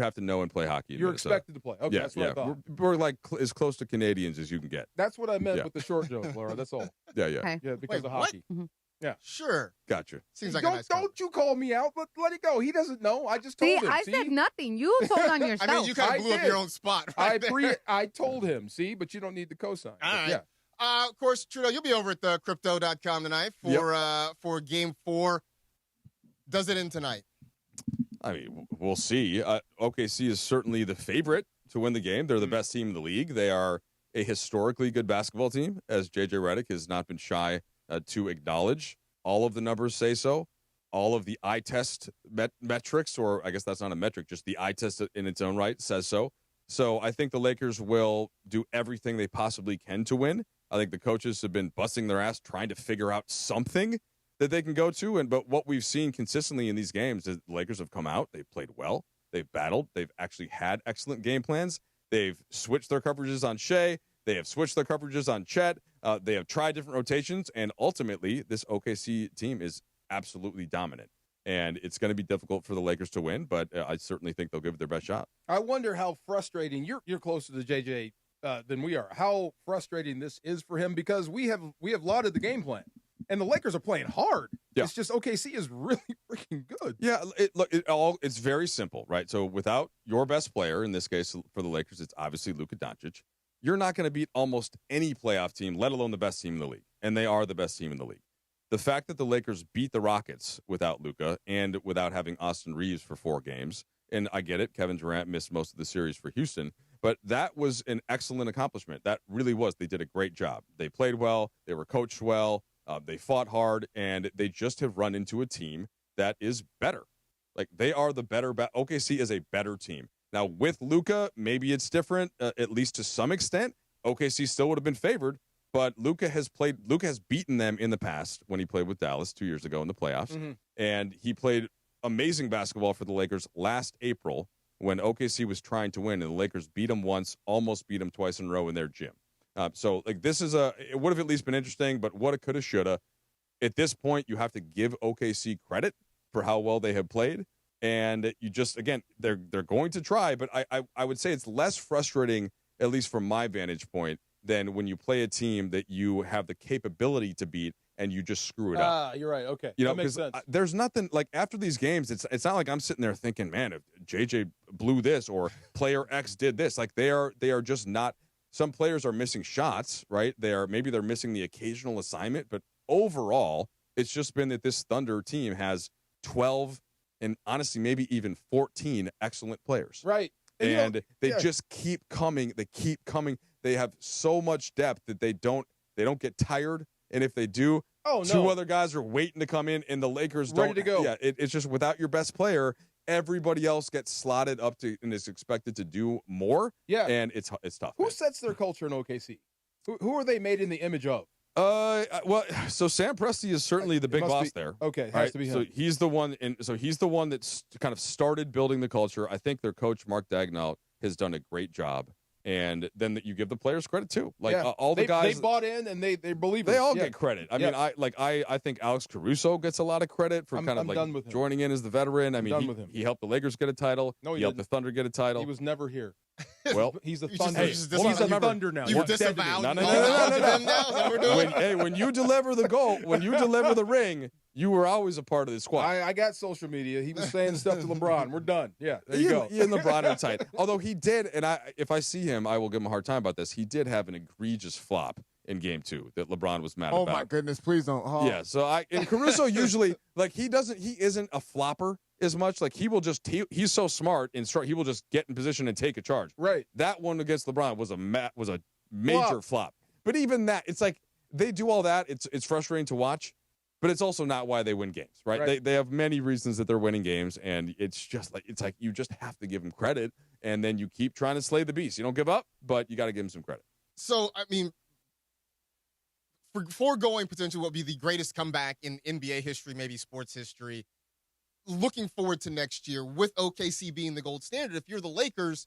Speaker 23: have to know and play hockey. in
Speaker 7: You're
Speaker 23: Minnesota.
Speaker 7: expected to play. Okay, that's what I thought.
Speaker 23: We're like as close to Canadians as you can get.
Speaker 7: That's what I meant
Speaker 23: Yeah.
Speaker 7: with the short joke, Laura. That's all.
Speaker 23: Yeah.
Speaker 9: Okay.
Speaker 7: Yeah, because
Speaker 8: Wait,
Speaker 7: of
Speaker 8: what?
Speaker 7: hockey. Yeah.
Speaker 8: Sure.
Speaker 23: Gotcha.
Speaker 8: Seems like
Speaker 7: don't,
Speaker 8: a nice guy.
Speaker 7: don't you call me out. Let it go. He doesn't know. I just told
Speaker 9: See,
Speaker 7: him.
Speaker 9: I said nothing. You told on yourself.
Speaker 8: I mean, you kind
Speaker 7: I
Speaker 8: of blew up
Speaker 7: did.
Speaker 8: your own spot. Right there.
Speaker 7: I told him. See, but you don't need the cosign.
Speaker 8: All right.
Speaker 7: Yeah.
Speaker 8: Of course, Trudeau, you'll be over at crypto.com tonight for Game 4. Does it end tonight?
Speaker 23: I mean, we'll see. OKC is certainly the favorite to win the game. They're the best team in the league. They are a historically good basketball team, as J.J. Redick has not been shy to acknowledge. All of the numbers say so. All of the eye test metrics, or I guess that's not a metric, just the eye test in its own right says so. So I think the Lakers will do everything they possibly can to win. I think the coaches have been busting their ass trying to figure out something that they can go to. But what we've seen consistently in these games is the Lakers have come out. They've played well. They've battled. They've actually had excellent game plans. They've switched their coverages on Shea. They have switched their coverages on Chet. They have tried different rotations. And ultimately, this OKC team is absolutely dominant. And it's going to be difficult for the Lakers to win, but I certainly think they'll give it their best shot.
Speaker 7: I wonder how frustrating you're closer to JJ than we are. How frustrating this is for him because we have lauded the game plan. And the Lakers are playing hard.
Speaker 23: Yeah.
Speaker 7: It's just OKC is really freaking good.
Speaker 23: Yeah, it's very simple, right? So without your best player, in this case for the Lakers, it's obviously Luka Doncic. You're not going to beat almost any playoff team, let alone the best team in the league. And they are the best team in the league. The fact that the Lakers beat the Rockets without Luka and without having Austin Reeves for 4 games, and I get it, Kevin Durant missed most of the series for Houston, but that was an excellent accomplishment. That really was. They did a great job. They played well. They were coached well. They fought hard, and they just have run into a team that is better. Like, they are the better. OKC is a better team. Now, with Luka, maybe it's different, at least to some extent. OKC still would have been favored, but Luka has beaten them in the past when he played with Dallas 2 years ago in the playoffs. Mm-hmm. And he played amazing basketball for the Lakers last April when OKC was trying to win, and the Lakers beat him once, almost beat him twice in a row in their gym. So, like, this is it would have at least been interesting, but what it could have, should have. At this point, you have to give OKC credit for how well they have played. And you just, again, they're going to try, but I would say it's less frustrating, at least from my vantage point, than when you play a team that you have the capability to beat and you just screw it up.
Speaker 7: You're right. Okay.
Speaker 23: You know,
Speaker 7: that makes sense.
Speaker 23: There's nothing, like, after these games, it's not like I'm sitting there thinking, man, if JJ blew this or player X did this. Like, they are just not. Some players are missing shots, right? Maybe they're missing the occasional assignment, but overall, it's just been that this Thunder team has 12 and honestly maybe even 14 excellent players.
Speaker 7: Right.
Speaker 23: And they just keep coming. They keep coming. They have so much depth that they don't get tired. And if they do, two other guys are waiting to come in, and the Lakers don't.
Speaker 7: Ready to go.
Speaker 23: Yeah, it's just without your best player, everybody else gets slotted up to and is expected to do more.
Speaker 7: Yeah.
Speaker 23: And it's tough.
Speaker 7: Who sets their culture in OKC? Who are they made in the image of?
Speaker 23: Well, so Sam Presti is certainly the big boss there.
Speaker 7: Okay, it has
Speaker 23: right?
Speaker 7: to be him.
Speaker 23: So he's the one, he's the one that's kind of started building the culture. I think their coach Mark Daigneault has done a great job, and then you give the players credit too. Like all the guys,
Speaker 7: they bought in and they believe.
Speaker 23: They all get credit. I mean, I think Alex Caruso gets a lot of credit for joining in as the veteran. I mean, he helped the Lakers get a title.
Speaker 7: No,
Speaker 23: he helped the Thunder get a title.
Speaker 7: He was never here.
Speaker 23: Well,
Speaker 7: he's the Thunder.
Speaker 23: He's the
Speaker 7: Thunder now.
Speaker 8: You disavowed.
Speaker 23: No. When you deliver the goal, when you deliver the ring, you were always a part of the squad.
Speaker 7: I got social media. He was saying stuff to LeBron. We're done. Yeah, there you go.
Speaker 23: He and LeBron are tight. Although he did, and if I see him, I will give him a hard time about this. He did have an egregious flop in Game 2 that LeBron was mad about.
Speaker 10: Oh my goodness! Please don't. Oh.
Speaker 23: Yeah. So and Caruso usually he isn't a flopper as much. Like he will just he's so smart and he will just get in position and take a charge.
Speaker 7: Right.
Speaker 23: That one against LeBron was a major flop. But even that, it's like they do all that. It's frustrating to watch. But it's also not why they win games, right? They have many reasons that they're winning games, and it's like you just have to give them credit, and then you keep trying to slay the beast. You don't give up, but you got to give them some credit.
Speaker 8: So, I mean, foregoing potentially what would be the greatest comeback in NBA history, maybe sports history, looking forward to next year with OKC being the gold standard, if you're the Lakers,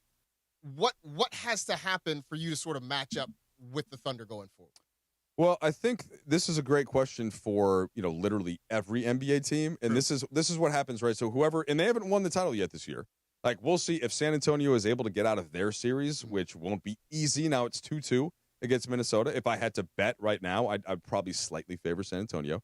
Speaker 8: what has to happen for you to sort of match up with the Thunder going forward?
Speaker 23: Well, I think this is a great question for, literally every NBA team. And this is what happens, right? So and they haven't won the title yet this year. Like, we'll see if San Antonio is able to get out of their series, which won't be easy. Now it's 2-2 against Minnesota. If I had to bet right now, I'd probably slightly favor San Antonio.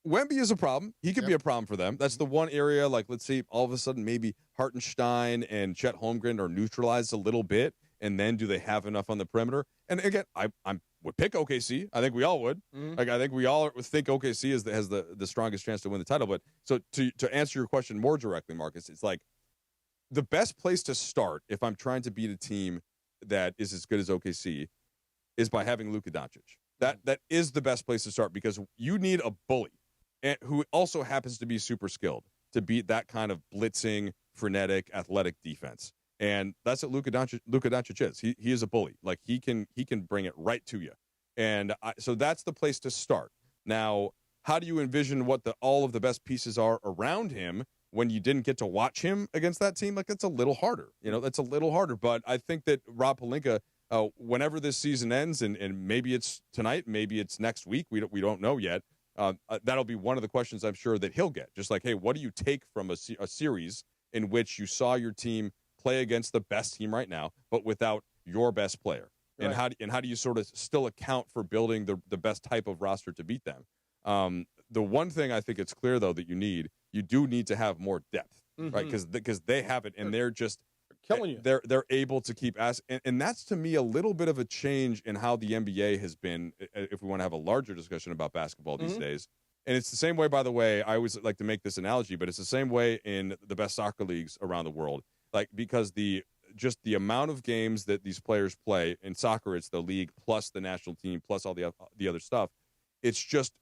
Speaker 23: Wemby is a problem. He could be a problem for them. That's the one area, like, let's see, all of a sudden maybe Hartenstein and Chet Holmgren are neutralized a little bit. And then do they have enough on the perimeter? And again, I would pick OKC. I think we all would. Mm-hmm. Like, I think we all think OKC has the strongest chance to win the title. But so to answer your question more directly, Marcus, it's like the best place to start if I'm trying to beat a team that is as good as OKC is by having Luka Doncic. That is the best place to start because you need a bully and who also happens to be super skilled to beat that kind of blitzing, frenetic, athletic defense. And that's what Luka Doncic is. He is a bully. Like, he can bring it right to you. And so that's the place to start. Now, how do you envision what all of the best pieces are around him when you didn't get to watch him against that team? Like, that's a little harder. That's a little harder. But I think that Rob Pelinka, whenever this season ends, and maybe it's tonight, maybe it's next week, we don't know yet, that'll be one of the questions I'm sure that he'll get. Just like, hey, what do you take from a series in which you saw your team play against the best team right now, but without your best player? Right. And how do you sort of still account for building the best type of roster to beat them? The one thing I think it's clear, though, that you do need to have more depth, right? Because they have it, and they're just
Speaker 7: killing you.
Speaker 23: They're able to keep asking, and that's to me a little bit of a change in how the NBA has been. If we want to have a larger discussion about basketball these days, and it's the same way. By the way, I always like to make this analogy, but it's the same way in the best soccer leagues around the world. Like because the amount of games that these players play in soccer, it's the league plus the national team plus all the other stuff. It's just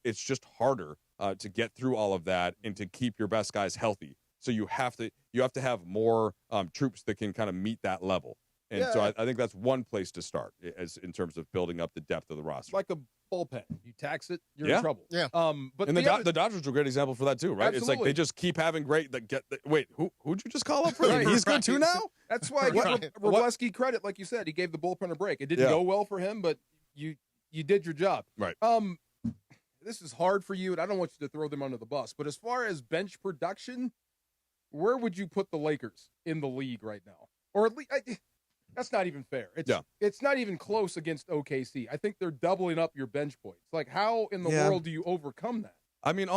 Speaker 23: harder to get through all of that and to keep your best guys healthy. So you have to have more troops that can kind of meet that level. And so I think that's one place to start as in terms of building up the depth of the roster.
Speaker 7: Like a bullpen. You tax it, you're in trouble.
Speaker 8: Yeah.
Speaker 7: But
Speaker 23: and the Dodgers are a great example for that too, right?
Speaker 7: Absolutely.
Speaker 23: It's like they just keep having great. Wait, who'd you just call up for? He's good too now.
Speaker 7: That's why I give Robleski credit. Like you said, he gave the bullpen a break. It didn't go well for him, but you did your job.
Speaker 23: Right.
Speaker 7: This is hard for you, and I don't want you to throw them under the bus. But as far as bench production, where would you put the Lakers in the league right now? Or at least that's not even fair. It's not even close against OKC. I think they're doubling up your bench points. Like, how in the world do you overcome that?
Speaker 23: I mean,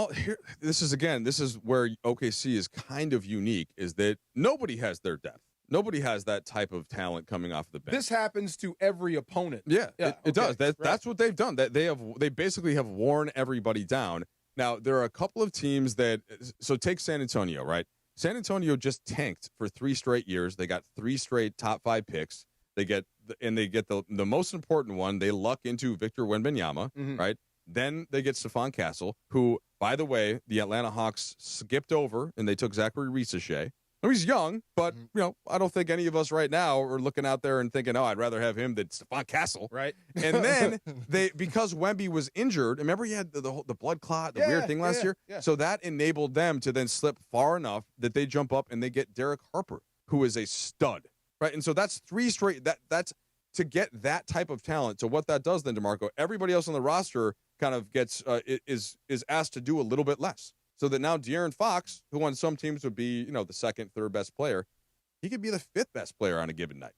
Speaker 23: this is where OKC is kind of unique, is that nobody has their depth. Nobody has that type of talent coming off the bench.
Speaker 7: This happens to every opponent.
Speaker 23: Yeah, it does. That's what they've done. That they basically have worn everybody down. Now there are a couple of teams that. So take San Antonio, right? San Antonio just tanked for 3 straight years. They got 3 straight top 5 picks. They get the most important one. They luck into Victor Wembanyama, right? Then they get Stephon Castle, who, by the way, the Atlanta Hawks skipped over, and they took Zachary Risache. He's young, but I don't think any of us right now are looking out there and thinking, I'd rather have him than Stephon Castle.
Speaker 7: Right.
Speaker 23: And then because Wemby was injured, remember he had the blood clot, the weird thing last year?
Speaker 7: Yeah.
Speaker 23: So that enabled them to then slip far enough that they jump up and they get Derek Harper, who is a stud. Right. And so that's 3 straight. That's to get that type of talent. So what that does then, DeMarco, everybody else on the roster kind of gets is asked to do a little bit less. So that now De'Aaron Fox, who on some teams would be, the 2nd, 3rd best player, he could be the 5th best player on a given night.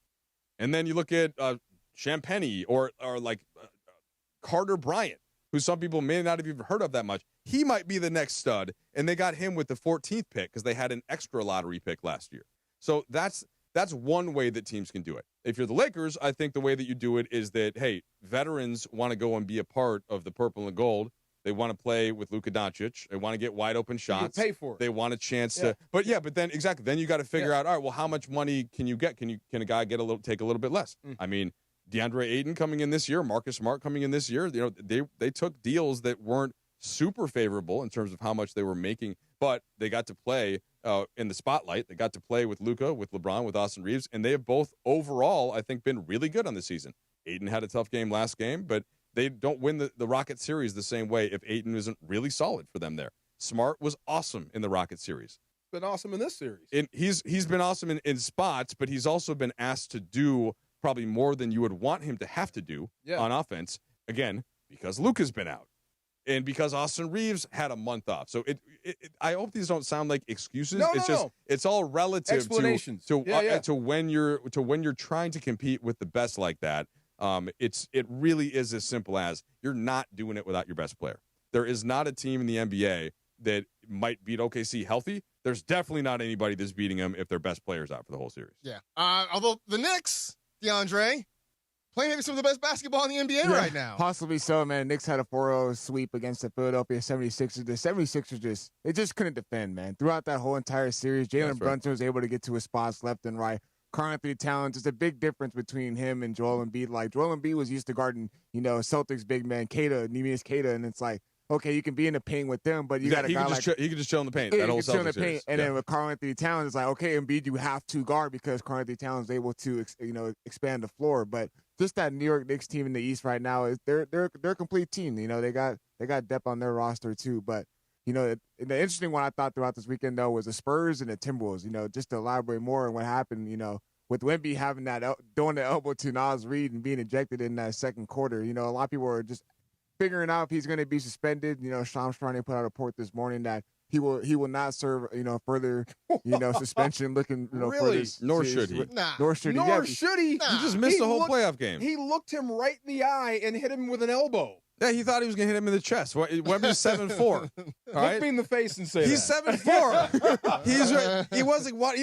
Speaker 23: And then you look at Champagnie or like Carter Bryant, who some people may not have even heard of that much. He might be the next stud, and they got him with the 14th pick because they had an extra lottery pick last year. So that's one way that teams can do it. If you're the Lakers, I think the way that you do it is that, hey, veterans want to go and be a part of the purple and gold. They want to play with Luka Doncic. They want to get wide open shots.
Speaker 7: You pay for it.
Speaker 23: They want a chance to. But then exactly. Then you got to figure out. All right. Well, how much money can you get? Can a guy take a little bit less? I mean, DeAndre Ayton coming in this year, Marcus Smart coming in this year. They took deals that weren't super favorable in terms of how much they were making, but they got to play in the spotlight. They got to play with Luka, with LeBron, with Austin Reeves, and they have both overall, I think, been really good on the season. Ayton had a tough game last game, but they don't win the Rocket series the same way if Ayton isn't really solid for them there. Smart was awesome in the Rocket series.
Speaker 7: Been awesome in this series.
Speaker 23: And he's been awesome in spots, but he's also been asked to do probably more than you would want him to have to do on offense. Again, because Luka's been out. And because Austin Reeves had a month off. So I hope these don't sound like excuses. It's all relative
Speaker 7: explanations
Speaker 23: to when you're trying to compete with the best like that. It really is as simple as you're not doing it without your best player. There is not a team in the NBA that might beat OKC healthy. There's definitely not anybody that's beating them if their best player's out for the whole series.
Speaker 8: Yeah. Although the Knicks, DeAndre, playing maybe some of the best basketball in the NBA right now.
Speaker 10: Possibly so, man. Knicks had a 4-0 sweep against the Philadelphia 76ers. The 76ers just couldn't defend, man. Throughout that whole entire series, Jalen Brunson was able to get to his spots left and right. Karl-Anthony Towns, there's a big difference between him and Joel Embiid. Like, Joel Embiid was used to guarding, Celtics big man, Neemias Queta, and it's like, okay, you can be in the paint with them, but you got a guy like...
Speaker 23: he can just chill in the paint.
Speaker 10: Yeah,
Speaker 23: that whole
Speaker 10: chill in the
Speaker 23: Celtics series.
Speaker 10: And then with Karl-Anthony Towns, it's like, okay, Embiid, you have to guard because Karl-Anthony Towns is able to, expand the floor. But just that New York Knicks team in the East right now, they're a complete team. They got depth on their roster too. But the interesting one I thought throughout this weekend though was the Spurs and the Timberwolves. Just to elaborate more on what happened. With Wemby having throwing the elbow to Naz Reid and being ejected in that second quarter, a lot of people were just figuring out if he's going to be suspended. Shams Charania put out a report this morning that he will not serve, further, suspension. Looking,
Speaker 23: really?
Speaker 10: for this.
Speaker 23: Nor should he.
Speaker 10: Nor should he.
Speaker 7: Nor should he.
Speaker 23: He just missed the whole playoff game.
Speaker 7: He looked him right in the eye and hit him with an elbow.
Speaker 23: Yeah, he thought he was going to hit him in the chest. Wemby's 7'4".
Speaker 7: Look me in the face and say
Speaker 23: he's
Speaker 7: that.
Speaker 23: 7'4". He wasn't what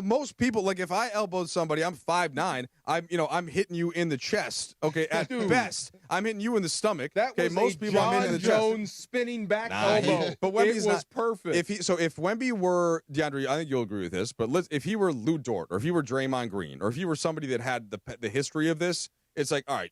Speaker 23: most people, like, if I elbowed somebody, I'm 5'9". I'm hitting you in the chest. Okay, at best, I'm hitting you in the stomach.
Speaker 7: That was
Speaker 23: most people I'm hitting in the chest.
Speaker 7: Jones spinning back elbow.
Speaker 23: But Wemby's
Speaker 7: it was perfect.
Speaker 23: If Wemby were DeAndre, I think you'll agree with this. But if he were Lou Dort, or if he were Draymond Green, or if he were somebody that had the history of this, it's like, all right.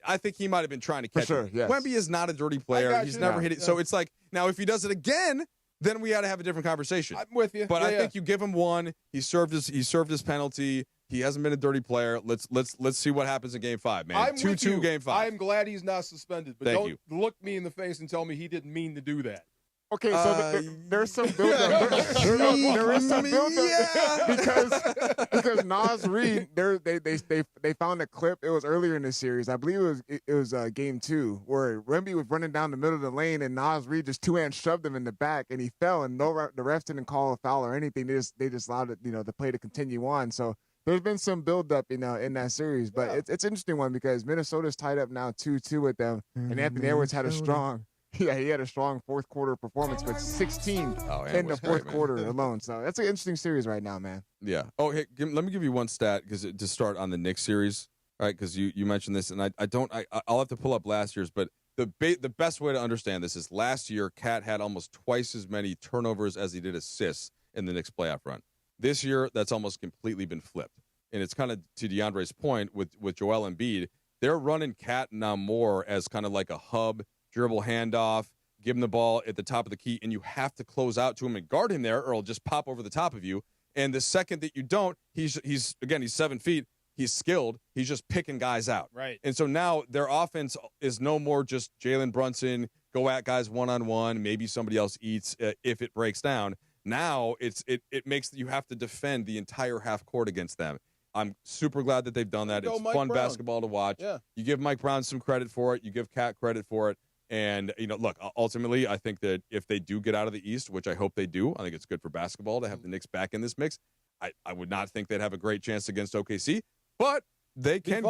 Speaker 23: I think he might have been trying to catch
Speaker 10: sure,
Speaker 23: it.
Speaker 10: yes.
Speaker 23: Wemby is not a dirty player. He's never hit it. So it's like, now if he does it again, then we got to have a different conversation.
Speaker 7: I'm with you.
Speaker 23: But I think you give him one. He served his penalty. He hasn't been a dirty player. Let's see what happens in Game 5, man.
Speaker 7: I'm
Speaker 23: 2-2 Game 5.
Speaker 7: I'm glad he's not suspended, but don't look me in the face and tell me he didn't mean to do that.
Speaker 10: Okay, so there's some build-up. There is some build-up because Nas Reed, they found a clip. It was earlier in the series. I believe it was Game 2 where Wemby was running down the middle of the lane and Nas Reed just two-hand shoved him in the back and he fell and the refs didn't call a foul or anything. They just allowed it, the play to continue on. So there's been some build-up, in that series. But it's an interesting one because Minnesota's tied up now 2-2 with them, and Anthony Edwards had a strong. Yeah, he had a strong fourth quarter performance, but 16 in the fourth quarter alone. So that's an interesting series right now, man.
Speaker 23: Yeah. Oh, hey, let me give you one stat to start on the Knicks series, all right? Because you mentioned this, and I'll have to pull up last year's, but the best way to understand this is last year, Cat had almost twice as many turnovers as he did assists in the Knicks playoff run. This year, that's almost completely been flipped, and it's kind of to DeAndre's point with Joel Embiid. They're running Cat now more as kind of like a hub. Dribble handoff, give him the ball at the top of the key, and you have to close out to him and guard him there, or he'll just pop over the top of you. And the second that you don't, he's 7 feet. He's skilled. He's just picking guys out.
Speaker 7: Right.
Speaker 23: And so now their offense is no more just Jalen Brunson, go at guys one-on-one, maybe somebody else eats if it breaks down. Now it makes you have to defend the entire half court against them. I'm super glad that they've done that. It's fun basketball to watch.
Speaker 7: Yeah.
Speaker 23: You give Mike Brown some credit for it. You give Cat credit for it. And, look, ultimately, I think that if they do get out of the East, which I hope they do, I think it's good for basketball to have the Knicks back in this mix. I would not think they'd have a great chance against OKC, but they can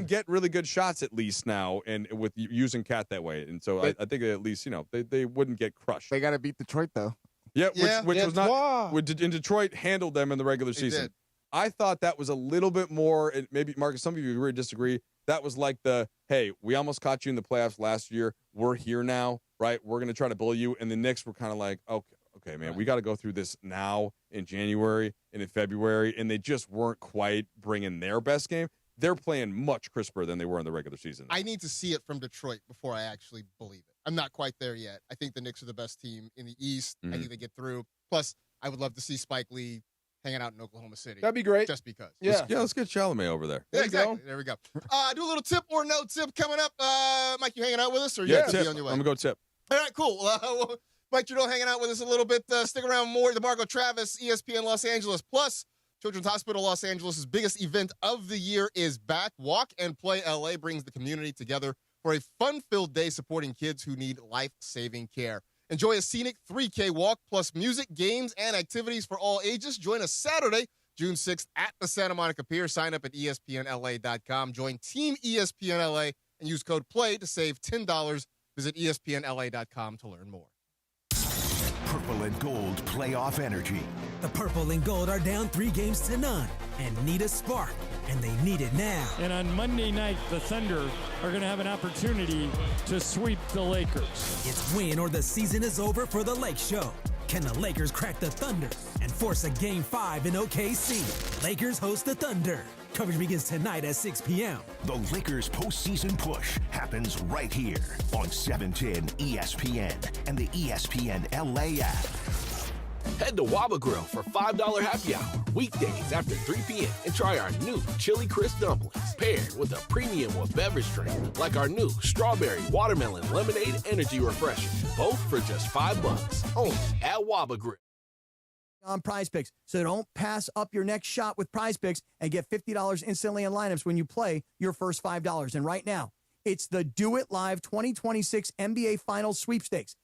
Speaker 23: get really good shots at least now, and with using Cat that way. And so I think at least, they wouldn't get crushed.
Speaker 10: They got to beat Detroit, though.
Speaker 23: Yeah, which was not – in Detroit handled them in the regular season.
Speaker 8: Did.
Speaker 23: I thought that was a little bit more, and maybe, Marcus, some of you agree or disagree, that was like hey, we almost caught you in the playoffs last year. We're here now, right? We're going to try to bully you. And the Knicks were kind of like, okay, man, we got to go through this now in January and in February. And they just weren't quite bringing their best game. They're playing much crisper than they were in the regular season.
Speaker 8: I need to see it from Detroit before I actually believe it. I'm not quite there yet. I think the Knicks are the best team in the East. I think they get through. Plus, I would love to see Spike Lee hanging out in Oklahoma City.
Speaker 7: That'd be great.
Speaker 8: Just because.
Speaker 23: Let's get Chalamet over there.
Speaker 8: Yeah, exactly. There we go. Do a little tip or no tip coming up. Mike, you hanging out with us? Or
Speaker 23: yeah,
Speaker 8: you
Speaker 23: tip.
Speaker 8: be on your way?
Speaker 23: I'm going to go tip.
Speaker 8: All right, cool. Mike Trudell hanging out with us a little bit. Stick around more. DeMarco Travis, ESPN Los Angeles. Plus, Children's Hospital Los Angeles' biggest event of the year is back. Walk and Play LA brings the community together for a fun-filled day supporting kids who need life-saving care. Enjoy a scenic 3K walk plus music, games, and activities for all ages. Join us Saturday, June 6th at the Santa Monica Pier. Sign up at ESPNLA.com. Join Team ESPN LA and use code PLAY to save $10. Visit ESPNLA.com to learn more.
Speaker 5: Purple and gold playoff energy.
Speaker 11: The Purple and Gold are down 3-0 and need a spark, and they need it now.
Speaker 6: And on Monday night, the Thunder are going to have an opportunity to sweep the Lakers.
Speaker 11: It's win or the season is over for the Lake Show. Can the Lakers crack the Thunder and force a Game 5 in OKC? Lakers host the Thunder. Coverage begins tonight at 6 p.m.
Speaker 5: The Lakers postseason push happens right here on 710 ESPN and the ESPN LA app.
Speaker 12: Head to Waba Grill for $5 happy hour weekdays after 3 p.m. and try our new Chili Crisp Dumplings paired with a premium or beverage drink like our new Strawberry Watermelon Lemonade Energy Refresher, both for just $5 only at Waba Grill.
Speaker 20: On Prize Picks, so don't pass up your next shot with Prize Picks and get $50 instantly in lineups when you play your first $5. And right now, it's the Do It Live 2026 NBA Finals Sweepstakes.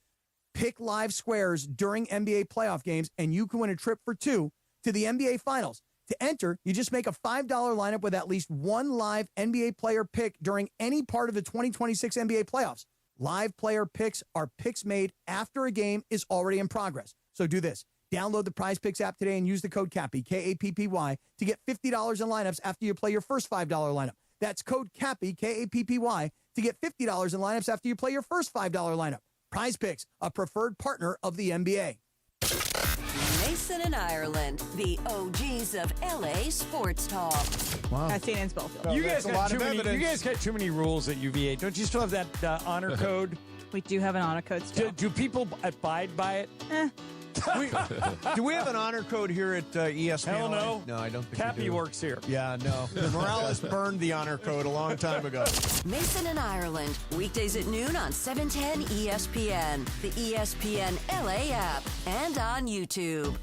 Speaker 20: Pick live squares during NBA playoff games, and you can win a trip for two to the NBA Finals. To enter, you just make a $5 lineup with at least one live NBA player pick during any part of the 2026 NBA playoffs. Live player picks are picks made after a game is already in progress. So do this. Download the Prize Picks app today and use the code CAPPY, K-A-P-P-Y, to get $50 in lineups after you play your first $5 lineup. That's code CAPPY, K-A-P-P-Y, to get $50 in lineups after you play your first $5 lineup. Prize Picks, a preferred partner of the NBA.
Speaker 15: Mason and Ireland, the OGs of LA sports talk.
Speaker 6: Wow.
Speaker 17: At St. Anne's Bellfield.
Speaker 6: You guys got too many rules at UVA. Don't you still have that honor code?
Speaker 17: We do have an honor code still.
Speaker 6: Do people abide by it?
Speaker 1: Do we have an honor code here at ESPN?
Speaker 6: Hell no.
Speaker 1: No, I don't think
Speaker 6: Cappy
Speaker 1: we do.
Speaker 6: works here.
Speaker 1: Yeah, no. Morales burned the honor code a long time ago.
Speaker 15: Mason and Ireland, weekdays at noon on 710 ESPN, the ESPN LA app, and on YouTube.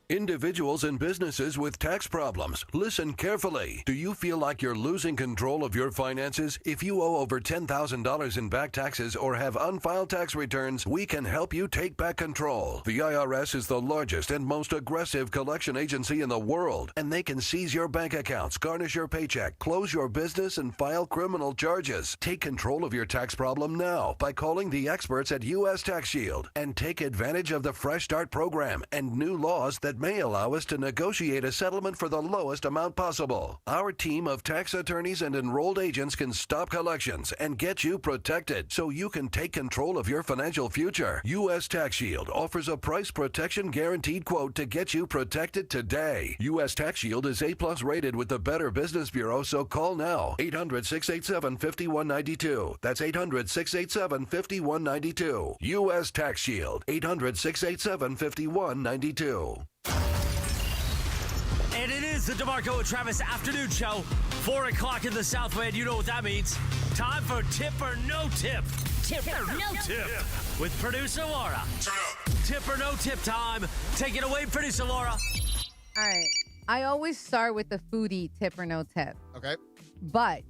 Speaker 4: Individuals and businesses with tax problems, listen carefully. Do you feel like you're losing control of your finances? If you owe over $10,000 in back taxes or have unfiled tax returns, we can help you take back control. The IRS is the largest and most aggressive collection agency in the world, and they can seize your bank accounts, garnish your paycheck, close your business, and file criminal charges. Take control of your tax problem now by calling the experts at U.S. Tax Shield and take advantage of the Fresh Start program and new laws that may allow us to negotiate a settlement for the lowest amount possible. Our team of tax attorneys and enrolled agents can stop collections and get you protected so you can take control of your financial future. U.S. Tax Shield offers a price protection guaranteed quote to get you protected today. U.S. Tax Shield is A+ rated with the Better Business Bureau, so call now. 800-687-5192. That's 800-687-5192. U.S. Tax Shield. 800-687-5192.
Speaker 2: And it is the DeMarco and Travis Afternoon Show. 4 o'clock in the Southland. You know what that means. Time for Tip or No Tip. Tip or No Tip. With producer Laura. Tip or No Tip time. Take it away, producer Laura.
Speaker 9: All right. I always start with the foodie tip or no tip.
Speaker 8: Okay.
Speaker 9: But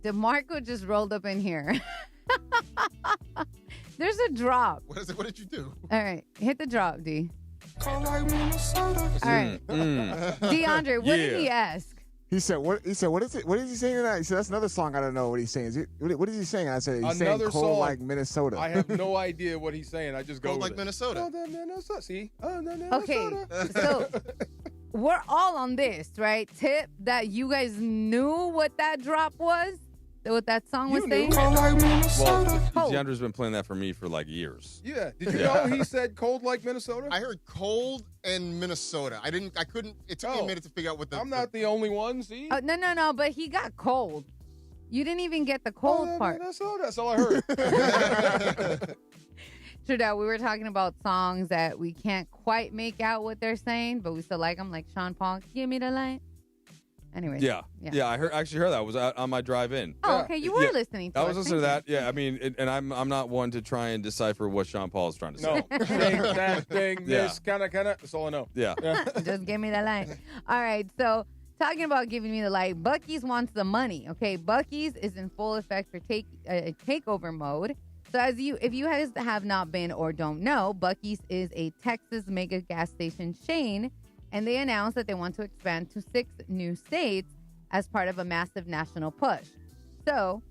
Speaker 9: DeMarco just rolled up in here. There's a drop.
Speaker 8: What is it? What did you do?
Speaker 9: All right. Hit the drop, D. All right. DeAndre, what did he ask?
Speaker 10: He said, "What?" He said, "What is it? What is he saying tonight?" He said, "That's another song. I don't know what he's saying. What is he saying?" I said, "He's saying cold
Speaker 7: song.
Speaker 10: like Minnesota."
Speaker 7: I have no idea what he's saying. I just go
Speaker 8: Cold
Speaker 7: with
Speaker 8: like
Speaker 7: it.
Speaker 8: Minnesota.
Speaker 7: Oh, Minnesota. See? Oh,
Speaker 9: Okay, so we're all on this, right? Tip that you guys knew what that drop was, what that song was saying.
Speaker 23: Well,
Speaker 9: Cold.
Speaker 23: DeAndre's been playing that for me for like years.
Speaker 7: Yeah. Did you know he said cold like Minnesota?
Speaker 8: I heard cold and Minnesota. I couldn't. It took me a minute to figure out what the.
Speaker 7: I'm not the only one. See?
Speaker 9: No, but he got cold. You didn't even get the cold part.
Speaker 7: Minnesota. That's all I heard.
Speaker 9: Trudeau, we were talking about songs that we can't quite make out what they're saying, but we still like them, like Sean Paul, Give Me the Light. Anyway.
Speaker 23: Yeah. I actually heard that. I was out on my drive in.
Speaker 9: Oh, okay. You were listening to
Speaker 23: I
Speaker 9: us.
Speaker 23: was listening to that. Yeah, I mean, and I'm not one to try and decipher what Sean Paul is trying to say.
Speaker 7: No. That thing,
Speaker 23: Yeah.
Speaker 7: this, kind of. That's all I know.
Speaker 23: Yeah.
Speaker 9: Just give me the light. All right. So, talking about giving me the light, Bucky's wants the money. Okay. Bucky's is in full effect for takeover mode. So, if you guys have not been or don't know, Bucky's is a Texas mega gas station chain, and they announced that they want to expand to 6 new states as part of a massive national push. So,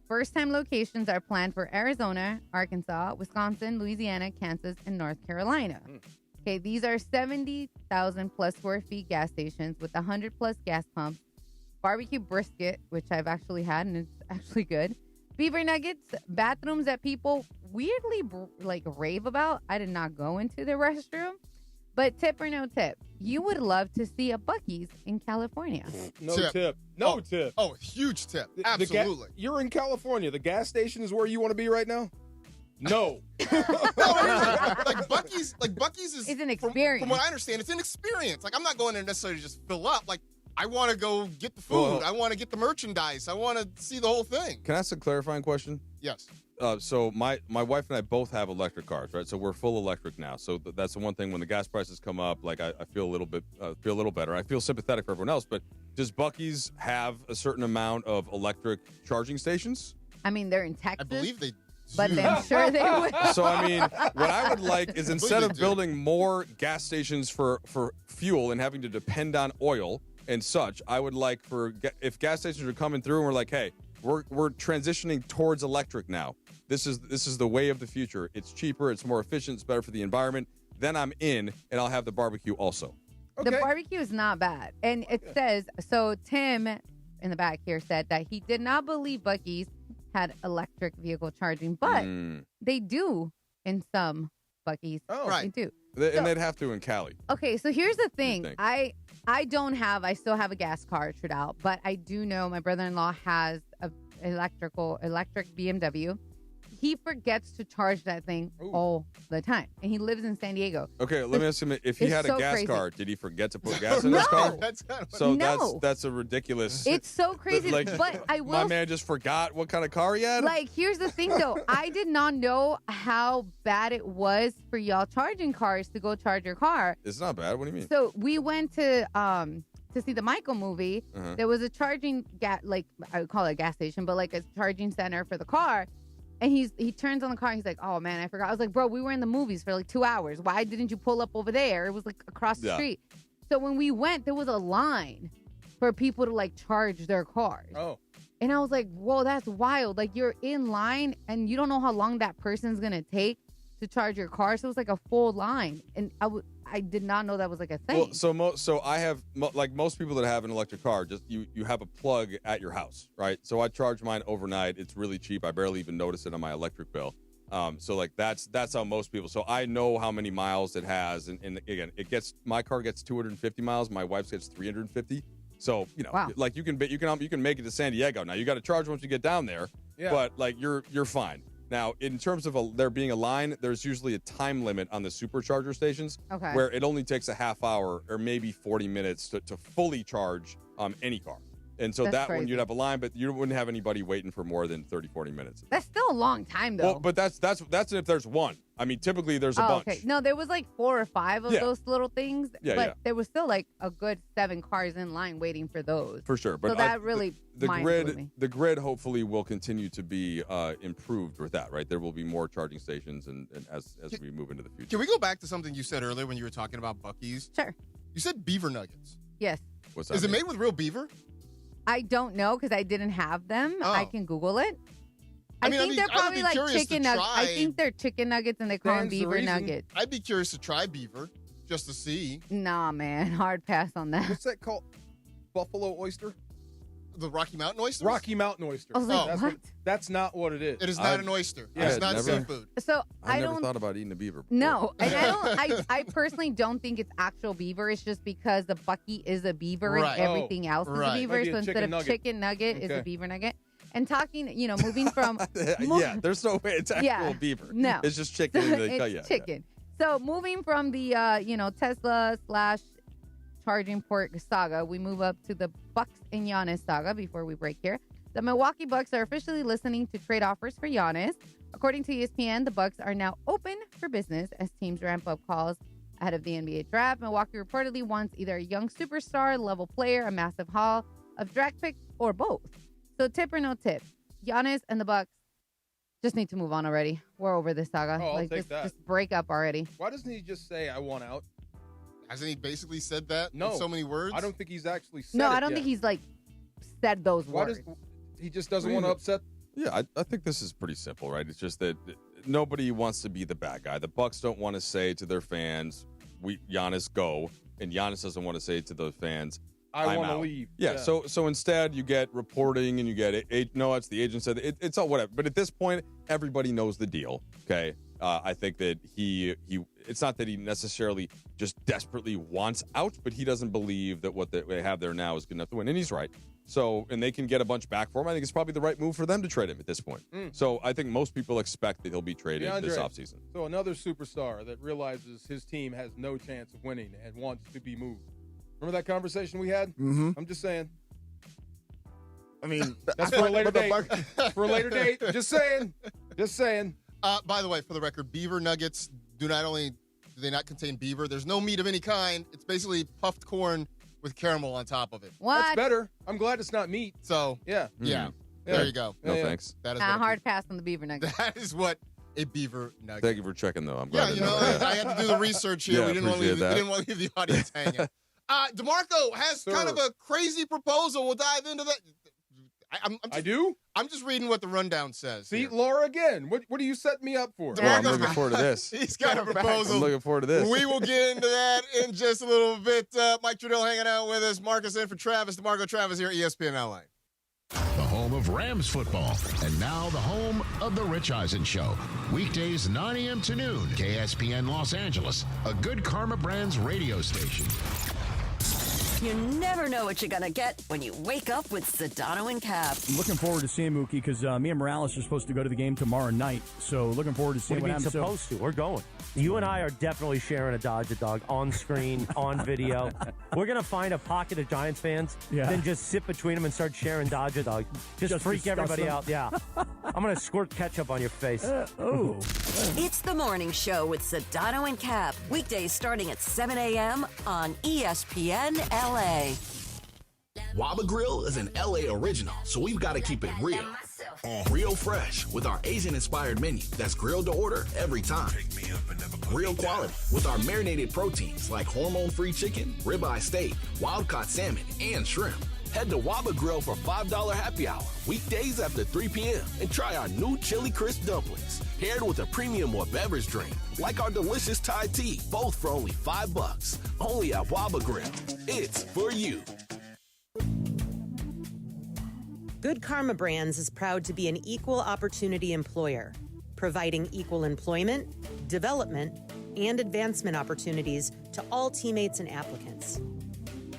Speaker 9: first-time locations are planned for Arizona, Arkansas, Wisconsin, Louisiana, Kansas, and North Carolina. Okay, these are 70,000 plus square feet gas stations with 100 plus gas pumps, barbecue brisket, which I've actually had and it's actually good, beaver nuggets, bathrooms that people weirdly rave about. I did not go into the restroom. But tip or no tip, you would love to see a Bucky's in California.
Speaker 7: No tip. No tip.
Speaker 8: Oh, huge tip. Absolutely.
Speaker 7: You're in California. The gas station is where you want to be right now? No.
Speaker 8: Like Bucky's is
Speaker 9: it's an experience.
Speaker 8: From what I understand, it's an experience. Like I'm not going there necessarily to just fill up. Like I want to go get the food.
Speaker 23: Well,
Speaker 8: I want to get the merchandise. I want to see the whole thing.
Speaker 23: Can I ask a clarifying question?
Speaker 8: Yes.
Speaker 23: So my wife and I both have electric cars, right? So we're full electric now. So that's the one thing when the gas prices come up, like I feel a little better. I feel sympathetic for everyone else. But does Bucky's have a certain amount of electric charging stations?
Speaker 9: I mean, they're in Texas.
Speaker 8: I believe they
Speaker 9: but I'm sure they will.
Speaker 23: So, I mean, what I would like is instead of building more gas stations for fuel and having to depend on oil and such, I would like if gas stations are coming through and we're like, hey, we're transitioning towards electric now. This is the way of the future. It's cheaper, it's more efficient, it's better for the environment. Then I'm in, and I'll have the barbecue also.
Speaker 9: The barbecue is not bad. And it says, so Tim in the back here said that he did not believe Bucky's had electric vehicle charging, but they do in some Bucky's.
Speaker 23: Oh,
Speaker 9: right. They do.
Speaker 23: And they'd have to in Cali.
Speaker 9: Okay, so here's the thing. I still have a gas car, true out, but I do know my brother-in-law has a electric BMW. He forgets to charge that thing all the time, and he lives in San Diego.
Speaker 23: Okay, let me ask him, if he had a gas car, did he forget to put gas in
Speaker 9: No.
Speaker 23: his car?
Speaker 9: No.
Speaker 23: That's a ridiculous.
Speaker 9: It's so crazy, but I will.
Speaker 23: My man just forgot what kind of car he had?
Speaker 9: Like, here's the thing, though. I did not know how bad it was for y'all charging cars to go charge your car.
Speaker 23: It's not bad. What do you mean?
Speaker 9: So we went to see the Michael movie.
Speaker 23: Uh-huh.
Speaker 9: There was a charging I would call it a gas station, but like a charging center for the car. And he turns on the car and he's like, oh man, I forgot. I was like, bro, we were in the movies for like 2 hours. Why didn't you pull up over there? It was like across the street. So when we went, there was a line for people to like charge their cars.
Speaker 7: Oh.
Speaker 9: And I was like, whoa, that's wild. Like, you're in line and you don't know how long that person's going to take to charge your car. So it was like a full line. And I did not know that was like a thing.
Speaker 23: Well, so I have, like most people that have an electric car, just you have a plug at your house, right? So I charge mine overnight. It's really cheap. I barely even notice it on my electric bill. So like that's how most people. So I know how many miles it has, and again, my car gets 250 miles. My wife's gets 350. So like you can make it to San Diego. Now you got to charge once you get down there, but like you're fine. Now, in terms of there being a line, there's usually a time limit on the supercharger stations where it only takes a half hour or maybe 40 minutes to fully charge any car. And so that one, you'd have a line, but you wouldn't have anybody waiting for more than 30, 40 minutes.
Speaker 9: That's still a long time, though.
Speaker 23: Well, but that's if there's one. I mean, typically there's a bunch.
Speaker 9: Okay. No, there was like 4 or 5 of those little things, but there was still like a good 7 cars in line waiting for those.
Speaker 23: For sure. But
Speaker 9: so that really
Speaker 23: the grid hopefully will continue to be improved with that, right? There will be more charging stations and as we move into the future.
Speaker 8: Can we go back to something you said earlier when you were talking about Bucky's?
Speaker 9: Sure.
Speaker 8: You said beaver nuggets.
Speaker 9: Yes.
Speaker 23: What's that?
Speaker 8: Is it made with real beaver?
Speaker 9: I don't know because I didn't have them.
Speaker 8: Oh.
Speaker 9: I can Google it.
Speaker 8: I
Speaker 9: think they're probably like chicken nuggets. I think they're chicken nuggets and they call them beaver nuggets.
Speaker 8: I'd be curious to try beaver just to see.
Speaker 9: Nah, man. Hard pass on that.
Speaker 7: What's that called? Buffalo oyster?
Speaker 8: The Rocky Mountain oyster?
Speaker 7: Rocky Mountain oyster.
Speaker 9: I was like, what?
Speaker 7: That's not what it is.
Speaker 8: It is not an oyster. It's not seafood.
Speaker 9: So
Speaker 23: I never thought about eating a beaver before.
Speaker 9: No, and I personally don't think it's actual beaver. It's just because the Bucky is a beaver and everything else is a beaver. So instead of chicken nugget is a beaver nugget. And talking, moving from
Speaker 23: there's no way it's actual beaver.
Speaker 9: No,
Speaker 23: it's just chicken.
Speaker 9: It's chicken. So moving from the Tesla / charging port saga, we move up to the Bucks and Giannis saga before we break here. The Milwaukee Bucks are officially listening to trade offers for Giannis. According to ESPN, the Bucks are now open for business as teams ramp up calls ahead of the NBA draft. Milwaukee reportedly wants either a young superstar level player, a massive haul of draft picks, or both. So tip or no tip, Giannis and the Bucks just need to move on already. We're over this saga.
Speaker 7: Oh, I'll take that.
Speaker 9: Just break up already.
Speaker 7: Why doesn't he just say, I want out?
Speaker 8: Hasn't he basically said that
Speaker 7: in
Speaker 8: so many words?
Speaker 7: I don't think he's actually said
Speaker 9: No, I don't think he's like said those words.
Speaker 7: He just doesn't want to upset?
Speaker 23: Yeah, I think this is pretty simple, right? It's just that nobody wants to be the bad guy. The Bucks don't want to say to their fans, Giannis, go. And Giannis doesn't want to say to the fans,
Speaker 7: I want to leave.
Speaker 23: Yeah, so instead you get reporting and you get it's the agent said it's all whatever. But at this point, everybody knows the deal. Okay, I think that he it's not that he necessarily just desperately wants out, but he doesn't believe that what they have there now is good enough to win, and he's right. So and they can get a bunch back for him. I think it's probably the right move for them to trade him at this point. So I think most people expect that he'll be traded this offseason.
Speaker 7: So another superstar that realizes his team has no chance of winning and wants to be moved. Remember that conversation we had?
Speaker 10: Mm-hmm.
Speaker 7: I'm just saying.
Speaker 10: I mean,
Speaker 7: that's for a later date. For a later date. Just saying. Just saying.
Speaker 8: By the way, for the record, beaver nuggets not only do they not contain beaver, there's no meat of any kind. It's basically puffed corn with caramel on top of it.
Speaker 9: What?
Speaker 7: That's better. I'm glad it's not meat.
Speaker 8: So,
Speaker 7: yeah.
Speaker 8: Yeah. There you go.
Speaker 23: No thanks.
Speaker 8: That is
Speaker 9: A hard pass on the beaver nugget.
Speaker 8: That is what a beaver nugget.
Speaker 23: Thank you for checking, though. I'm
Speaker 8: Yeah,
Speaker 23: glad.
Speaker 8: you know, I had to do the research here.
Speaker 23: Yeah,
Speaker 8: we didn't want to
Speaker 23: appreciate that.
Speaker 8: leave the audience hanging. DeMarco has kind of a crazy proposal. We'll dive into that.
Speaker 7: I do?
Speaker 8: I'm just reading what the rundown says.
Speaker 7: See,
Speaker 8: here.
Speaker 7: Laura again. What are you setting me up for?
Speaker 23: Well, I'm looking forward to this.
Speaker 8: He's got a proposal.
Speaker 23: I'm looking forward to this.
Speaker 8: We will get into that in just a little bit. Mike Trudell hanging out with us. Marcus in for Travis. DeMarco Travis here at ESPN LA.
Speaker 18: The home of Rams football. And now the home of The Rich Eisen Show. Weekdays 9 a.m. to noon. KSPN Los Angeles. A Good Karma Brands radio station.
Speaker 15: You never know what you're going to get when you wake up with Sedano and Cap.
Speaker 20: I'm looking forward to seeing Mookie because me and Morales are supposed to go to the game tomorrow night. So looking forward to seeing
Speaker 2: What do you
Speaker 20: what
Speaker 2: mean
Speaker 20: happens.
Speaker 2: supposed to? We're going. You and I are definitely sharing a Dodge-a-Dog on screen, on video. We're going to find a pocket of Giants fans, then just sit between them and start sharing Dodge-a-Dog. Just freak everybody out. Yeah. I'm going to squirt ketchup on your face.
Speaker 15: It's the morning show with Sedano and Cap. Weekdays starting at 7 a.m. on ESPN LA.
Speaker 21: Waba Grill is an LA original, so we've got to keep it real. Real fresh with our Asian-inspired menu that's grilled to order every time. Real quality with our marinated proteins like hormone-free chicken, ribeye steak, wild-caught salmon, and shrimp. Head to Waba Grill for $5 happy hour, weekdays after 3 p.m. and try our new chili crisp dumplings, paired with a premium or beverage drink, like our delicious Thai tea, both for only $5. Only at Waba Grill. It's for you.
Speaker 22: Good Karma Brands is proud to be an equal opportunity employer, providing equal employment, development, and advancement opportunities to all teammates and applicants.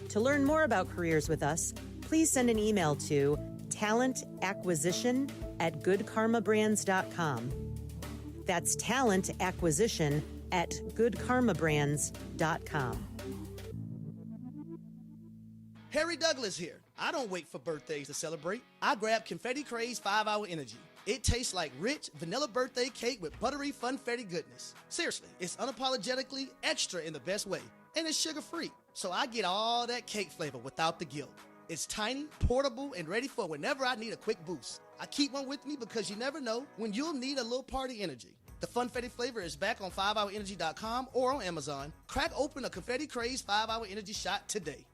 Speaker 22: To learn more about careers with us, please send an email to talentacquisition@goodkarmabrands.com. That's talentacquisition@goodkarmabrands.com.
Speaker 24: Harry Douglas here. I don't wait for birthdays to celebrate. I grab Confetti Craze 5-Hour Energy. It tastes like rich vanilla birthday cake with buttery funfetti goodness. Seriously, it's unapologetically extra in the best way. And it's sugar-free, so I get all that cake flavor without the guilt. It's tiny, portable, and ready for whenever I need a quick boost. I keep one with me because you never know when you'll need a little party energy. The funfetti flavor is back on 5hourenergy.com or on Amazon. Crack open a Confetti Craze 5-Hour Energy shot today.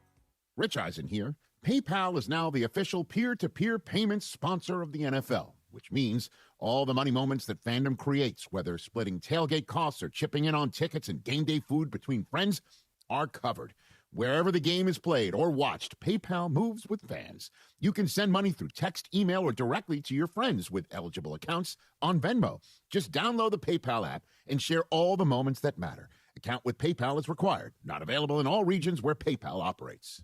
Speaker 18: Rich Eisen here. PayPal is now the official peer-to-peer payments sponsor of the NFL, which means all the money moments that fandom creates, whether splitting tailgate costs or chipping in on tickets and game day food between friends, are covered. Wherever the game is played or watched, PayPal moves with fans. You can send money through text, email, or directly to your friends with eligible accounts on Venmo. Just download the PayPal app and share all the moments that matter. Account with PayPal is required. Not available in all regions where PayPal operates.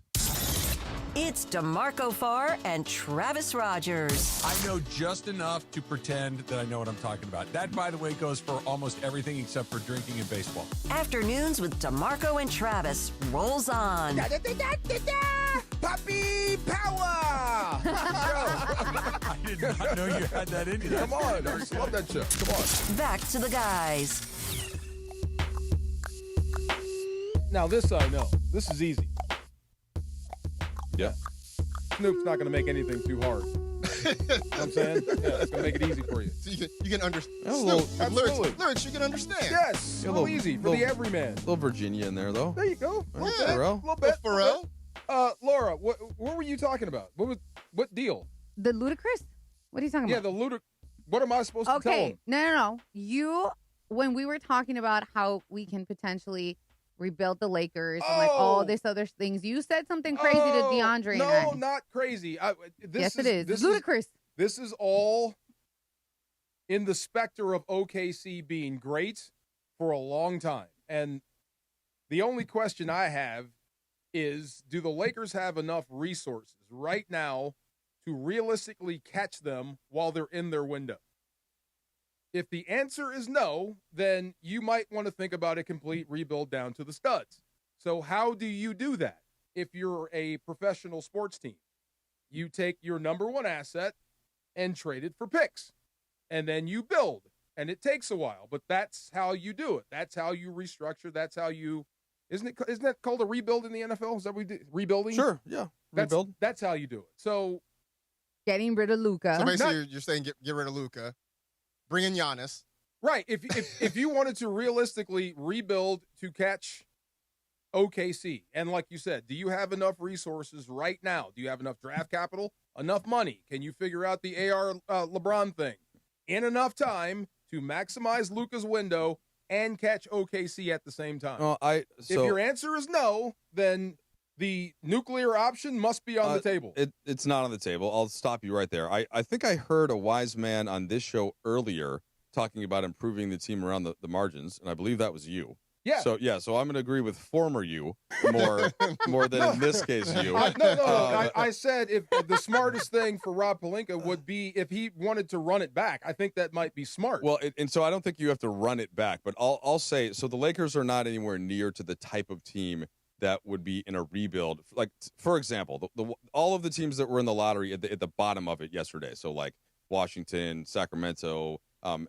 Speaker 15: It's DeMarco Farr and Travis Rogers.
Speaker 16: I know just enough to pretend that I know what I'm talking about. That, by the way, goes for almost everything except for drinking and baseball.
Speaker 15: Afternoons with DeMarco and Travis rolls on.
Speaker 13: Puppy power!
Speaker 16: I did not know you had that in you.
Speaker 13: Come on, I love that show. Come on.
Speaker 15: Back to the guys.
Speaker 7: Now, this I know. This is easy.
Speaker 23: Yeah.
Speaker 7: Snoop's not going to make anything too hard. You know what I'm saying? Yeah, it's going to make it easy for you.
Speaker 8: So you can understand.
Speaker 7: Absolutely.
Speaker 8: Lyrics you can understand.
Speaker 7: Yes, a little easy for the everyman.
Speaker 23: Little Virginia in there, though.
Speaker 7: There you go. A little bit.
Speaker 23: Pharrell.
Speaker 7: A little bit.
Speaker 8: Pharrell.
Speaker 7: Laura, what were you talking about? What deal?
Speaker 9: The ludicrous? What are you talking
Speaker 7: Yeah,
Speaker 9: about?
Speaker 7: the ludicrous. What am I supposed to tell
Speaker 9: Okay,
Speaker 7: him?
Speaker 9: no. You, when we were talking about how we can potentially rebuild the Lakers and like all this other things, you said something crazy to DeAndre.
Speaker 7: No,
Speaker 9: and I.
Speaker 7: not crazy.
Speaker 9: Yes, it is. It's ludicrous.
Speaker 7: This is all in the specter of OKC being great for a long time. And the only question I have is, do the Lakers have enough resources right now to realistically catch them while they're in their window? If the answer is no, then you might want to think about a complete rebuild down to the studs. So how do you do that? If you're a professional sports team, you take your number one asset and trade it for picks, and then you build, and it takes a while, but that's how you do it. That's how you restructure. That's how you, isn't that called a rebuild in the NFL? Is that what we do? Rebuilding?
Speaker 23: Sure, yeah. Rebuild.
Speaker 7: That's how you do it. So
Speaker 9: getting rid of Luka.
Speaker 8: So basically, you're saying get rid of Luka, bring in Giannis.
Speaker 7: Right. If you wanted to realistically rebuild to catch OKC, and like you said, do you have enough resources right now? Do you have enough draft capital, enough money? Can you figure out the AR LeBron thing in enough time to maximize Luka's window and catch OKC at the same time? If your answer is no, then the nuclear option must be on the table.
Speaker 23: It's not on the table. I'll stop you right there. I think I heard a wise man on this show earlier talking about improving the team around the margins, and I believe that was you.
Speaker 7: Yeah.
Speaker 23: So I'm going to agree with former you more than in this case you.
Speaker 7: I said if the smartest thing for Rob Pelinka would be if he wanted to run it back. I think that might be smart.
Speaker 23: Well, and so I don't think you have to run it back, but I'll say so. The Lakers are not anywhere near to the type of team that would be in a rebuild. Like, for example, all of the teams that were in the lottery at the bottom of it yesterday. So like Washington, Sacramento,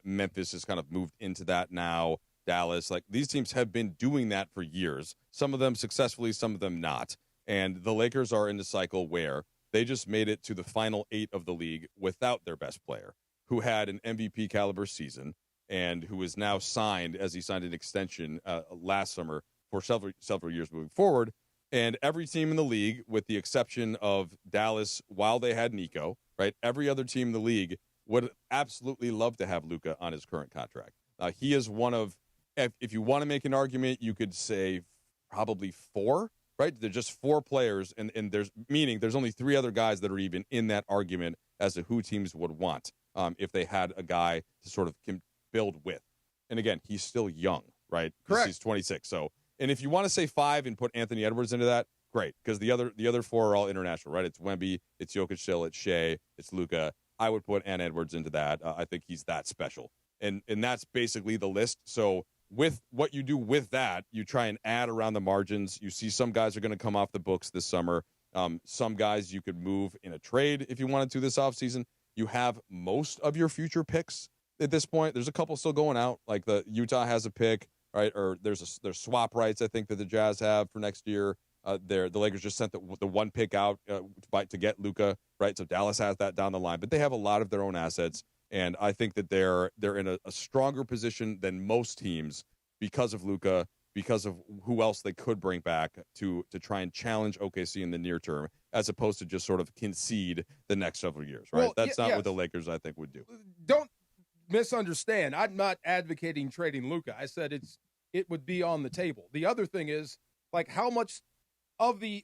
Speaker 23: Memphis has kind of moved into that now. Dallas, like these teams have been doing that for years. Some of them successfully, some of them not. And the Lakers are in the cycle where they just made it to the final 8 of the league without their best player, who had an MVP caliber season and who is now signed as he signed an extension last summer for several years moving forward. And every team in the league, with the exception of Dallas, while they had Nico, right? Every other team in the league would absolutely love to have Luka on his current contract. He is one of, if you want to make an argument, you could say probably 4, right? There's just 4 players, and there's only 3 other guys that are even in that argument as to who teams would want if they had a guy to sort of build with. And again, he's still young, right?
Speaker 7: Correct.
Speaker 23: He's 26. So, and if you want to say 5 and put Anthony Edwards into that, great, because the other 4 are all international, right? It's Wemby, it's Jokic still, it's Shea, it's Luka. I would put Ant Edwards into that. I think he's that special, and that's basically the list. So with what you do with that, you try and add around the margins. You see some guys are going to come off the books this summer. Some guys you could move in a trade if you wanted to this offseason. You have most of your future picks at this point. There's a couple still going out, like the Utah has a pick, right? Or there's swap rights, I think, that the Jazz have for next year. The Lakers just sent the one pick out to get Luka, right? So Dallas has that down the line. But they have a lot of their own assets. And I think that they're in a stronger position than most teams because of Luka, because of who else they could bring back to try and challenge OKC in the near term, as opposed to just sort of concede the next several years, right?
Speaker 7: Well,
Speaker 23: That's not what the Lakers, I think, would do.
Speaker 7: Don't misunderstand. I'm not advocating trading Luka. I said it would be on the table. The other thing is, like, how much of the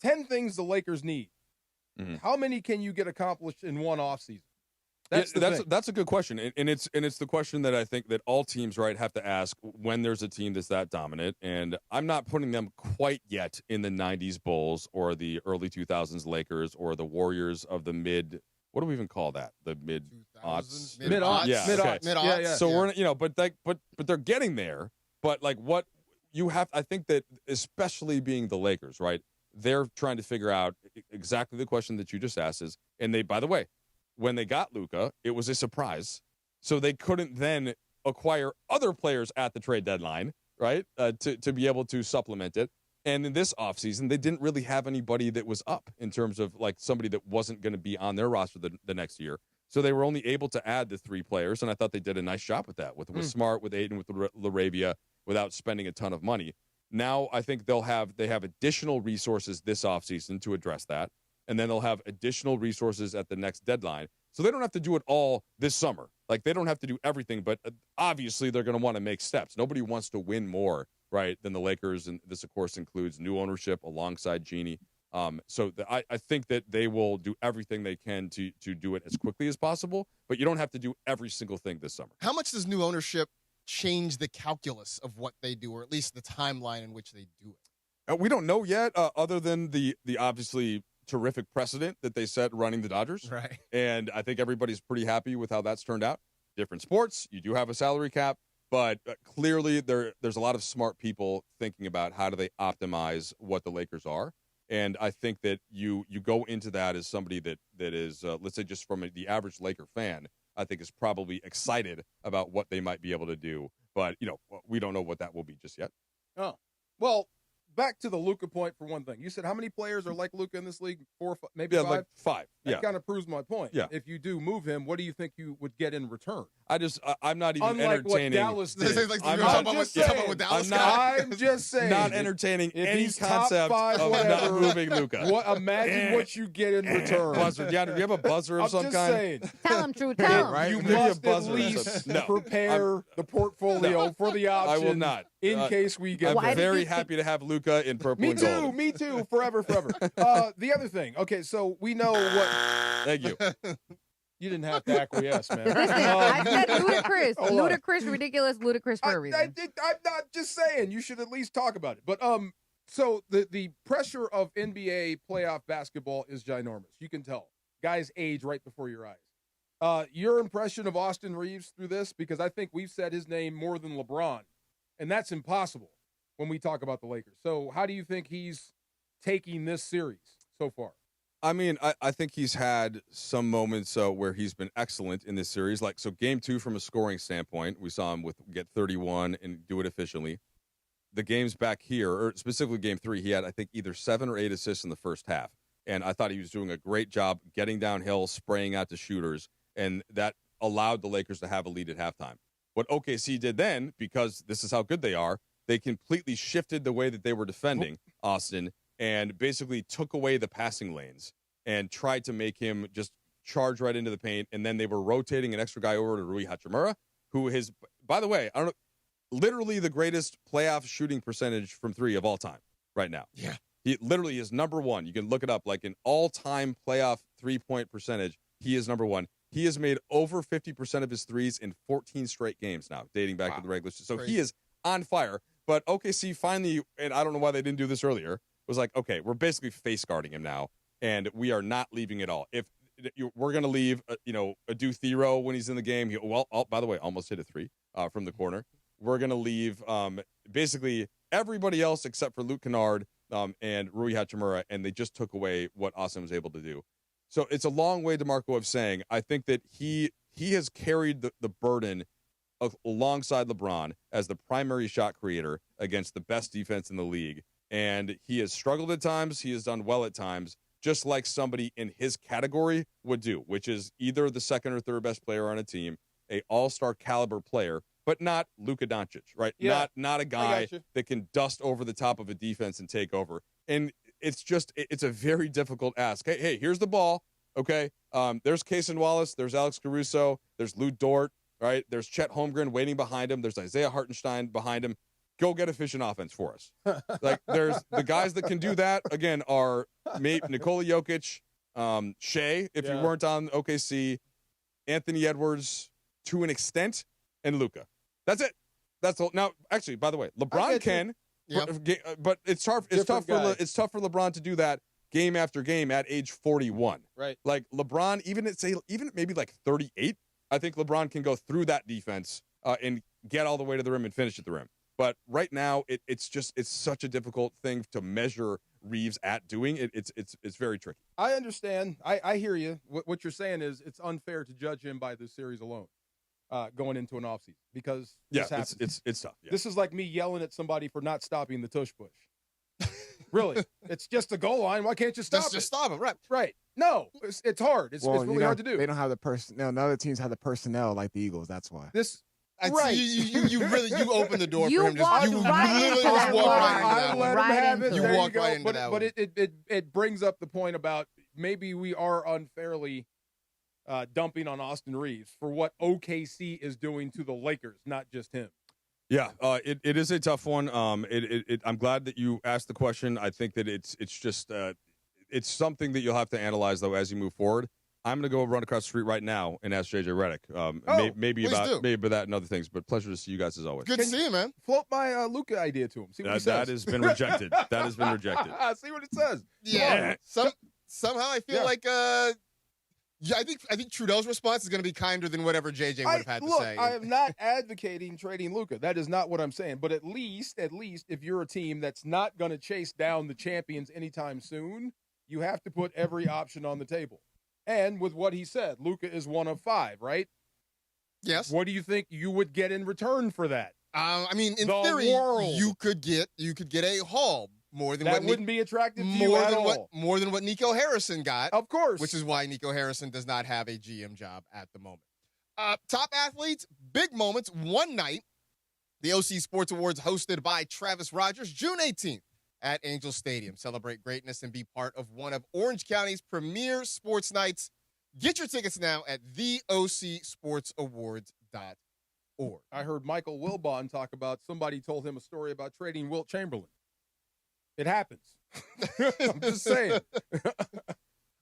Speaker 7: 10 things the Lakers need, how many can you get accomplished in one offseason?
Speaker 23: That's a good question, and it's the question that I think that all teams, right, have to ask when there's a team that's that dominant. And I'm not putting them quite yet in the 90s Bulls or the early 2000s Lakers or the Warriors of the mid. What do we even call that? The mid-aughts?
Speaker 7: Mid-aughts.
Speaker 23: Yeah.
Speaker 7: Mid-aughts.
Speaker 23: Okay.
Speaker 7: Yeah.
Speaker 23: So we're, but they're getting there. But like what you have, I think that especially being the Lakers, right, they're trying to figure out exactly the question that you just asked is, and they, by the way, when they got Luka, it was a surprise. So they couldn't then acquire other players at the trade deadline, right, to be able to supplement it. And in this offseason, they didn't really have anybody that was up in terms of like somebody that wasn't going to be on their roster the next year. So they were only able to add the 3 players, and I thought they did a nice job with that, with Smart, with Ayton, with LaRavia, without spending a ton of money. Now I think they have additional resources this offseason to address that. And then they'll have additional resources at the next deadline. So they don't have to do it all this summer. Like, they don't have to do everything, but obviously they're going to want to make steps. Nobody wants to win more, right, than the Lakers, and this, of course, includes new ownership alongside Genie. So I think that they will do everything they can to do it as quickly as possible, but you don't have to do every single thing this summer.
Speaker 8: How much does new ownership change the calculus of what they do, or at least the timeline in which they do it?
Speaker 23: We don't know yet, other than the obviously terrific precedent that they set running the Dodgers.
Speaker 8: Right.
Speaker 23: And I think everybody's pretty happy with how that's turned out. Different sports, you do have a salary cap, but clearly there's a lot of smart people thinking about how do they optimize what the Lakers are. And I think that you go into that as somebody that is, let's say, just from the average Laker fan, I think is probably excited about what they might be able to do. But, we don't know what that will be just yet.
Speaker 7: Oh, well, back to the Luka point for one thing. You said how many players are like Luka in this league? 4, maybe 5?
Speaker 23: Like 5.
Speaker 7: That kind of proves my point.
Speaker 23: Yeah.
Speaker 7: If you do move him, what do you think you would get in return?
Speaker 23: I'm not even
Speaker 7: Unlike
Speaker 23: entertaining.
Speaker 7: What Dallas did.
Speaker 23: I'm
Speaker 7: just saying.
Speaker 23: Not entertaining
Speaker 7: if
Speaker 23: any
Speaker 7: he's
Speaker 23: concept
Speaker 7: top 5,
Speaker 23: of
Speaker 7: whatever,
Speaker 23: not moving Luka.
Speaker 7: Imagine what you get in return.
Speaker 23: Buzzer. Deanna, do you have a buzzer of some
Speaker 7: just
Speaker 23: kind?
Speaker 7: Saying.
Speaker 9: Tell him, True. Tell him.
Speaker 23: Right?
Speaker 7: You
Speaker 23: Give me a
Speaker 7: must at
Speaker 23: buzzer or
Speaker 7: least
Speaker 23: something. No,
Speaker 7: prepare the portfolio for the option.
Speaker 23: I will not.
Speaker 7: In case we get
Speaker 23: I'm very happy to have Luka in purple and gold.
Speaker 7: Me too. Forever. The other thing. Okay, so we know what.
Speaker 23: Thank you.
Speaker 7: You didn't have to acquiesce, man.
Speaker 9: Listen, I said ludicrous. Ludicrous, ridiculous, ludicrous for a reason.
Speaker 7: I'm not just saying. You should at least talk about it. But so the pressure of NBA playoff basketball is ginormous. You can tell. Guys age right before your eyes. Your impression of Austin Reeves through this? Because I think we've said his name more than LeBron. And that's impossible when we talk about the Lakers. So how do you think he's taking this series so far?
Speaker 23: I mean, I think he's had some moments where he's been excellent in this series. Like, so game 2 from a scoring standpoint, we saw him get 31 and do it efficiently. The games back here, or specifically game 3, he had, I think, either 7 or 8 assists in the first half. And I thought he was doing a great job getting downhill, spraying out to shooters, and that allowed the Lakers to have a lead at halftime. What OKC did then, because this is how good they are, they completely shifted the way that they were defending Austin and basically took away the passing lanes and tried to make him just charge right into the paint. And then they were rotating an extra guy over to Rui Hachimura, who is, by the way, I don't know, literally the greatest playoff shooting percentage from 3 of all time right now.
Speaker 8: Yeah.
Speaker 23: He literally is number 1. You can look it up. Like an all-time playoff 3-point percentage, he is number 1. He has made over 50% of his threes in 14 straight games now, dating back to the regular season. So
Speaker 8: Crazy.
Speaker 23: he is on fire. But OKC finally, and I don't know why they didn't do this earlier, was like, okay, we're basically face guarding him now, and we are not leaving it all. If we're going to leave, Adu Thero when he's in the game, by the way, almost hit a 3 from the corner. We're going to leave basically everybody else except for Luke Kennard and Rui Hachimura, and they just took away what Austin was able to do. So it's a long way, DeMarco, of saying I think that he has carried the burden alongside LeBron as the primary shot creator against the best defense in the league. And he has struggled at times. He has done well at times, just like somebody in his category would do, which is either the second or third best player on a team, a all-star caliber player, but not Luka Doncic, right?
Speaker 7: Yeah,
Speaker 23: not a guy that can dust over the top of a defense and take over. And it's a very difficult ask. Hey, here's the ball. Okay. There's Kaysen Wallace. There's Alex Caruso. There's Lou Dort, right? There's Chet Holmgren waiting behind him. There's Isaiah Hartenstein behind him. Go get efficient offense for us. Like, there's the guys that can do that, again, are Nikola Jokic, Shea, if you weren't on OKC, Anthony Edwards to an extent, and Luka. That's it. That's all. Now, actually, by the way, LeBron can, but it's tough. It's tough for LeBron to do that game after game at age 41.
Speaker 7: Right.
Speaker 23: Like LeBron, even at maybe like 38, I think LeBron can go through that defense and get all the way to the rim and finish at the rim. But right now, it's such a difficult thing to measure Reeves at doing. It's very tricky.
Speaker 7: I understand. I hear you. What you're saying is it's unfair to judge him by this series alone, going into an offseason, because this happens.
Speaker 23: It's tough. Yeah.
Speaker 7: This is like me yelling at somebody for not stopping the tush push. Really, it's just a goal line. Why can't you stop it?
Speaker 8: Just stop it.
Speaker 7: Right. No, it's hard. It's really hard to do.
Speaker 10: They don't have the personnel. None of the teams have the personnel like the Eagles. That's why.
Speaker 7: Right.
Speaker 8: You really opened the door
Speaker 9: You
Speaker 8: for him.
Speaker 9: walked right into that
Speaker 8: walked
Speaker 9: one.
Speaker 8: right into that one. You walked right into
Speaker 7: but,
Speaker 8: that
Speaker 7: but
Speaker 8: one.
Speaker 7: it brings up the point about maybe we are unfairly dumping on Austin Reeves for what OKC is doing to the Lakers, not just him.
Speaker 23: Yeah, it is a tough one. I'm glad that you asked the question. I think that it's just it's something that you'll have to analyze though as you move forward. I'm going to go run across the street right now and ask JJ Redick maybe about that and other things. But pleasure to see you guys as always.
Speaker 8: Good to see you, man.
Speaker 7: Float my Luka idea to him. See what he says.
Speaker 23: That has been rejected. That has been rejected.
Speaker 7: See what it says.
Speaker 8: Yeah. Somehow I feel like I think Trudell's response is going to be kinder than whatever JJ would have had to say.
Speaker 7: I am not advocating trading Luka. That is not what I'm saying. But at least if you're a team that's not going to chase down the champions anytime soon, you have to put every option on the table. And with what he said, Luka is 1 of 5, right?
Speaker 8: Yes.
Speaker 7: What do you think you would get in return for that?
Speaker 8: I mean, in theory, you could get a haul, More than
Speaker 7: that wouldn't be attractive to you at all.
Speaker 8: More than what Nico Harrison got.
Speaker 7: Of course.
Speaker 8: Which is why Nico Harrison does not have a GM job at the moment. Top athletes, big moments. One night, the OC Sports Awards hosted by Travis Rogers, June 18th at Angel Stadium. Celebrate greatness and be part of one of Orange County's premier sports nights. Get your tickets now at theocsportsawards.org.
Speaker 7: I heard Michael Wilbon talk about somebody told him a story about trading Wilt Chamberlain. It happens. I'm just saying.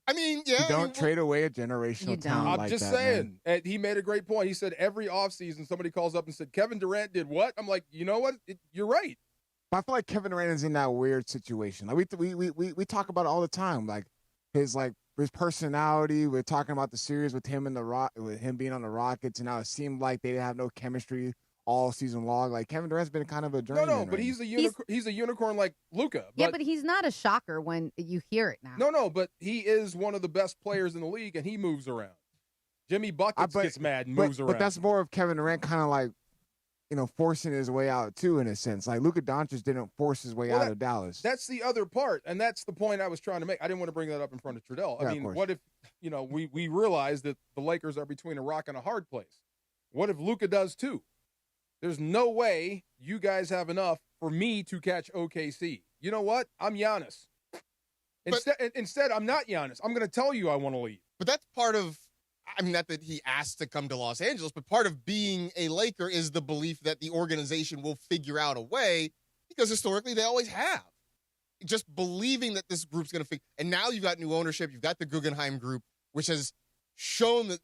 Speaker 8: I mean, yeah.
Speaker 10: You don't trade away a generational talent
Speaker 7: I'm just saying. And he made a great point. He said every offseason somebody calls up and said, Kevin Durant did what? I'm like, you know what? You're right.
Speaker 10: I feel like Kevin Durant is in that weird situation. Like we talk about it all the time. Like his personality. We're talking about the series with him with him being on the Rockets, and now it seemed like they have no chemistry all season long. Like Kevin Durant's been kind of a journeyman.
Speaker 7: No, but he's a unicorn like Luka.
Speaker 9: Yeah, but he's not a shocker when you hear it now.
Speaker 7: No, but he is one of the best players in the league, and he moves around. Jimmy Buckets gets mad and moves around.
Speaker 10: But that's more of Kevin Durant kind of like, forcing his way out too, in a sense. Like Luka Doncic didn't force his way out of Dallas.
Speaker 7: That's the other part, and that's the point I was trying to make. I didn't want to bring that up in front of Trudell. I mean, what if, we realize that the Lakers are between a rock and a hard place? What if Luka does too? There's no way you guys have enough for me to catch OKC. You know what? I'm Giannis. Instead, I'm not Giannis. I'm going to tell you I want to leave.
Speaker 8: But that's part of, not that he asked to come to Los Angeles, but part of being a Laker is the belief that the organization will figure out a way, because historically they always have. Just believing that this group's going to figure. And now you've got new ownership. You've got the Guggenheim Group, which has shown that,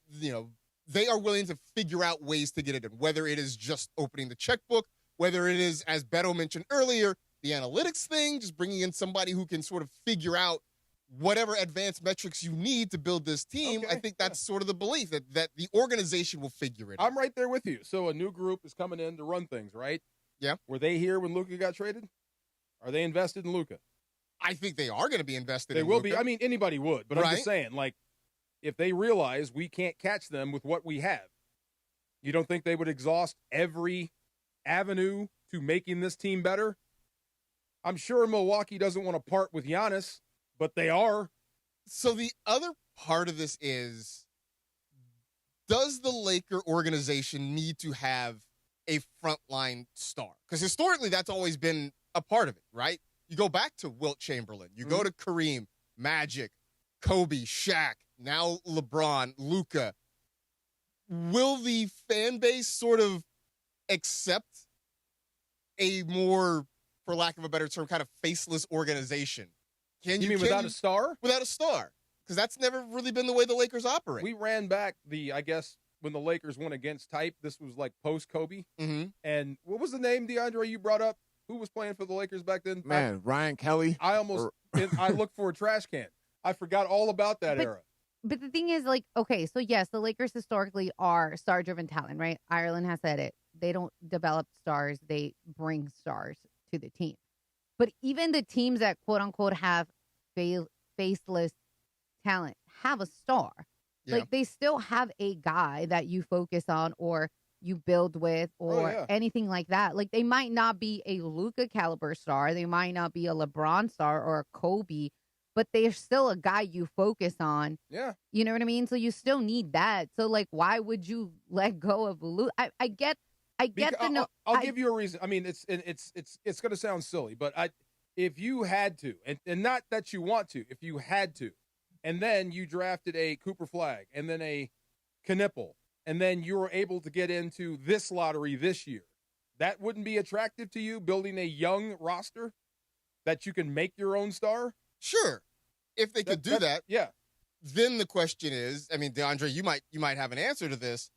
Speaker 8: they are willing to figure out ways to get it done, whether it is just opening the checkbook, whether it is, as Beto mentioned earlier, the analytics thing, just bringing in somebody who can sort of figure out whatever advanced metrics you need to build this team. Okay. I think that's sort of the belief that the organization will figure it out.
Speaker 7: I'm right there with you. So a new group is coming in to run things, right?
Speaker 8: Yeah.
Speaker 7: Were they here when Luka got traded? Are they invested in Luka?
Speaker 8: I think they are going to be invested in
Speaker 7: Luka. They will
Speaker 8: be.
Speaker 7: I mean, anybody would, but I'm just saying, if they realize we can't catch them with what we have, you don't think they would exhaust every avenue to making this team better? I'm sure Milwaukee doesn't want to part with Giannis, but they are.
Speaker 8: So the other part of this is, does the Laker organization need to have a frontline star? Because historically, that's always been a part of it, right? You go back to Wilt Chamberlain. You go to Kareem, Magic, Kobe, Shaq, now LeBron, Luka. Will the fan base sort of accept a more, for lack of a better term, kind of faceless organization?
Speaker 7: You mean without a star?
Speaker 8: Without a star. Because that's never really been the way the Lakers operate.
Speaker 7: We ran back when the Lakers went against type, this was like post-Kobe.
Speaker 8: Mm-hmm.
Speaker 7: And what was the name, DeAndre, you brought up? Who was playing for the Lakers back then?
Speaker 10: Man, Ryan Kelly.
Speaker 7: I looked for a trash can. I forgot all about that era.
Speaker 9: But the thing is, so yes, the Lakers historically are star-driven talent, right? Ireland has said it. They don't develop stars. They bring stars to the team. But even the teams that, quote-unquote, have faceless talent have a star. Yeah. They still have a guy that you focus on or you build with or anything like that. They might not be a Luka caliber star. They might not be a LeBron star or a Kobe, but they're still a guy you focus on.
Speaker 7: Yeah.
Speaker 9: You know what I mean? So you still need that. So, why would you let go of Luka? I get the no.
Speaker 7: I'll give you a reason. I mean, it's going to sound silly, but if you had to, and not that you want to, if you had to, and then you drafted a Cooper Flagg and then a Knipple, and then you were able to get into this lottery this year, that wouldn't be attractive to you, building a young roster that you can make your own star?
Speaker 8: Sure. If they could do that.
Speaker 7: Yeah.
Speaker 8: Then the question is, I mean, DeAndre, you might have an answer to this.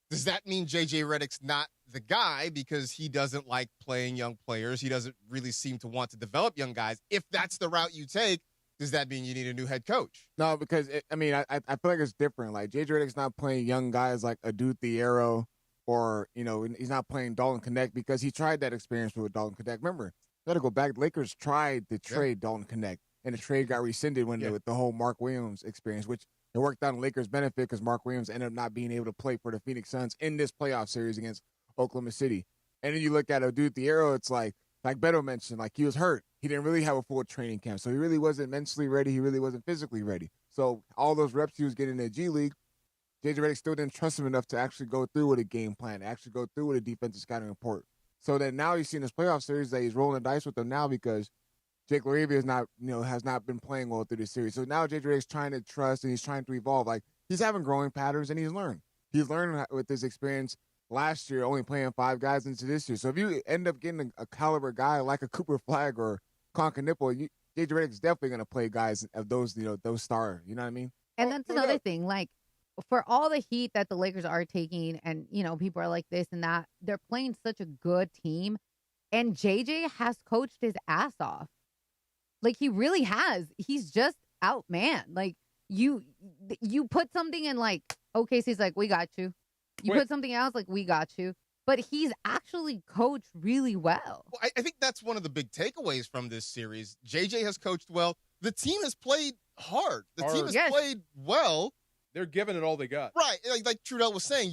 Speaker 8: Does that mean J.J. Redick's not the guy because he doesn't like playing young players? He doesn't really seem to want to develop young guys. If that's the route you take, does that mean you need a new head coach?
Speaker 10: No, because, I feel like it's different. J.J. Redick's not playing young guys like Adu Thiero or, he's not playing Dalton Connect because he tried that experience with Dalton Connect. Remember, got to go back. Lakers tried to trade Dalton Connect, and the trade got rescinded with the whole Mark Williams experience, which it worked out in Lakers' benefit because Mark Williams ended up not being able to play for the Phoenix Suns in this playoff series against Oklahoma City. And then you look at Adu Thiero, it's like, like Beto mentioned, like he was hurt. He didn't really have a full training camp. So he really wasn't mentally ready. He really wasn't physically ready. So all those reps he was getting in the G League, J.J. Redick still didn't trust him enough to actually go through with a game plan, actually go through with a defensive scouting report. So then now he's seen this playoff series that he's rolling the dice with them now because Jake LaRavia has not been playing well through the series. So now J.J. Redick's trying to trust and he's trying to evolve. Like he's having growing patterns and he's learned. He's learned with his experience last year, only playing 5 guys into this year. So if you end up getting a caliber guy like a Cooper Flagg or Concanippo, J.J. Redick's definitely going to play guys of those, those stars. You know what I mean?
Speaker 9: And that's another thing. Like, for all the heat that the Lakers are taking and, people are like this and that, they're playing such a good team. And JJ has coached his ass off. Like, he really has. He's just out, man. Like, you put something in, like, OKC's like, we got you. You put something else, like, we got you. But he's actually coached really well.
Speaker 8: Well, I think that's one of the big takeaways from this series. JJ has coached well. The team has played hard. The team has played well.
Speaker 7: They're giving it all they got.
Speaker 8: Right. Like Trudell was saying,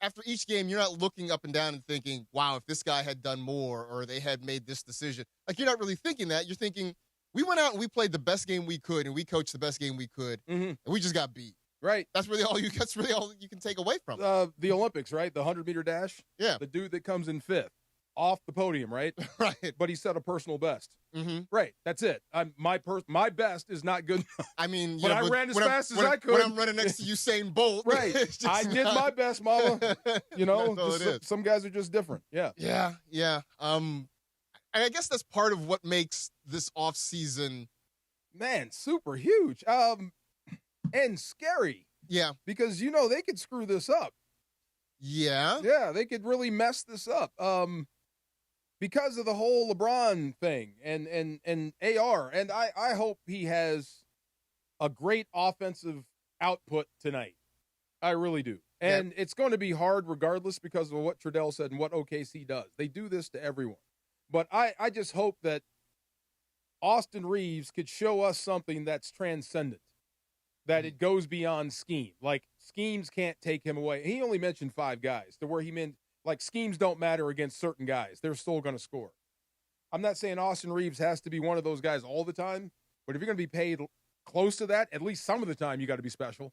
Speaker 8: after each game, you're not looking up and down and thinking, wow, if this guy had done more or they had made this decision. Like, you're not really thinking that. You're thinking, we went out and we played the best game we could and we coached the best game we could, and we just got beat.
Speaker 7: Right.
Speaker 8: That's really all you can take away from
Speaker 7: it. The Olympics, right? The 100-meter dash?
Speaker 8: Yeah.
Speaker 7: The dude that comes in 5th. Off the podium, right?
Speaker 8: Right.
Speaker 7: But he set a personal best.
Speaker 8: Mm-hmm.
Speaker 7: Right. That's it. My best is not good enough.
Speaker 8: I mean,
Speaker 7: but I ran as fast as I could.
Speaker 8: When I'm running next to Usain Bolt.
Speaker 7: Right. I did my best, mama. Some guys are just different. Yeah.
Speaker 8: Yeah. And I guess that's part of what makes this offseason,
Speaker 7: man, super huge. And scary.
Speaker 8: Yeah.
Speaker 7: Because, they could screw this up.
Speaker 8: Yeah.
Speaker 7: Yeah, they could really mess this up. Because of the whole LeBron thing and AR. And I hope he has a great offensive output tonight. I really do. And it's going to be hard regardless because of what Trudell said and what OKC does. They do this to everyone. But I just hope that Austin Reeves could show us something that's transcendent, that it goes beyond scheme. Like, schemes can't take him away. He only mentioned 5 guys to where he meant, like, schemes don't matter against certain guys. They're still going to score. I'm not saying Austin Reeves has to be one of those guys all the time, but if you're going to be paid close to that, at least some of the time, you got to be special.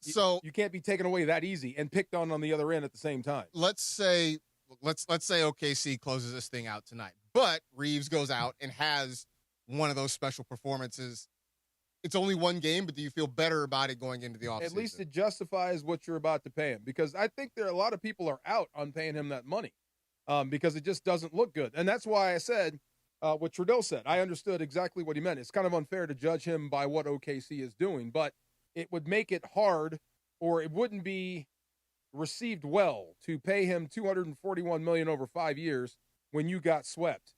Speaker 7: So you can't be taken away that easy and picked on the other end at the same time.
Speaker 8: Let's say OKC closes this thing out tonight, but Reeves goes out and has one of those special performances. It's only one game, but do you feel better about it going into the offseason?
Speaker 7: At least it justifies what you're about to pay him, because I think a lot of people are out on paying him that money because it just doesn't look good. And that's why I said what Trudell said. I understood exactly what he meant. It's kind of unfair to judge him by what OKC is doing, but it would make it hard, or it wouldn't be received well to pay him $241 million over 5 years when you got swept.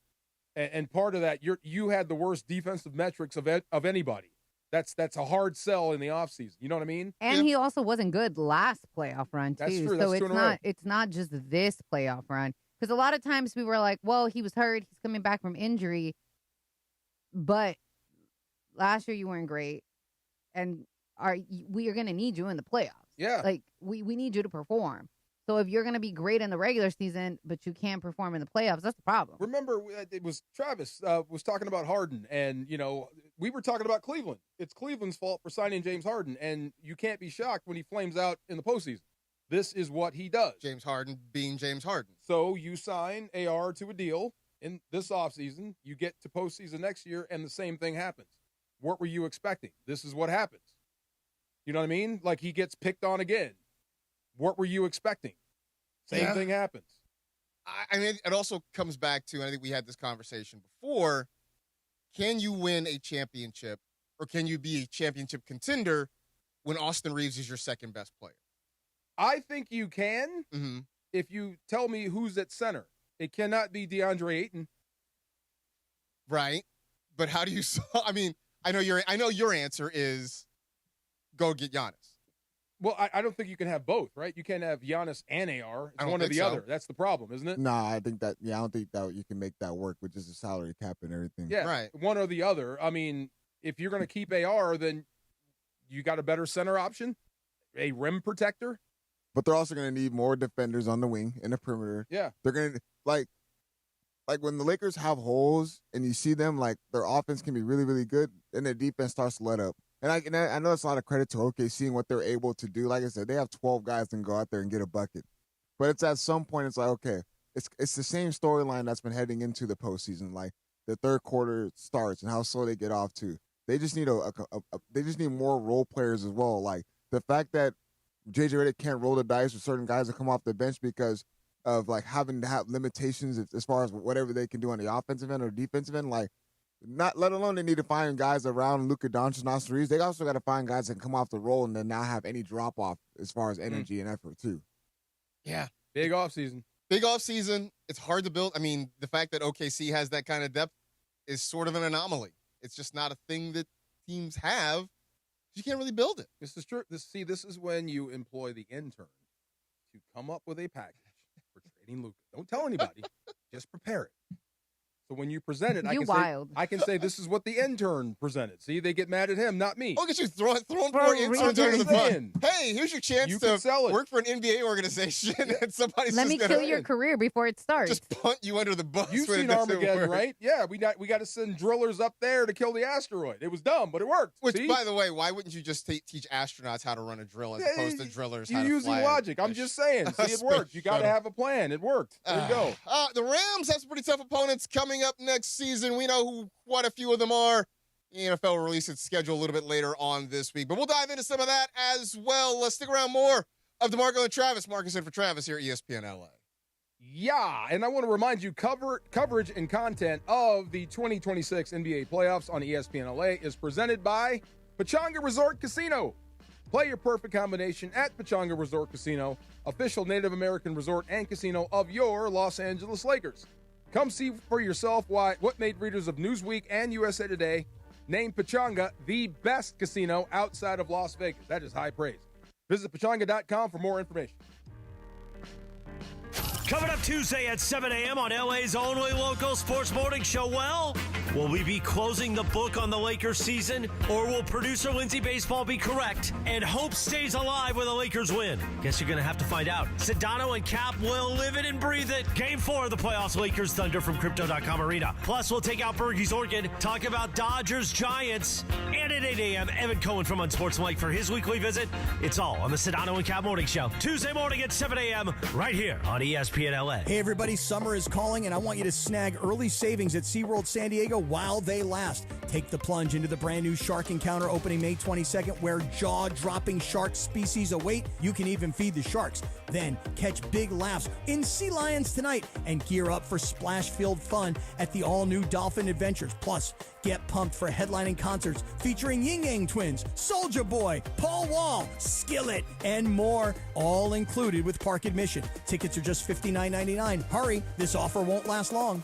Speaker 7: And part of that, you had the worst defensive metrics of anybody. That's a hard sell in the offseason. You know what I mean?
Speaker 9: And he also wasn't good last playoff run, too.
Speaker 7: That's true.
Speaker 9: So
Speaker 7: That's
Speaker 9: it's not just this playoff run. Because a lot of times we were like, well, he was hurt. He's coming back from injury. But last year you weren't great. And we are going to need you in the playoffs.
Speaker 7: Yeah.
Speaker 9: Like, we need you to perform. So if you're going to be great in the regular season, but you can't perform in the playoffs, that's the problem.
Speaker 7: Remember, it was Travis was talking about Harden, and, we were talking about Cleveland. It's Cleveland's fault for signing James Harden, and you can't be shocked when he flames out in the postseason. This is what he does.
Speaker 8: James Harden being James Harden.
Speaker 7: So you sign AR to a deal in this offseason, you get to postseason next year, and the same thing happens. What were you expecting? This is what happens. You know what I mean? Like, he gets picked on again. What were you expecting? Same thing happens.
Speaker 8: I mean, it also comes back to, and I think we had this conversation before, can you win a championship, or can you be a championship contender when Austin Reeves is your second best player?
Speaker 7: I think you can if you tell me who's at center. It cannot be DeAndre Ayton.
Speaker 8: Right. But how do you – I mean, I know your answer is go get Giannis.
Speaker 7: Well, I don't think you can have both, right? You can't have Giannis and AR. It's one or the other. That's the problem, isn't it?
Speaker 10: Nah, I don't think that you can make that work with just the salary cap and everything.
Speaker 7: Yeah,
Speaker 8: right.
Speaker 7: One or the other. I mean, if you're going to keep AR, then you got a better center option, a rim protector.
Speaker 10: But they're also going to need more defenders on the wing and the perimeter.
Speaker 7: Yeah.
Speaker 10: They're going to, like, like when the Lakers have holes and you see them, like their offense can be really, really good, and their defense starts to let up. And I know it's a lot of credit to OKC and what they're able to do. Like I said, they have 12 guys that can go out there and get a bucket. But it's at some point, it's like, okay, it's the same storyline that's been heading into the postseason. Like the third quarter starts and how slow they get off to. They just need they just need more role players as well. Like the fact that JJ Redick can't roll the dice with certain guys that come off the bench because of like having to have limitations as far as whatever they can do on the offensive end or defensive end. Like, not let alone they need to find guys around Luka Doncic and Reeves. They also got to find guys that can come off the roll and then not have any drop off as far as energy and effort too.
Speaker 8: Yeah,
Speaker 7: big offseason.
Speaker 8: Big offseason. It's hard to build. I mean, the fact that OKC has that kind of depth is sort of an anomaly. It's just not a thing that teams have. You can't really build it.
Speaker 7: This is true. This is when you employ the intern to come up with a package for trading Luka. Don't tell anybody. Just prepare it. So when you present it, I can say this is what the intern presented. See, they get mad at him, not me.
Speaker 8: Look at you throwing more interns under the bus. Hey, here's your chance to work for an NBA organization, and somebody's
Speaker 9: Let me kill your career before it starts.
Speaker 8: Just punt you under the bus.
Speaker 7: You've seen Armageddon, right? Yeah, we got to send drillers up there to kill the asteroid. It was dumb, but it worked.
Speaker 8: Which, by the way, why wouldn't you just teach astronauts how to run a drill as opposed to drillers how to fly?
Speaker 7: You're using logic. I'm just saying. See, it worked. You got to have a plan. It worked. There you go.
Speaker 8: The Rams have some pretty tough opponents coming up next season. We know who quite a few of them are. The NFL will release its schedule a little bit later on this week, but we'll dive into some of that as well. Let's stick around more of DeMarco and Travis. Marcus in for Travis here at ESPN LA.
Speaker 7: Yeah, and I want to remind you, coverage and content of the 2026 NBA playoffs on ESPN LA is presented by Pechanga Resort Casino. Play your perfect combination at Pechanga Resort Casino, official Native American resort and casino of your Los Angeles Lakers. Come see for yourself what made readers of Newsweek and USA Today name Pechanga the best casino outside of Las Vegas. That is high praise. Visit Pechanga.com for more information.
Speaker 2: Coming up Tuesday at 7 a.m. on LA's only local sports morning show. Well, will we be closing the book on the Lakers season, or will producer Lindsay Baseball be correct and hope stays alive when the Lakers win? Guess you're going to have to find out. Sedano and Cap will live it and breathe it. Game 4 of the playoffs, Lakers Thunder from Crypto.com Arena. Plus, we'll take out Bergie's Orchid, talk about Dodgers Giants, and at 8 a.m., Evan Cohen from Unsportsmanlike for his weekly visit. It's all on the Sedano and Cap Morning Show. Tuesday morning at 7 a.m. right here on ESPN LA.
Speaker 20: Hey everybody, summer is calling and I want you to snag early savings at SeaWorld San Diego while they last. Take the plunge into the brand new Shark Encounter opening May 22nd where jaw-dropping shark species await. You can even feed the sharks. Then catch big laughs in Sea Lions tonight and gear up for splash-filled fun at the all-new Dolphin Adventures. Plus, get pumped for headlining concerts featuring Ying Yang Twins, Soulja Boy, Paul Wall, Skillet, and more, all included with park admission. Tickets are just $59.99. Hurry, this offer won't last long.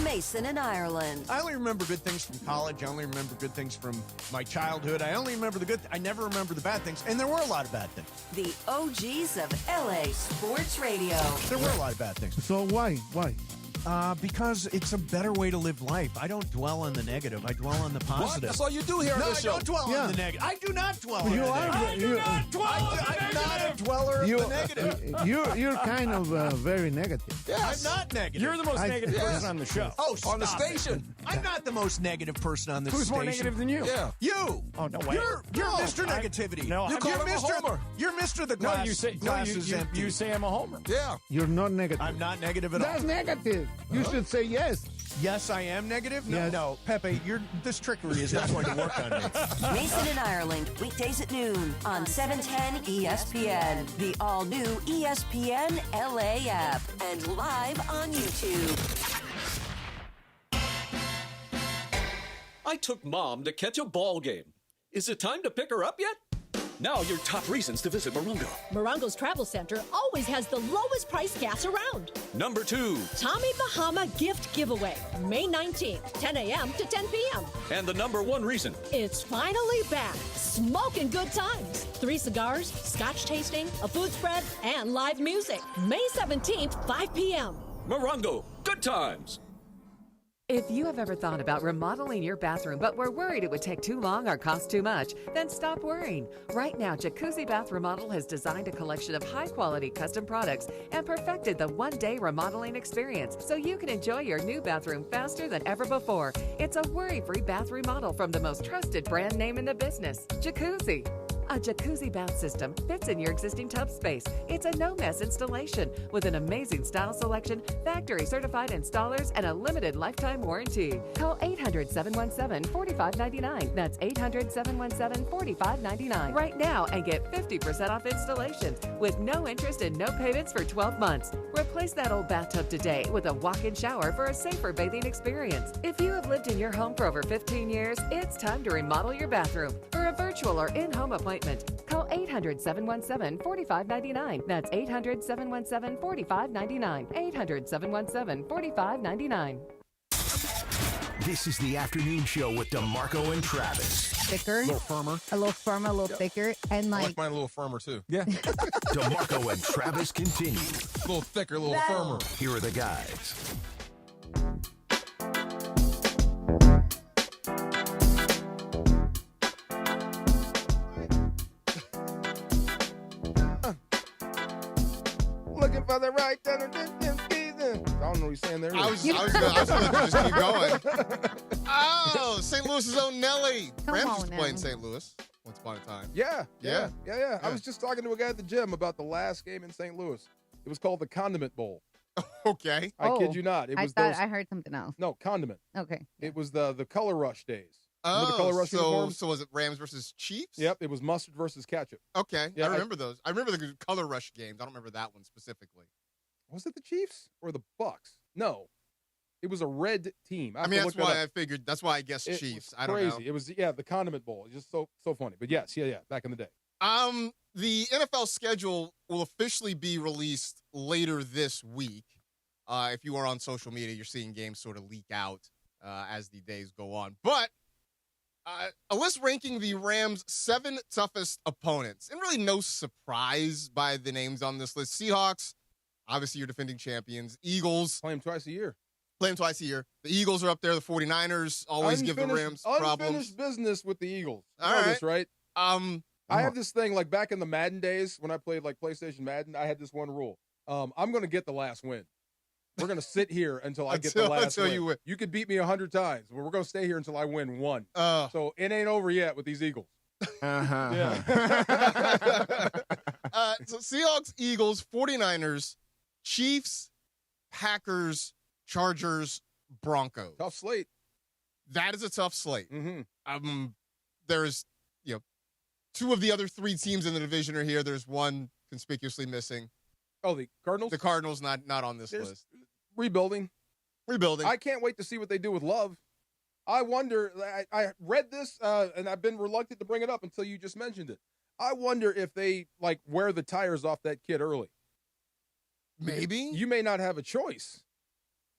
Speaker 15: Mason in Ireland.
Speaker 1: I only remember good things from college. I only remember good things from my childhood. I only remember the good. I never remember the bad things, and there were a lot of bad things.
Speaker 15: The OGs of LA Sports Radio.
Speaker 1: There were a lot of bad things.
Speaker 3: So why?
Speaker 1: Because it's a better way to live life. I don't dwell on the negative. I dwell on the positive.
Speaker 3: What? That's all you do here on this show.
Speaker 1: No, I don't dwell on the negative. I do not dwell on the negative. I'm not a dweller of the negative.
Speaker 3: You're kind of very negative.
Speaker 1: Yes. I'm not negative.
Speaker 6: You're the most negative person on the show.
Speaker 1: Oh,
Speaker 3: on the station.
Speaker 1: I'm not the most negative person on this
Speaker 6: station.
Speaker 1: Who's
Speaker 6: more negative than you?
Speaker 3: Yeah.
Speaker 1: You.
Speaker 6: Oh, no way.
Speaker 1: You're Mr. Negativity.
Speaker 6: No,
Speaker 1: you're Mr. Homer. You're Mr. The glass.
Speaker 6: You say I'm a homer.
Speaker 1: Yeah.
Speaker 3: You're not negative.
Speaker 1: I'm not negative at all.
Speaker 3: That's negative. You should say yes.
Speaker 1: Yes, I am negative?
Speaker 3: Yes.
Speaker 1: No, Pepe, this trickery is not going to work on me.
Speaker 15: Mason in Ireland, weekdays at noon on 710 ESPN, the all-new ESPN LA app, and live on YouTube.
Speaker 11: I took Mom to catch a ball game. Is it time to pick her up yet? Now your top reasons to visit Morongo.
Speaker 14: Morongo's Travel Center always has the lowest price gas around.
Speaker 11: Number 2.
Speaker 14: Tommy Bahama Gift Giveaway, May 19th, 10 a.m. to 10 p.m.
Speaker 11: And the number 1 reason.
Speaker 14: It's finally back. Smoking good times. 3 cigars, scotch tasting, a food spread, and live music. May 17th, 5 p.m.
Speaker 11: Morongo, good times.
Speaker 5: If you have ever thought about remodeling your bathroom but were worried it would take too long or cost too much, then stop worrying. Right now, Jacuzzi Bath Remodel has designed a collection of high-quality custom products and perfected the one-day remodeling experience so you can enjoy your new bathroom faster than ever before. It's a worry-free bath remodel from the most trusted brand name in the business, Jacuzzi. A jacuzzi bath system fits in your existing tub space. It's a no-mess installation with an amazing style selection, factory-certified installers, and a limited lifetime warranty. Call 800-717-4599. That's 800-717-4599 right now and get 50% off installations with no interest and no payments for 12 months. Replace that old bathtub today with a walk-in shower for a safer bathing experience. If you have lived in your home for over 15 years, it's time to remodel your bathroom. For a virtual or in-home appointment, call 800-717-4599. That's 800-717-4599. 800-717-4599.
Speaker 12: This is the afternoon show with DeMarco and Travis.
Speaker 9: Thicker.
Speaker 16: A little firmer.
Speaker 9: A little firmer, a little thicker. And
Speaker 13: I
Speaker 9: like
Speaker 13: like mine a little firmer, too.
Speaker 16: Yeah.
Speaker 12: DeMarco and Travis continue.
Speaker 13: A little thicker, a little firmer.
Speaker 12: Here are the guys.
Speaker 7: Looking for the right season. I don't know what he's saying there.
Speaker 8: I was going to just keep going. Oh, St. Louis's own Nelly.
Speaker 9: Come
Speaker 8: Rams
Speaker 9: on
Speaker 8: used to play in
Speaker 9: now.
Speaker 8: St. Louis once upon a time.
Speaker 7: Yeah.
Speaker 8: Yeah.
Speaker 7: I was just talking to a guy at the gym about the last game in St. Louis. It was called the Condiment Bowl.
Speaker 8: Okay.
Speaker 7: I kid you not. It
Speaker 9: I
Speaker 7: was
Speaker 9: thought
Speaker 7: those.
Speaker 9: I heard something else.
Speaker 7: No, condiment.
Speaker 9: Okay.
Speaker 7: It was the Color Rush days. Remember the Color Rush
Speaker 8: so
Speaker 7: uniforms?
Speaker 8: so was it Rams versus Chiefs?
Speaker 7: Yep, it was mustard versus ketchup.
Speaker 8: Okay,
Speaker 7: Yeah,
Speaker 8: I remember those. I remember the Color Rush games. I don't remember that one specifically.
Speaker 7: Was it the Chiefs or the Bucks? No, it was a red team.
Speaker 8: I mean, that's why I figured. That's why I guessed
Speaker 7: It
Speaker 8: Chiefs.
Speaker 7: was
Speaker 8: I don't
Speaker 7: crazy.
Speaker 8: know.
Speaker 7: It was the condiment bowl. It's just so funny. But yes, back in the day.
Speaker 8: The NFL schedule will officially be released later this week. If you are on social media, you're seeing games sort of leak out as the days go on. But a list ranking the Rams' 7 toughest opponents. And really no surprise by the names on this list. Seahawks, obviously your defending champions. Eagles.
Speaker 7: Play them twice a year.
Speaker 8: The Eagles are up there. The 49ers always give the Rams problems.
Speaker 7: Unfinished business with the Eagles. You
Speaker 8: All
Speaker 7: know
Speaker 8: right.
Speaker 7: this, right? I have this thing, like back in the Madden days when I played like PlayStation Madden, I had this one rule. I'm going to get the last win. We're going to sit here until I get the last win.
Speaker 8: you win.
Speaker 7: You could beat me 100 times, but we're going to stay here until I win one. So it ain't over yet with these Eagles. Yeah.
Speaker 8: So Seahawks, Eagles, 49ers, Chiefs, Packers, Chargers, Broncos.
Speaker 7: Tough slate.
Speaker 8: That is a tough slate.
Speaker 7: Mm-hmm.
Speaker 8: There's 2 of the other 3 teams in the division are here. There's one conspicuously missing.
Speaker 7: Oh, the Cardinals?
Speaker 8: The Cardinals not on this list.
Speaker 7: Rebuilding. I can't wait to see what they do with Love. I wonder, I read this, and I've been reluctant to bring it up until you just mentioned it. I wonder if they, wear the tires off that kid early.
Speaker 8: Maybe.
Speaker 7: You may not have a choice.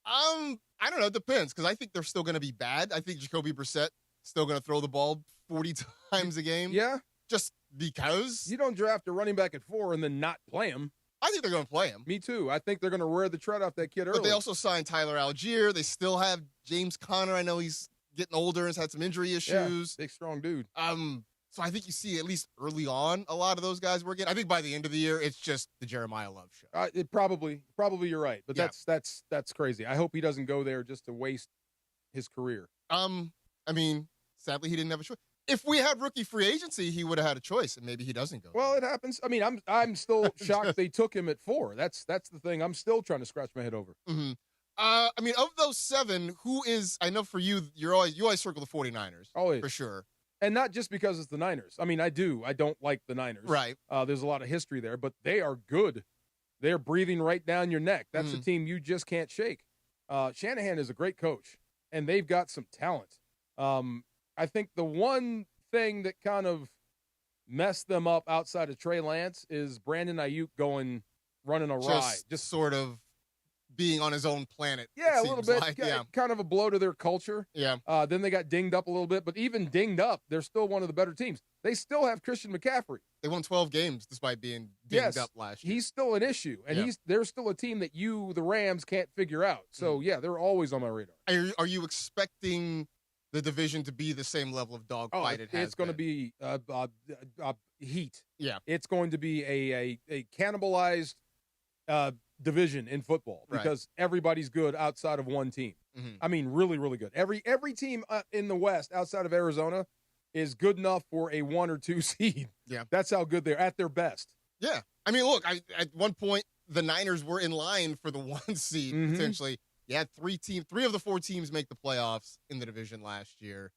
Speaker 8: I don't know. It depends, because I think they're still going to be bad. I think Jacoby Brissett still going to throw the ball 40 times a game.
Speaker 7: Yeah?
Speaker 8: Just because.
Speaker 7: You don't draft a running back at 4 and then not play him.
Speaker 8: I think they're going to play him.
Speaker 7: Me too. I think they're going to wear the tread off that kid early.
Speaker 8: But they also signed Tyler Algier. They still have James Conner. I know he's getting older and has had some injury issues.
Speaker 7: Yeah, big, strong dude.
Speaker 8: So I think you see, at least early on, a lot of those guys working. I think by the end of the year, it's just the Jeremiah Love show.
Speaker 7: It probably you're right. But that's crazy. I hope he doesn't go there just to waste his career.
Speaker 8: I mean, sadly, he didn't have a choice. If we had rookie free agency, he would have had a choice, and maybe he doesn't go.
Speaker 7: Well, it happens. I mean, I'm still shocked they took him at 4. That's the thing. I'm still trying to scratch my head over.
Speaker 8: Mm-hmm. I mean, of those 7, who is? I know for you, you always circle the 49ers.
Speaker 7: Always.
Speaker 8: For sure.
Speaker 7: And not just because it's the Niners. I mean, I don't like the Niners.
Speaker 8: Right.
Speaker 7: There's a lot of history there, but they are good. They're breathing right down your neck. That's a team you just can't shake. Shanahan is a great coach, and they've got some talent. I think the one thing that kind of messed them up outside of Trey Lance is Brandon Ayuk running a ride.
Speaker 8: Just sort of being on his own planet.
Speaker 7: Yeah, a little bit.
Speaker 8: Like. Yeah.
Speaker 7: Kind of a blow to their culture.
Speaker 8: Yeah.
Speaker 7: Then they got dinged up a little bit, but even dinged up, they're still one of the better teams. They still have Christian McCaffrey.
Speaker 8: They won 12 games despite being dinged up last year.
Speaker 7: He's still an issue, and they're still a team that the Rams, can't figure out. So, they're always on my radar.
Speaker 8: Are you expecting the division to be the same level of dogfight
Speaker 7: It's going to be heat.
Speaker 8: Yeah.
Speaker 7: It's going to be a cannibalized division in football because everybody's good outside of one team.
Speaker 8: Mm-hmm.
Speaker 7: I mean, really, really good. Every team in the West outside of Arizona is good enough for a 1 or 2 seed.
Speaker 8: Yeah.
Speaker 7: That's how good they're at their best.
Speaker 8: Yeah. I mean, look, at one point, the Niners were in line for the 1 seed, potentially. You had 3 of the 4 teams make the playoffs in the division last year.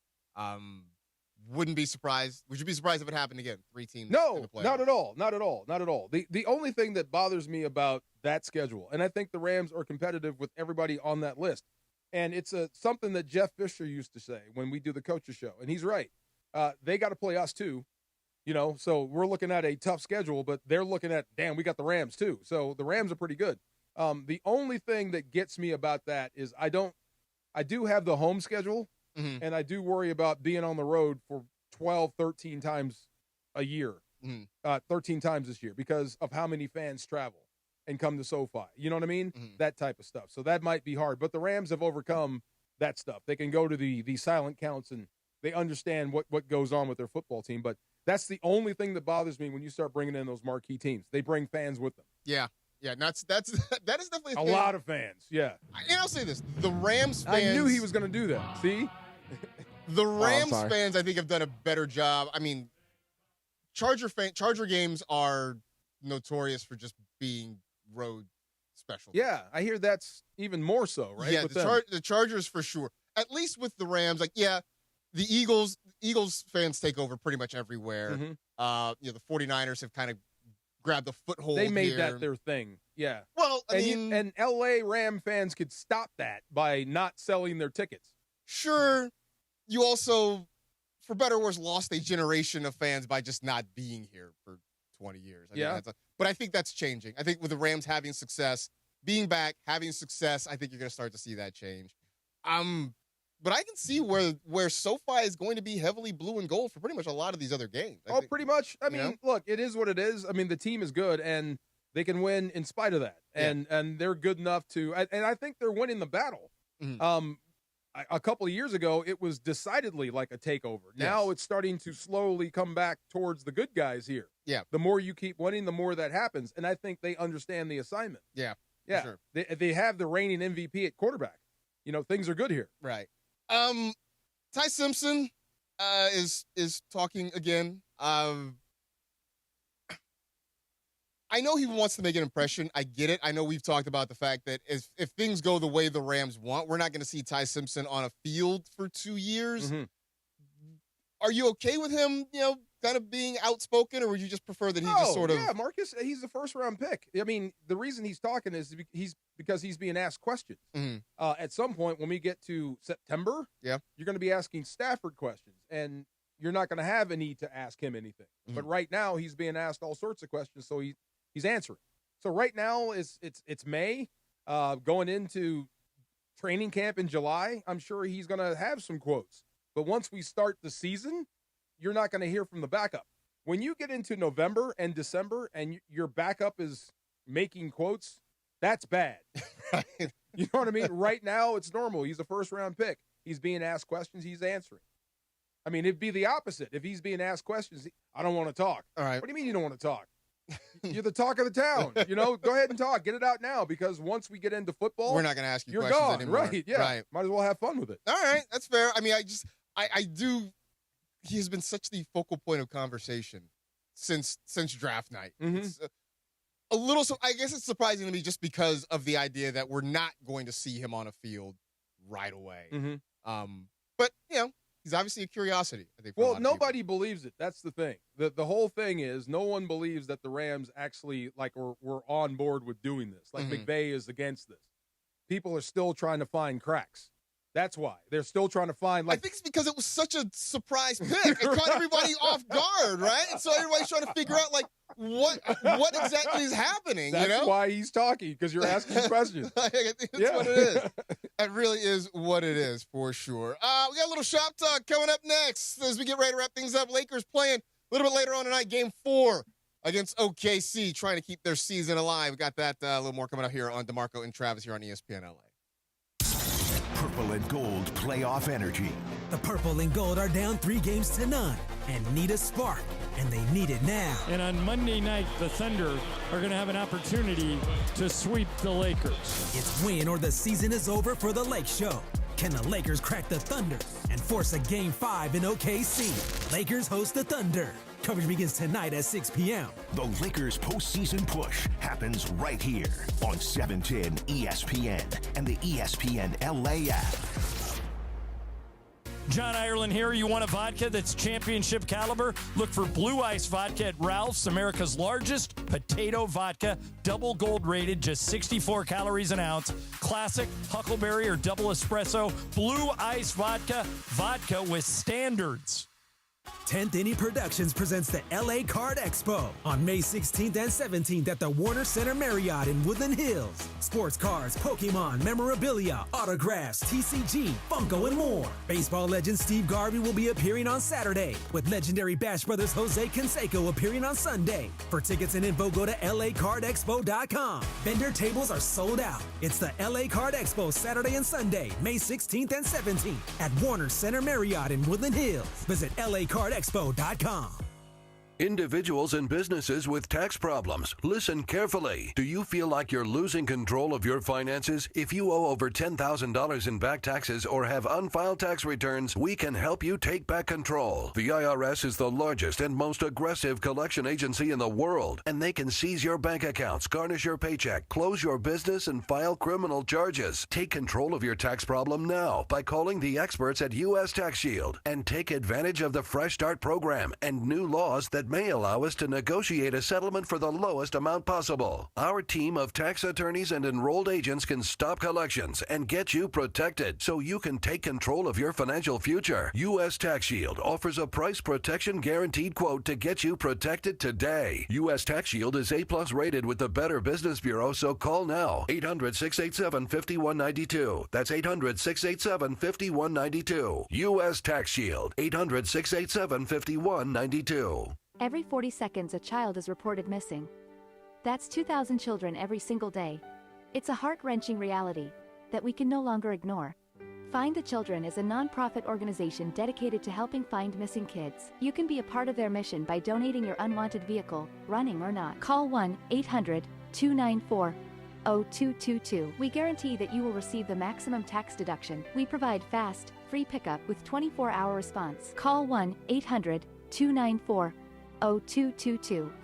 Speaker 8: Wouldn't be surprised. Would you be surprised if it happened again? 3 teams in the playoffs?
Speaker 7: Not at all. Not at all. Not at all. The only thing that bothers me about that schedule, and I think the Rams are competitive with everybody on that list, and it's something that Jeff Fisher used to say when we do the coaches show, and he's right. They got to play us too, so we're looking at a tough schedule, but they're looking at, damn, we got the Rams too. So the Rams are pretty good. The only thing that gets me about that is I do have the home schedule, and I do worry about being on the road for 12, 13 times a year, 13 times this year because of how many fans travel and come to SoFi. You know what I mean? That type of stuff. So that might be hard, but the Rams have overcome that stuff. They can go to the silent counts and they understand what goes on with their football team. But that's the only thing that bothers me when you start bringing in those marquee teams. They bring fans with them.
Speaker 8: Yeah. Yeah, that is definitely
Speaker 7: a lot of fans. Yeah.
Speaker 8: And I'll say this. The Rams fans.
Speaker 7: I knew he was going to do that. See?
Speaker 8: The Rams fans, I think, have done a better job. I mean, Charger games are notorious for just being road special.
Speaker 7: Yeah, I hear that's even more so, right?
Speaker 8: Yeah, the Chargers for sure. At least with the Rams, the Eagles fans take over pretty much everywhere. The 49ers have kind of grabbed the foothold.
Speaker 7: They made that their thing. Yeah.
Speaker 8: Well,
Speaker 7: and LA Ram fans could stop that by not selling their tickets.
Speaker 8: Sure. You also, for better or worse, lost a generation of fans by just not being here for 20 years. But I think that's changing. I think with the Rams having success, being back, having success, I think you're going to start to see that change. But I can see where SoFi is going to be heavily blue and gold for pretty much a lot of these other games.
Speaker 7: Pretty much. I mean, look, it is what it is. I mean, the team is good, and they can win in spite of that. And they're good enough to – and I think they're winning the battle. A couple of years ago, it was decidedly like a takeover.
Speaker 8: Yes.
Speaker 7: Now it's starting to slowly come back towards the good guys here.
Speaker 8: Yeah.
Speaker 7: The more you keep winning, the more that happens. And I think they understand the assignment.
Speaker 8: Yeah.
Speaker 7: Yeah.
Speaker 8: Sure.
Speaker 7: They have the reigning MVP at quarterback. Things are good here.
Speaker 8: Right. Ty Simpson is talking again. I know he wants to make an impression. I get it. I know we've talked about the fact that if things go the way the Rams want, we're not going to see Ty Simpson on a field for 2 years. Are you okay with him, kind of being outspoken, or would you just prefer that he just sort of...
Speaker 7: Yeah, Marcus, he's a first-round pick. I mean, the reason he's talking is because he's being asked questions. At some point, when we get to September, you're going to be asking Stafford questions, and you're not going to have a need to ask him anything. But right now, he's being asked all sorts of questions, so he's answering. So right now, it's May, going into training camp in July. I'm sure he's going to have some quotes. But once we start the season, you're not going to hear from the backup. When you get into November and December and your backup is making quotes, that's bad. You know what I mean? Right now, it's normal. He's a first-round pick. He's being asked questions. He's answering. I mean, it'd be the opposite. If he's being asked questions, I don't want to talk.
Speaker 8: All right.
Speaker 7: What do you mean you don't want to talk? You're the talk of the town. Go ahead and talk. Get it out now, because once we get into football,
Speaker 8: we're not going to ask you
Speaker 7: you're
Speaker 8: questions
Speaker 7: gone.
Speaker 8: anymore.
Speaker 7: Right, yeah.
Speaker 8: Right.
Speaker 7: Might as well have fun with it.
Speaker 8: All right, that's fair. I mean, he has been such the focal point of conversation since draft night. It's a little, so I guess it's surprising to me just because of the idea that we're not going to see him on a field right away. But, he's obviously a curiosity, I think.
Speaker 7: Well, nobody believes it. That's the thing. The whole thing is no one believes that the Rams actually were on board with doing this. Like McVay is against this. People are still trying to find cracks. That's why. They're still trying to find,
Speaker 8: I think it's because it was such a surprise pick. It caught everybody off guard, right? And so everybody's trying to figure out, what exactly is happening?
Speaker 7: That's why he's talking, because you're asking questions.
Speaker 8: I think that's what it is. That really is what it is, for sure. We got a little shop talk coming up next as we get ready to wrap things up. Lakers playing a little bit later on tonight, Game 4 against OKC, trying to keep their season alive. We got that a little more coming up here on DeMarco and Travis here on ESPN LA.
Speaker 12: Purple and gold playoff energy.
Speaker 4: The purple and gold are down 3-0 and need a spark, and they need it now.
Speaker 6: And on Monday night, the Thunder are going to have an opportunity to sweep the Lakers.
Speaker 4: It's win or the season is over for the Lake Show. Can the Lakers crack the Thunder and force a Game 5 in OKC? Lakers host the Thunder. Coverage begins tonight at 6 p.m.
Speaker 12: The Lakers postseason push happens right here on 710 ESPN and the ESPN LA app.
Speaker 6: John Ireland here. You want a vodka that's championship caliber? Look for Blue Ice Vodka at Ralph's, America's largest potato vodka. Double gold rated, just 64 calories an ounce. Classic, Huckleberry, or double espresso. Blue Ice Vodka. Vodka with standards.
Speaker 4: 10th Inning Productions presents the LA Card Expo on May 16th and 17th at the Warner Center Marriott in Woodland Hills. Sports cards, Pokemon, memorabilia, autographs, TCG, Funko, and more. Baseball legend Steve Garvey will be appearing on Saturday, with legendary Bash Brothers Jose Canseco appearing on Sunday. For tickets and info, go to LACardExpo.com. Vendor tables are sold out. It's the LA Card Expo Saturday and Sunday, May 16th and 17th at Warner Center Marriott in Woodland Hills. Visit LACardExpo.com.
Speaker 17: Individuals and businesses with tax problems, listen carefully. Do you feel like you're losing control of your finances? If you owe over $10,000 in back taxes or have unfiled tax returns, we can help you take back control. The IRS is the largest and most aggressive collection agency in the world, and they can seize your bank accounts, garnish your paycheck, close your business, and file criminal charges. Take control of your tax problem now by calling the experts at U.S. Tax Shield and take advantage of the Fresh Start program and new laws that may allow us to negotiate a settlement for the lowest amount possible. Our team of tax attorneys and enrolled agents can stop collections and get you protected so you can take control of your financial future. U.S. Tax Shield offers a price protection guaranteed quote to get you protected today. U.S. Tax Shield is A+ rated with the Better Business Bureau, so call now. 800-687-5192. That's 800-687-5192. U.S. Tax Shield. 800-687-5192.
Speaker 19: Every 40 seconds, a child is reported missing. That's 2,000 children every single day. It's a heart-wrenching reality that we can no longer ignore. Find the Children is a non-profit organization dedicated to helping find missing kids. You can be a part of their mission by donating your unwanted vehicle, running or not. Call 1-800-294-0222. We guarantee that you will receive the maximum tax deduction. We provide fast, free pickup with 24-hour response. Call 1-800-294-0222.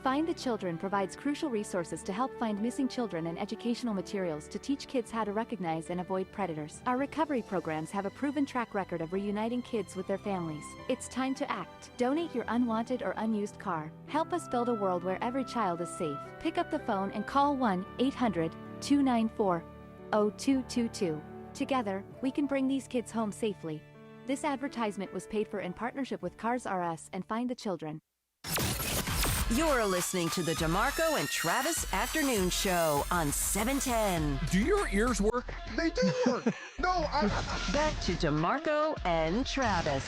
Speaker 19: Find the Children provides crucial resources to help find missing children and educational materials to teach kids how to recognize and avoid predators. Our recovery programs have a proven track record of reuniting kids with their families. It's time to act. Donate your unwanted or unused car. Help us build a world where every child is safe. Pick up the phone and call 1-800-294-0222. Together, we can bring these kids home safely. This advertisement was paid for in partnership with Cars R Us and Find the Children.
Speaker 15: You're listening to the DeMarco and Travis Afternoon Show on 710.
Speaker 13: Do your ears work?
Speaker 8: They do work. No,
Speaker 15: Back to DeMarco and Travis.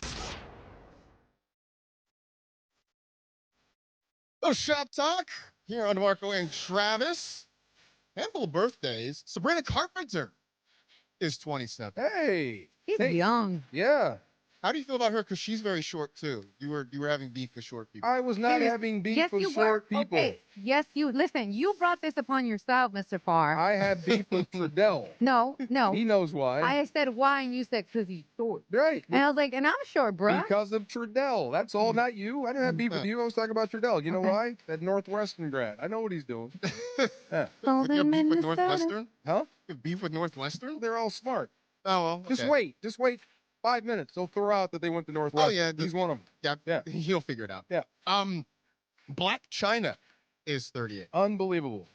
Speaker 8: Little shop talk here on DeMarco and Travis. Handful of birthdays. Sabrina Carpenter is 27.
Speaker 7: Hey.
Speaker 9: He's young.
Speaker 7: Yeah.
Speaker 8: How do you feel about her? Because she's very short, too. You were having beef with short people.
Speaker 7: I was not having beef with short people.
Speaker 9: Okay. Yes, listen, you brought this upon yourself, Mr. Farr.
Speaker 7: I had beef with Trudell.
Speaker 9: No.
Speaker 7: He knows why.
Speaker 9: I said why, and you said because he's short.
Speaker 7: Right.
Speaker 9: And I was like, and I'm short, bro.
Speaker 7: Because of Trudell. That's all, not you. I didn't have beef with you. I was talking about Trudell. You know why? That Northwestern grad. I know what he's doing. Yeah.
Speaker 8: You have beef with Northwestern?
Speaker 7: Huh?
Speaker 8: You have beef with Northwestern?
Speaker 7: They're all smart.
Speaker 8: Oh, well, okay.
Speaker 7: Just wait. 5 minutes. They'll throw out that they went to Northwestern.
Speaker 8: Oh, yeah.
Speaker 7: He's one of them.
Speaker 8: Yeah. He'll figure it out.
Speaker 7: Yeah.
Speaker 8: Black China is 38.
Speaker 7: Unbelievable.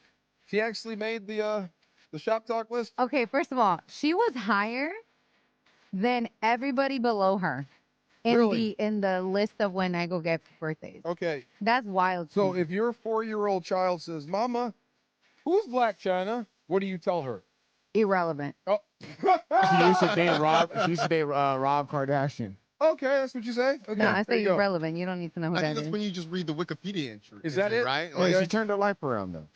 Speaker 7: She actually made the shop talk list?
Speaker 9: Okay, first of all, she was higher than everybody below her in the list of when I go get birthdays.
Speaker 7: Okay.
Speaker 9: That's wild.
Speaker 7: So if your 4-year-old child says, "Mama, who's Black China?" What do you tell her?
Speaker 9: Irrelevant.
Speaker 7: Oh.
Speaker 10: She used to date Rob. She used to date Rob Kardashian.
Speaker 7: Okay, that's what you say. Okay.
Speaker 9: No, I
Speaker 7: there
Speaker 9: say
Speaker 7: you go.
Speaker 9: irrelevant. You don't need to know who
Speaker 8: I
Speaker 9: that
Speaker 8: think that's
Speaker 9: is.
Speaker 8: when you just read the Wikipedia entry.
Speaker 7: Is that it?
Speaker 8: Right?
Speaker 10: Well, she turned her life around though.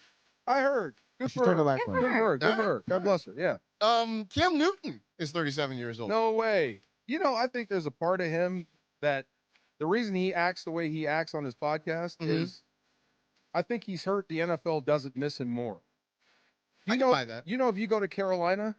Speaker 7: I heard. Good
Speaker 10: She
Speaker 7: for
Speaker 10: turned
Speaker 7: her.
Speaker 10: her life
Speaker 9: Good
Speaker 10: around.
Speaker 9: for her.
Speaker 7: Good for her. God bless her. Yeah.
Speaker 8: Cam Newton is 37 years old.
Speaker 7: No way. You know, I think there's a part of him that the reason he acts the way he acts on his podcast is I think he's hurt the NFL doesn't miss him more.
Speaker 8: I can buy that.
Speaker 7: You know, if you go to Carolina,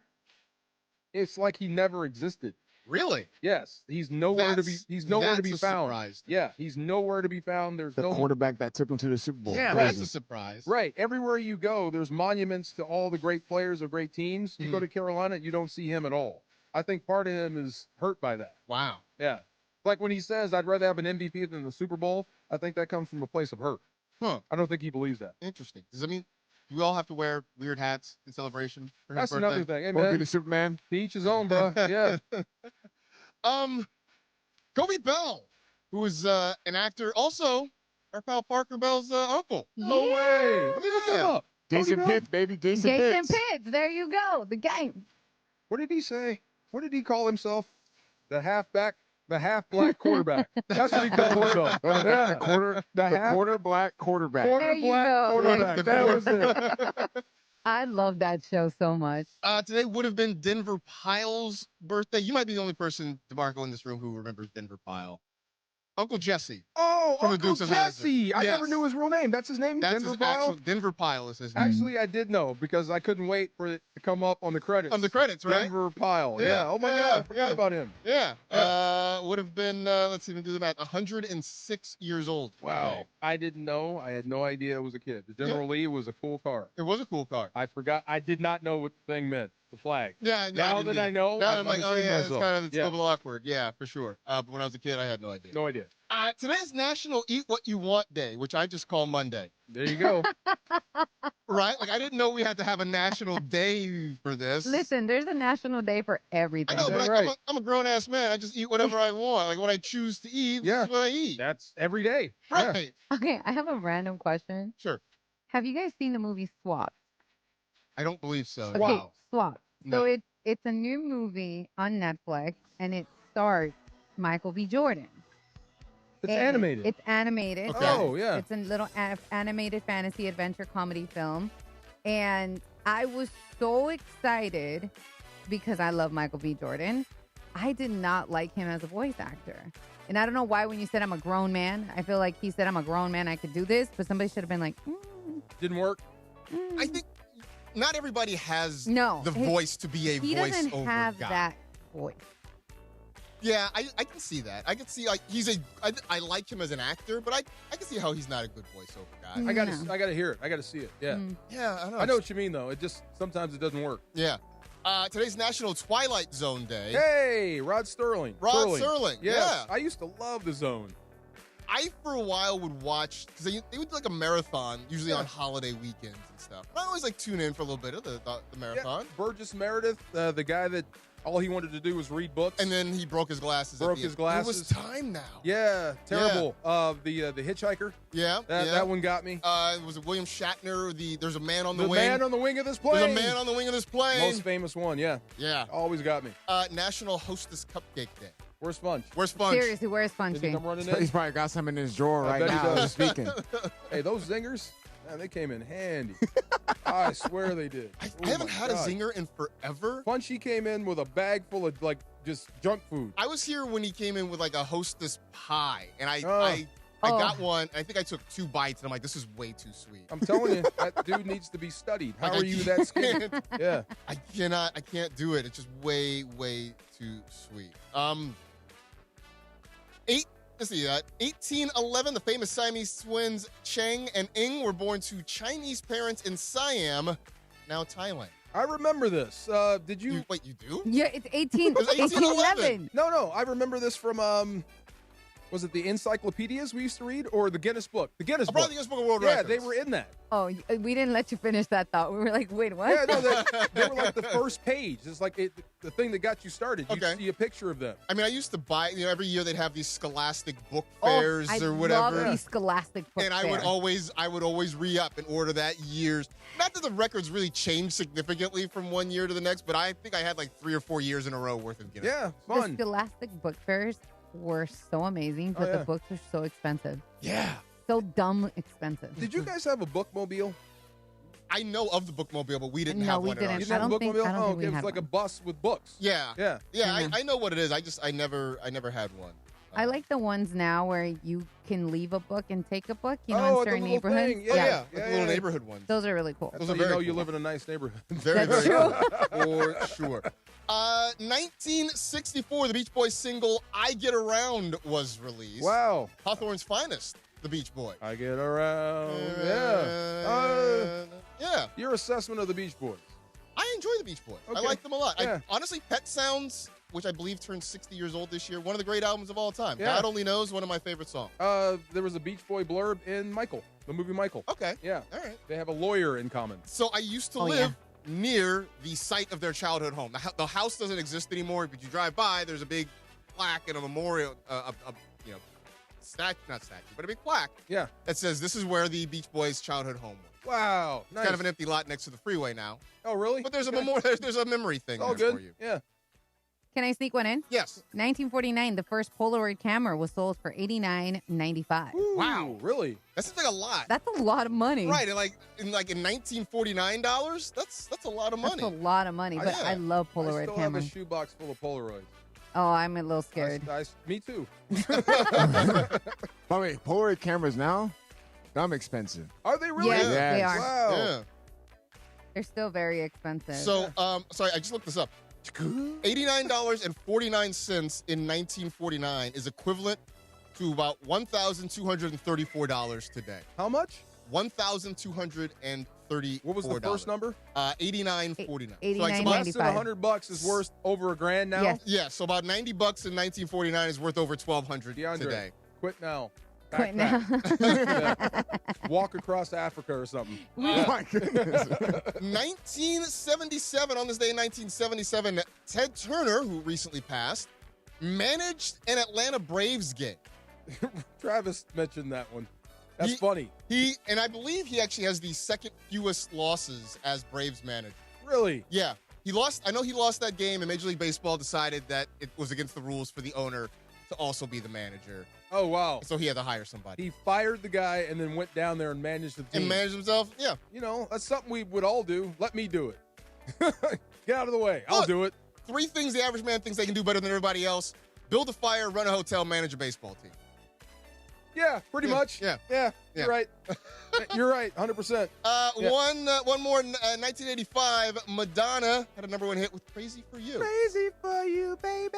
Speaker 7: it's like he never existed.
Speaker 8: Really?
Speaker 7: Yes. He's nowhere to be found.
Speaker 8: Surprise.
Speaker 7: Yeah, he's nowhere to be found. There's
Speaker 10: The
Speaker 7: no
Speaker 10: quarterback that took him to the Super Bowl.
Speaker 8: Yeah,
Speaker 10: Crazy.
Speaker 8: that's a surprise.
Speaker 7: Right. Everywhere you go, there's monuments to all the great players of great teams. You go to Carolina, you don't see him at all. I think part of him is hurt by that.
Speaker 8: Wow.
Speaker 7: Yeah. Like when he says, I'd rather have an MVP than the Super Bowl, I think that comes from a place of hurt.
Speaker 8: Huh.
Speaker 7: I don't think he believes that.
Speaker 8: Interesting. Does that mean do we all have to wear weird hats in celebration for his
Speaker 7: That's
Speaker 8: birthday?
Speaker 7: another thing. Hey,
Speaker 10: Or be
Speaker 7: man,
Speaker 10: the Superman.
Speaker 7: to each his own, bro. Yeah.
Speaker 8: Kobe Bell, who is an actor, also our pal Parker Bell's uncle.
Speaker 7: No way. Let me look him up.
Speaker 10: Jason
Speaker 7: Kobe Bell?
Speaker 10: Pitts, baby. Jason
Speaker 9: Jason
Speaker 10: Pitts.
Speaker 9: Pitts. There you go. The game.
Speaker 7: What did he say? What did he call himself? The half black quarterback. That's what he called himself. Yeah.
Speaker 10: Quarter black quarterback.
Speaker 9: There you
Speaker 7: Black
Speaker 9: go.
Speaker 7: quarterback. That was it.
Speaker 9: I love that show so much.
Speaker 8: Today would have been Denver Pyle's birthday. You might be the only person, DeMarco, in this room who remembers Denver Pyle. Uncle Jesse.
Speaker 7: Oh,
Speaker 8: From the
Speaker 7: Uncle
Speaker 8: Dukes of Hazzard.
Speaker 7: Jesse. I
Speaker 8: Yes.
Speaker 7: never knew his real name. That's his name?
Speaker 8: That's
Speaker 7: Denver
Speaker 8: his
Speaker 7: Pyle?
Speaker 8: actual Denver Pyle is his name.
Speaker 7: Actually, I did know because I couldn't wait for it to come up on the credits.
Speaker 8: On the credits, right?
Speaker 7: Denver Pyle.
Speaker 8: Yeah.
Speaker 7: Yeah. Oh, my God. I forgot about him.
Speaker 8: Yeah. Would have been, let's even do the math, 106 years old.
Speaker 7: Wow. I didn't know. I had no idea it was a kid. The General Lee was a cool car.
Speaker 8: It was a cool car.
Speaker 7: I forgot. I did not know what the thing meant. The flag.
Speaker 8: Yeah.
Speaker 7: Now that I know,
Speaker 8: now I'm like, oh yeah, it's
Speaker 7: myself.
Speaker 8: kind of it's a
Speaker 7: Yeah.
Speaker 8: little awkward. Yeah, for sure. But when I was a kid, I had no idea.
Speaker 7: No idea.
Speaker 8: Today's National Eat What You Want Day, which I just call Monday.
Speaker 7: There you go.
Speaker 8: Right? Like I didn't know we had to have a national day for this.
Speaker 9: Listen, there's a national day for everything.
Speaker 8: I know, but
Speaker 7: Right.
Speaker 8: I'm a grown ass man. I just eat whatever I want. Like when I choose to eat,
Speaker 7: Yeah.
Speaker 8: that's what I eat.
Speaker 7: That's every day. Yeah.
Speaker 8: Right.
Speaker 9: Okay, I have a random question.
Speaker 8: Sure.
Speaker 9: Have you guys seen the movie SWAT?
Speaker 8: I don't believe so.
Speaker 9: Okay,
Speaker 8: Wow.
Speaker 9: SWAT.
Speaker 8: No.
Speaker 9: So it's a new movie on Netflix, and it stars Michael B. Jordan.
Speaker 7: It's animated.
Speaker 9: It's animated.
Speaker 7: Okay. Oh, yeah.
Speaker 9: It's a little animated fantasy adventure comedy film. And I was so excited because I love Michael B. Jordan. I did not like him as a voice actor. And I don't know why when you said I'm a grown man, I feel like he said I'm a grown man, I could do this. But somebody should have been like,
Speaker 7: Didn't work.
Speaker 8: I think not everybody has
Speaker 9: No,
Speaker 8: the voice to be a
Speaker 9: he
Speaker 8: voice
Speaker 9: doesn't
Speaker 8: over
Speaker 9: have
Speaker 8: guy.
Speaker 9: that voice.
Speaker 8: Yeah, I can see that. I can see like I like him as an actor, but I can see how he's not a good voiceover guy.
Speaker 7: I gotta hear it. I gotta see it. Yeah.
Speaker 8: Yeah, I know.
Speaker 7: I know what you mean though. It just sometimes it doesn't work.
Speaker 8: Yeah. Today's National Twilight Zone Day.
Speaker 7: Hey, Rod Sterling.
Speaker 8: Rod Serling,
Speaker 7: Yes.
Speaker 8: yeah.
Speaker 7: I used to love the Zone.
Speaker 8: I, for a while, would watch, because they would do like a marathon, usually on holiday weekends and stuff. And I always like tune in for a little bit of the marathon.
Speaker 7: Burgess Meredith, the guy that all he wanted to do was read books.
Speaker 8: And then he broke his glasses.
Speaker 7: Broke his glasses.
Speaker 8: It was time now.
Speaker 7: Yeah, terrible. The Hitchhiker.
Speaker 8: Yeah,
Speaker 7: That one got me.
Speaker 8: Was it William Shatner? There's a man on the wing.
Speaker 7: The man on the wing of this plane.
Speaker 8: There's a man on the wing of this plane.
Speaker 7: Most famous one, yeah.
Speaker 8: Yeah.
Speaker 7: Always got me.
Speaker 8: National Hostess Cupcake Day.
Speaker 7: Where's Sponge?
Speaker 8: Where's Sponge?
Speaker 9: Seriously, where's Sponge?
Speaker 7: Did he come running in?
Speaker 10: He's probably got some in his drawer
Speaker 7: I
Speaker 10: right
Speaker 7: bet he
Speaker 10: now.
Speaker 7: does.
Speaker 10: Speaking.
Speaker 7: Hey, those zingers, man, they came in handy. I swear they did.
Speaker 8: I haven't had a zinger in forever.
Speaker 7: Punchy came in with a bag full of like just junk food.
Speaker 8: I was here when he came in with like a Hostess pie, and I
Speaker 7: Oh.
Speaker 8: got one. I think I took 2 bites, and I'm like, this is way too sweet.
Speaker 7: I'm telling you, that dude needs to be studied. How
Speaker 8: Like,
Speaker 7: are you that skinny? Yeah.
Speaker 8: I can't do it. It's just way too sweet. 1811, the famous Siamese twins Cheng and Ing were born to Chinese parents in Siam, now Thailand.
Speaker 7: I remember this. Did you?
Speaker 8: Wait, you do?
Speaker 9: Yeah, it's 1811.
Speaker 7: No, I remember this from Was it the encyclopedias we used to read or the Guinness book? The Guinness book.
Speaker 8: Probably the Guinness Book of World Records.
Speaker 7: Yeah, they were in that.
Speaker 9: Oh, we didn't let you finish that thought. We were like, wait, what?
Speaker 7: Yeah, no, they were like the first page. It's like the thing that got you started. You see a picture of them.
Speaker 8: I mean, I used to buy, every year they'd have these scholastic book fairs or whatever.
Speaker 9: I love these scholastic book
Speaker 8: and I would always re-up and order that years. Not that the records really changed significantly from one year to the next, but I think I had like 3 or 4 years in a row worth of Guinness.
Speaker 7: Yeah,
Speaker 9: fun. The scholastic book fairs were so amazing, but the books were so expensive.
Speaker 8: Yeah.
Speaker 9: So dumb expensive.
Speaker 7: Did you guys have a bookmobile?
Speaker 8: I know of the bookmobile, but we didn't have one.
Speaker 9: We didn't.
Speaker 7: You didn't have a bookmobile?
Speaker 9: I don't think we
Speaker 7: it was
Speaker 9: had
Speaker 7: like
Speaker 9: one.
Speaker 7: a bus with books.
Speaker 8: Yeah.
Speaker 7: Yeah.
Speaker 8: Yeah, I know what it is. I never had one.
Speaker 9: I like the ones now where you can leave a book and take a book, in
Speaker 7: at the
Speaker 9: certain
Speaker 7: little
Speaker 9: neighborhoods.
Speaker 7: thing. Yeah.
Speaker 8: Like the little neighborhood ones.
Speaker 9: Those are really cool.
Speaker 7: Those are very you live in a nice neighborhood.
Speaker 8: Very,
Speaker 9: That's
Speaker 8: very
Speaker 9: true.
Speaker 8: For sure. 1964, the Beach Boys single "I Get Around" was released.
Speaker 7: Wow.
Speaker 8: Hawthorne's finest, the Beach Boys.
Speaker 7: I get around.
Speaker 8: Yeah.
Speaker 7: Your assessment of the Beach Boys.
Speaker 8: I enjoy the Beach Boys.
Speaker 7: Okay.
Speaker 8: I like them a lot.
Speaker 7: Yeah.
Speaker 8: Honestly, Pet Sounds, which I believe turned 60 years old this year, one of the great albums of all time.
Speaker 7: Yeah.
Speaker 8: God Only Knows, one of my favorite songs.
Speaker 7: There was a Beach Boy blurb in Michael, the movie Michael.
Speaker 8: Okay.
Speaker 7: Yeah.
Speaker 8: All right.
Speaker 7: They have a lawyer in common.
Speaker 8: So I used to live near the site of their childhood home. The house doesn't exist anymore, but you drive by, there's a big plaque and a memorial, not statue, but a big plaque.
Speaker 7: Yeah.
Speaker 8: That says this is where the Beach Boys' childhood home was.
Speaker 7: Wow.
Speaker 8: It's kind of an empty lot next to the freeway now.
Speaker 7: Oh, really?
Speaker 8: But there's a memorial. There's a memory thing
Speaker 7: All
Speaker 8: there
Speaker 7: good.
Speaker 8: for you.
Speaker 7: Yeah.
Speaker 9: Can I sneak one in?
Speaker 8: Yes.
Speaker 9: 1949, the first Polaroid camera was sold for $89.95.
Speaker 8: Wow.
Speaker 7: Really?
Speaker 8: That seems like a lot.
Speaker 9: That's a lot of money.
Speaker 8: Right, and in $1949, that's a lot of money.
Speaker 9: That's a lot of money, but I love
Speaker 7: I
Speaker 9: Polaroid
Speaker 7: still
Speaker 9: cameras.
Speaker 7: have a shoebox full of Polaroids.
Speaker 9: Oh, I'm a little scared.
Speaker 7: Me too.
Speaker 10: By the way, Polaroid cameras now, dumb expensive.
Speaker 7: Are they really?
Speaker 9: Yes, they are.
Speaker 7: Wow.
Speaker 8: Yeah.
Speaker 9: They're still very expensive.
Speaker 8: So, sorry, I just looked this up. $89.49 in 1949 is equivalent to about $1,234 today.
Speaker 7: How much?
Speaker 8: $1,234.
Speaker 7: What was the first number?
Speaker 8: $89.49.
Speaker 9: $89.95.
Speaker 7: Less than $100 is worth over $1,000 now.
Speaker 9: Yes.
Speaker 8: Yeah, so about $90 in 1949 is worth over $1,200
Speaker 7: DeAndre,
Speaker 8: today.
Speaker 7: quit now.
Speaker 9: Quit now.
Speaker 7: Walk across Africa or something.
Speaker 10: Oh my goodness.
Speaker 8: 1977, on this day in 1977, Ted Turner, who recently passed, managed an Atlanta Braves game.
Speaker 7: Travis mentioned that one. That's funny.
Speaker 8: And I believe he actually has the second fewest losses as Braves manager.
Speaker 7: Really?
Speaker 8: Yeah. I know he lost that game, and Major League Baseball decided that it was against the rules for the owner to also be the manager.
Speaker 7: Oh, wow.
Speaker 8: So he had to hire somebody.
Speaker 7: He fired the guy and then went down there and managed the team.
Speaker 8: And managed himself? Yeah.
Speaker 7: You know, that's something we would all do. Let me do it. Get out of the way. I'll do it.
Speaker 8: 3 things the average man thinks they can do better than everybody else: build a fire, run a hotel, manage a baseball team.
Speaker 7: Yeah, pretty much.
Speaker 8: Yeah.
Speaker 7: You're right. You're right, 100%.
Speaker 8: One more. 1985, Madonna had a #1 hit with "Crazy for You."
Speaker 7: Crazy for you, baby.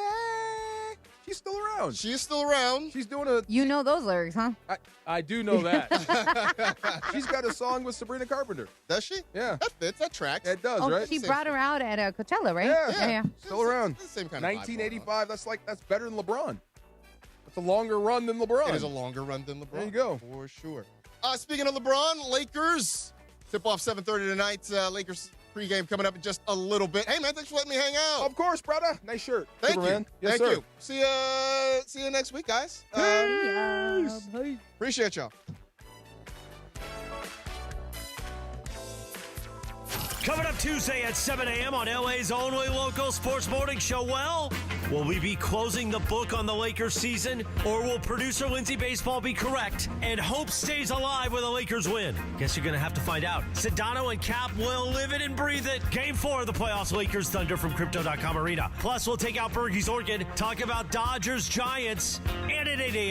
Speaker 7: She's still around.
Speaker 8: She is still around.
Speaker 7: She's doing a...
Speaker 9: You know those lyrics, huh?
Speaker 7: I do know that. She's got a song with Sabrina Carpenter.
Speaker 8: Does she?
Speaker 7: Yeah.
Speaker 8: That fits. That tracks.
Speaker 7: It does,
Speaker 9: Oh,
Speaker 7: right?
Speaker 9: she brought her out at Coachella, right?
Speaker 7: Yeah. Still around.
Speaker 8: It's the same kind of vibe
Speaker 7: 1985, that's better than LeBron. That's a longer run than LeBron.
Speaker 8: It is a longer run than LeBron.
Speaker 7: There you go.
Speaker 8: For sure. Speaking of LeBron, Lakers tip-off 7:30 tonight. Lakers pregame coming up in just a little bit. Hey, man, thanks for letting me hang out.
Speaker 7: Of course, brother. Nice shirt.
Speaker 8: Thank
Speaker 7: Superman.
Speaker 8: you.
Speaker 7: Yes,
Speaker 8: Thank
Speaker 7: sir.
Speaker 8: you. See you next week, guys. Appreciate y'all.
Speaker 2: Coming up Tuesday at 7 a.m. on LA's only local sports morning show. Well, will we be closing the book on the Lakers season, or will producer Lindsay Baseball be correct and hope stays alive with a Lakers win? Guess you're going to have to find out. Sedano and Cap will live it and breathe it. Game 4 of the playoffs, Lakers Thunder from Crypto.com Arena. Plus, we'll take out Bergey's Orchid, talk about Dodgers Giants, and at 8 a.m.